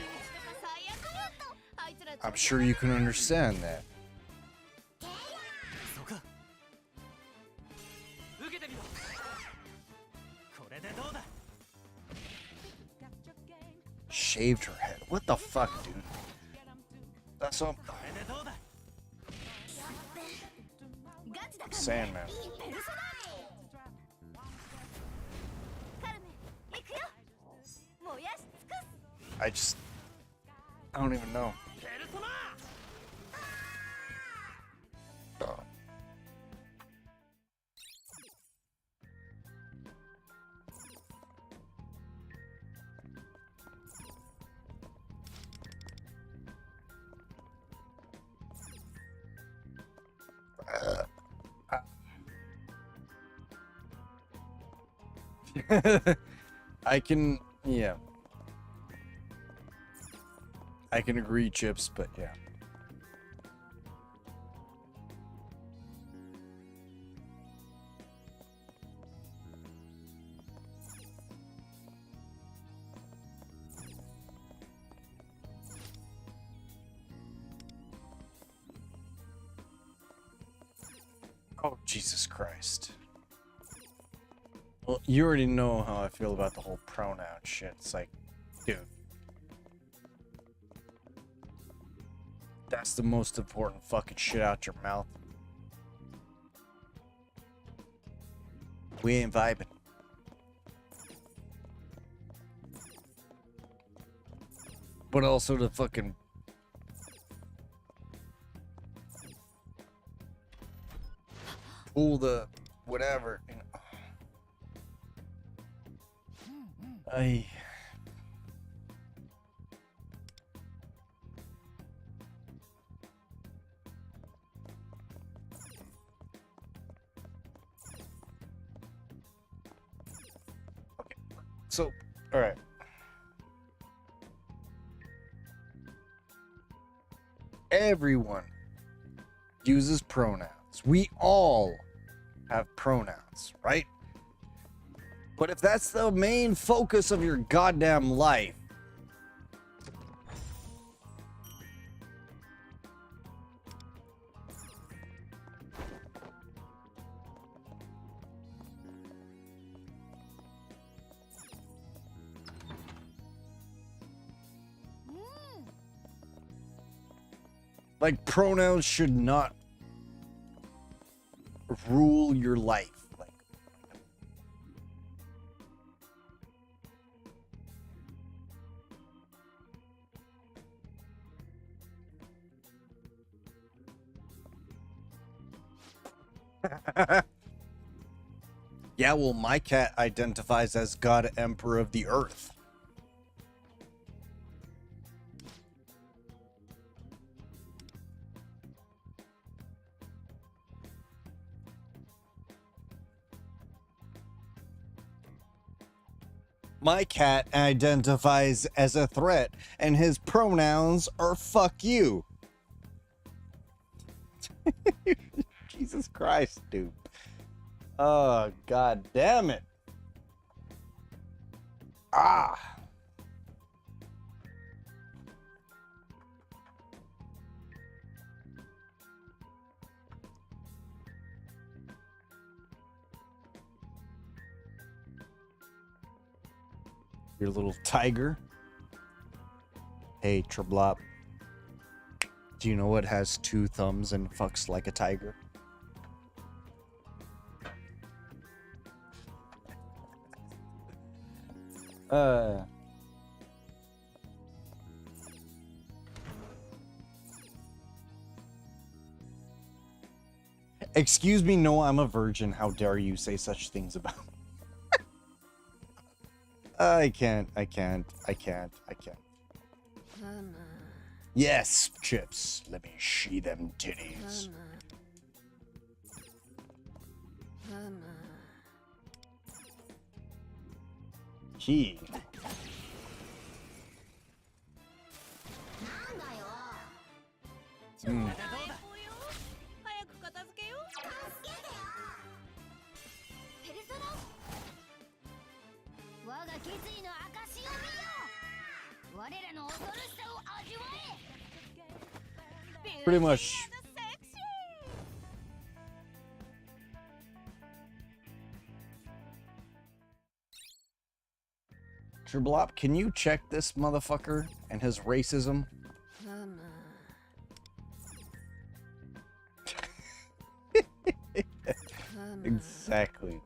I'm sure you can understand that. Shaved her head. What the fuck, dude? That's all. Sandman. I don't even know. I can, yeah. I can agree, Chips, but yeah. Oh, Jesus Christ. Well, you already know how I feel about the whole pronoun shit. It's like, dude. That's the most important fucking shit out your mouth. We ain't vibing. But also the fucking... pull the... whatever, you know. I... Okay, so, alright. Everyone uses pronouns. We all have pronouns, right? But if that's the main focus of your goddamn life, like, pronouns should not rule your life. Like, yeah, well, my cat identifies as God Emperor of the Earth. My cat identifies as a threat, and his pronouns are fuck you. Christ, dude. Oh, god damn it. Ah. Your little tiger. Hey, Treblop. Do you know what has 2 thumbs and fucks like a tiger? Excuse me, no, I'm a virgin. How dare you say such things about me? I can't. Yes, Chips. Let me see them titties. Key. Mm. Pretty much. Treblop, can you check this motherfucker and his racism? Exactly.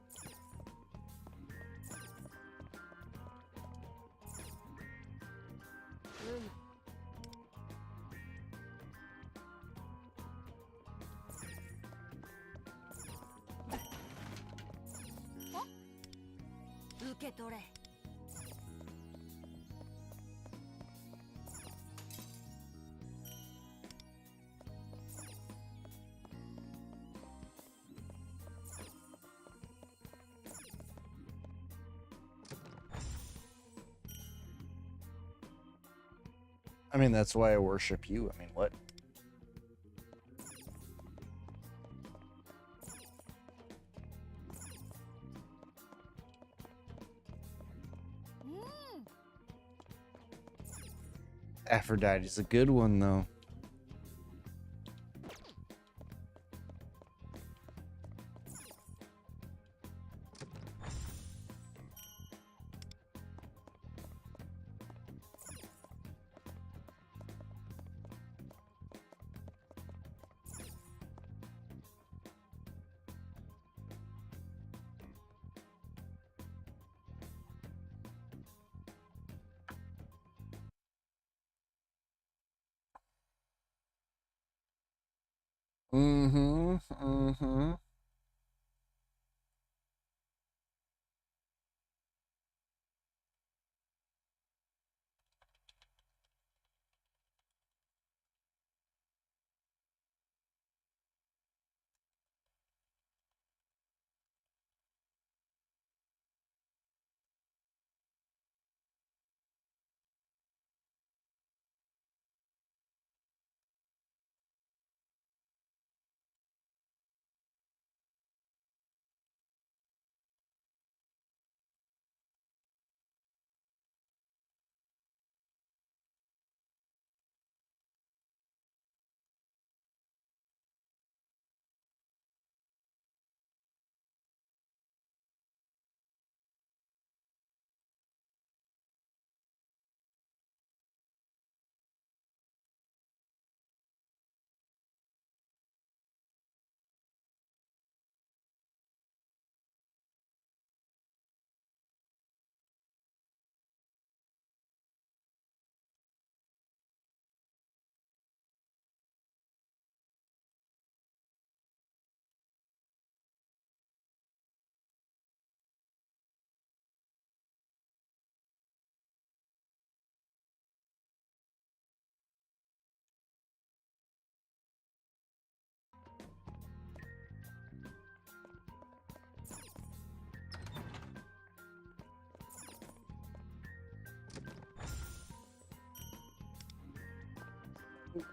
I mean, that's why I worship you. I mean, what? Aphrodite's a good one, though. Mm-hmm.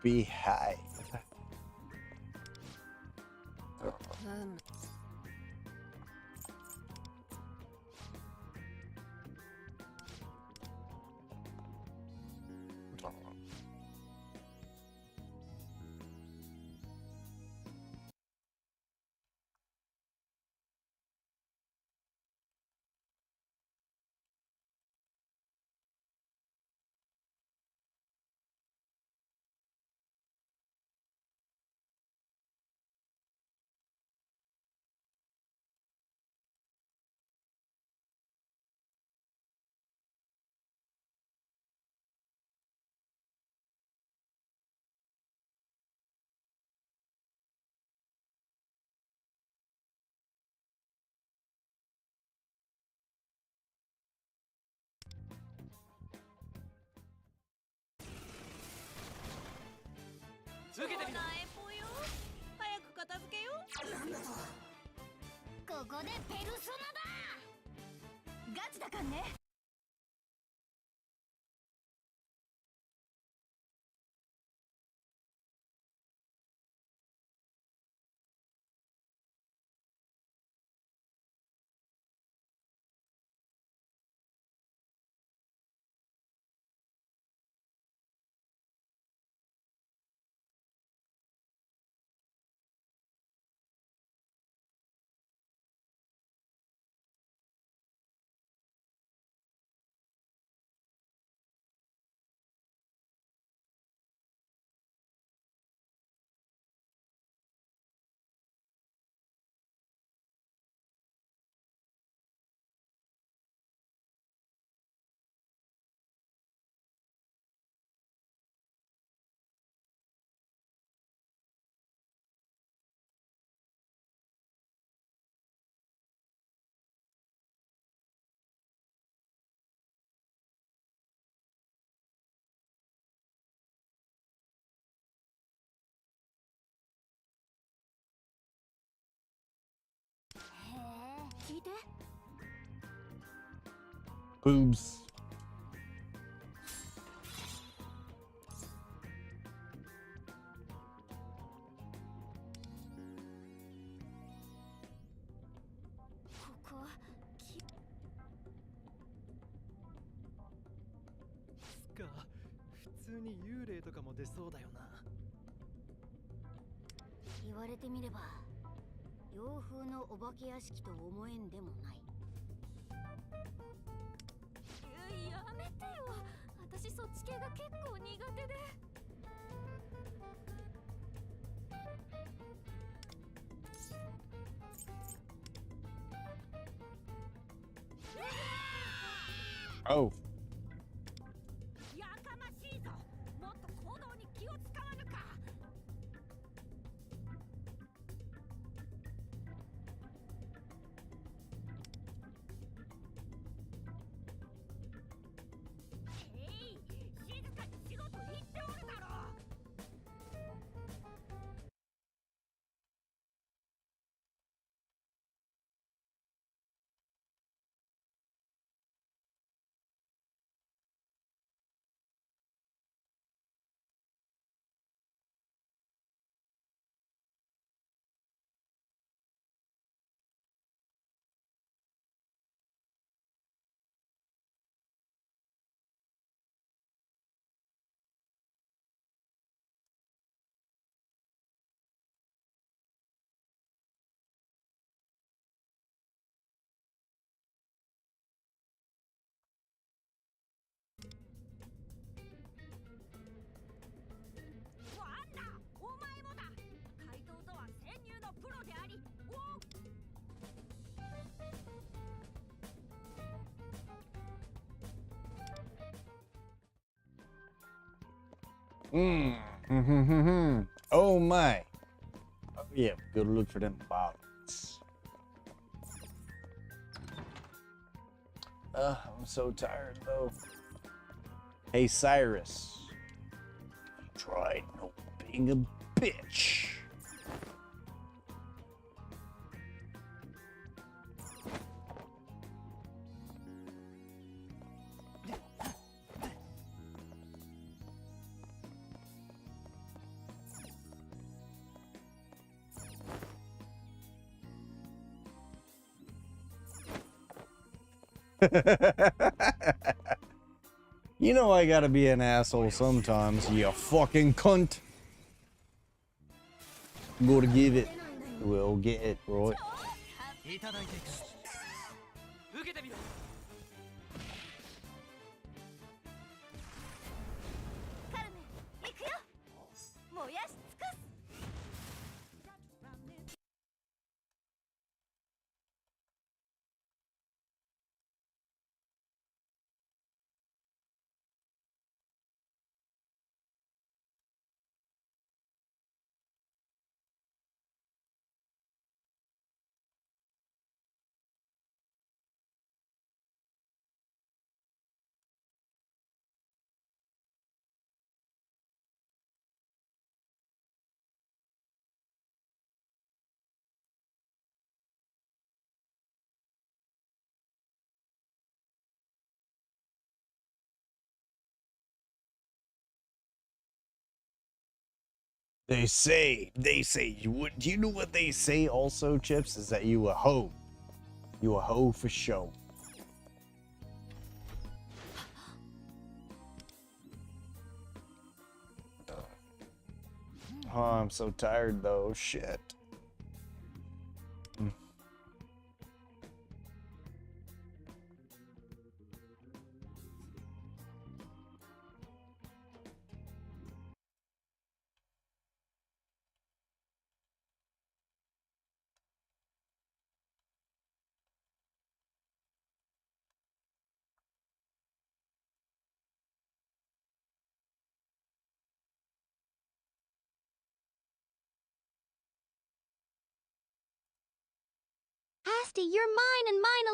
Beehive. 受けてみろ。早く片付けよう。なんだと。ここでペルソナだ。ガチだかんね。聞いて。Boobs. ここつか普通に幽霊とかも出そうだよな。言われてみれば洋風のお化け屋敷と思えんでもない。やめてよ。私そっち系が結構苦手で。Oh. やかましいぞ。もっと行動に気を使わぬか。静かに仕事行っておるだろう。Oh my. Oh yeah, go to look for them bottles. I'm so tired though. Hey Cyrus. Try no being a bitch. You know I gotta be an asshole sometimes, you fucking cunt. Go to give it. We'll get it, right? いただいていく。受けてみろ。カルメン、行くよ。燃やし尽くす。They say, do you know what they say also, Chips? Is that you a hoe. You a hoe for show. Oh, I'm so tired though, shit. Asti, you're mine and mine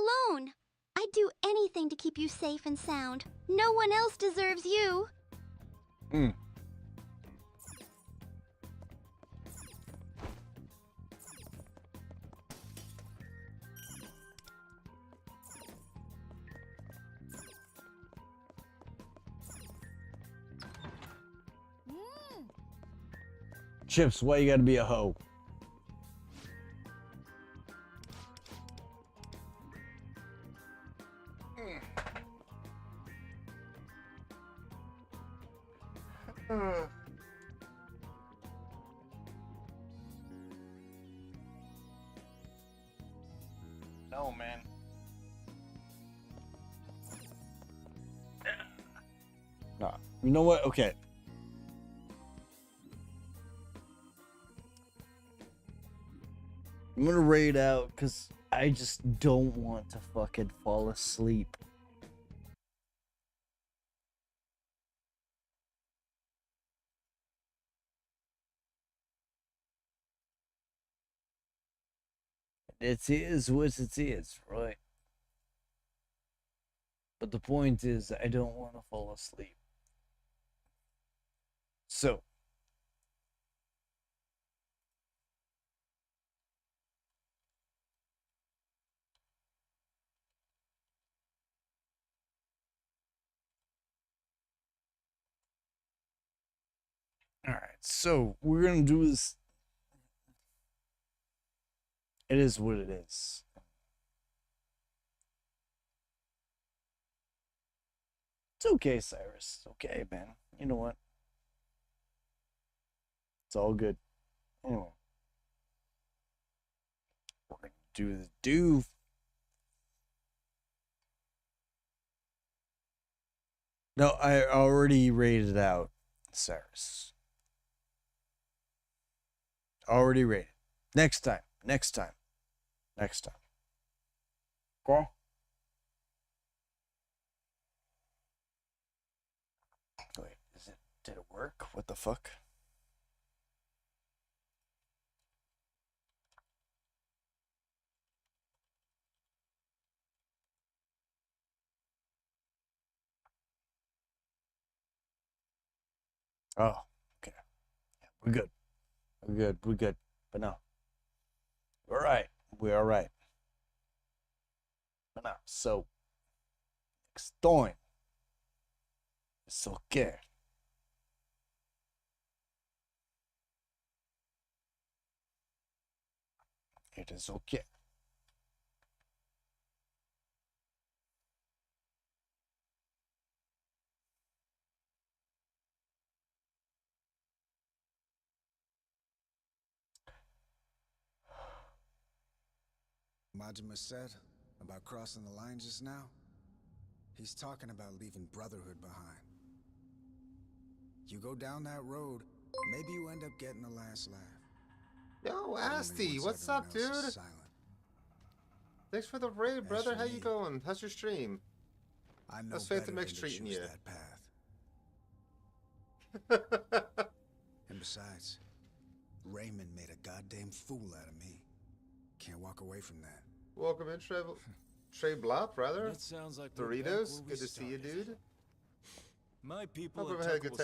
alone. I'd do anything to keep you safe and sound. No one else deserves you. Chips, why you gotta be a hoe? No, man. Nah. You know what? Okay. I'm gonna raid out because I just don't want to fucking fall asleep. It is what it is, right? But the point is, I don't want to fall asleep. So. Alright, so we're gonna do this. It is what it is. It's okay, Cyrus. It's okay, man. You know what? It's all good. Anyway. We're gonna do the do. No, I already rated out Cyrus. Already rated. Next time. Next time. Next time. Okay? Wait, did it work? What the fuck? Oh, okay. Yeah, we're good. We're good. We're good. But no. We're alright. We're alright. But no. So, next time. It's okay. It is okay. Majima said about crossing the line just now. He's talking about leaving Brotherhood behind. You go down that road, maybe you end up getting the last laugh. Yo, Asti, what's up, dude? Thanks for the raid, brother. How you going? How's your stream? I know How's Phantom X treating you? That path. And besides, Raymond made a goddamn fool out of me. Can't walk away from that. Welcome in, Trey Blop, brother. That sounds like Doritos, good to see you, dude. My people Hope everyone had a good time.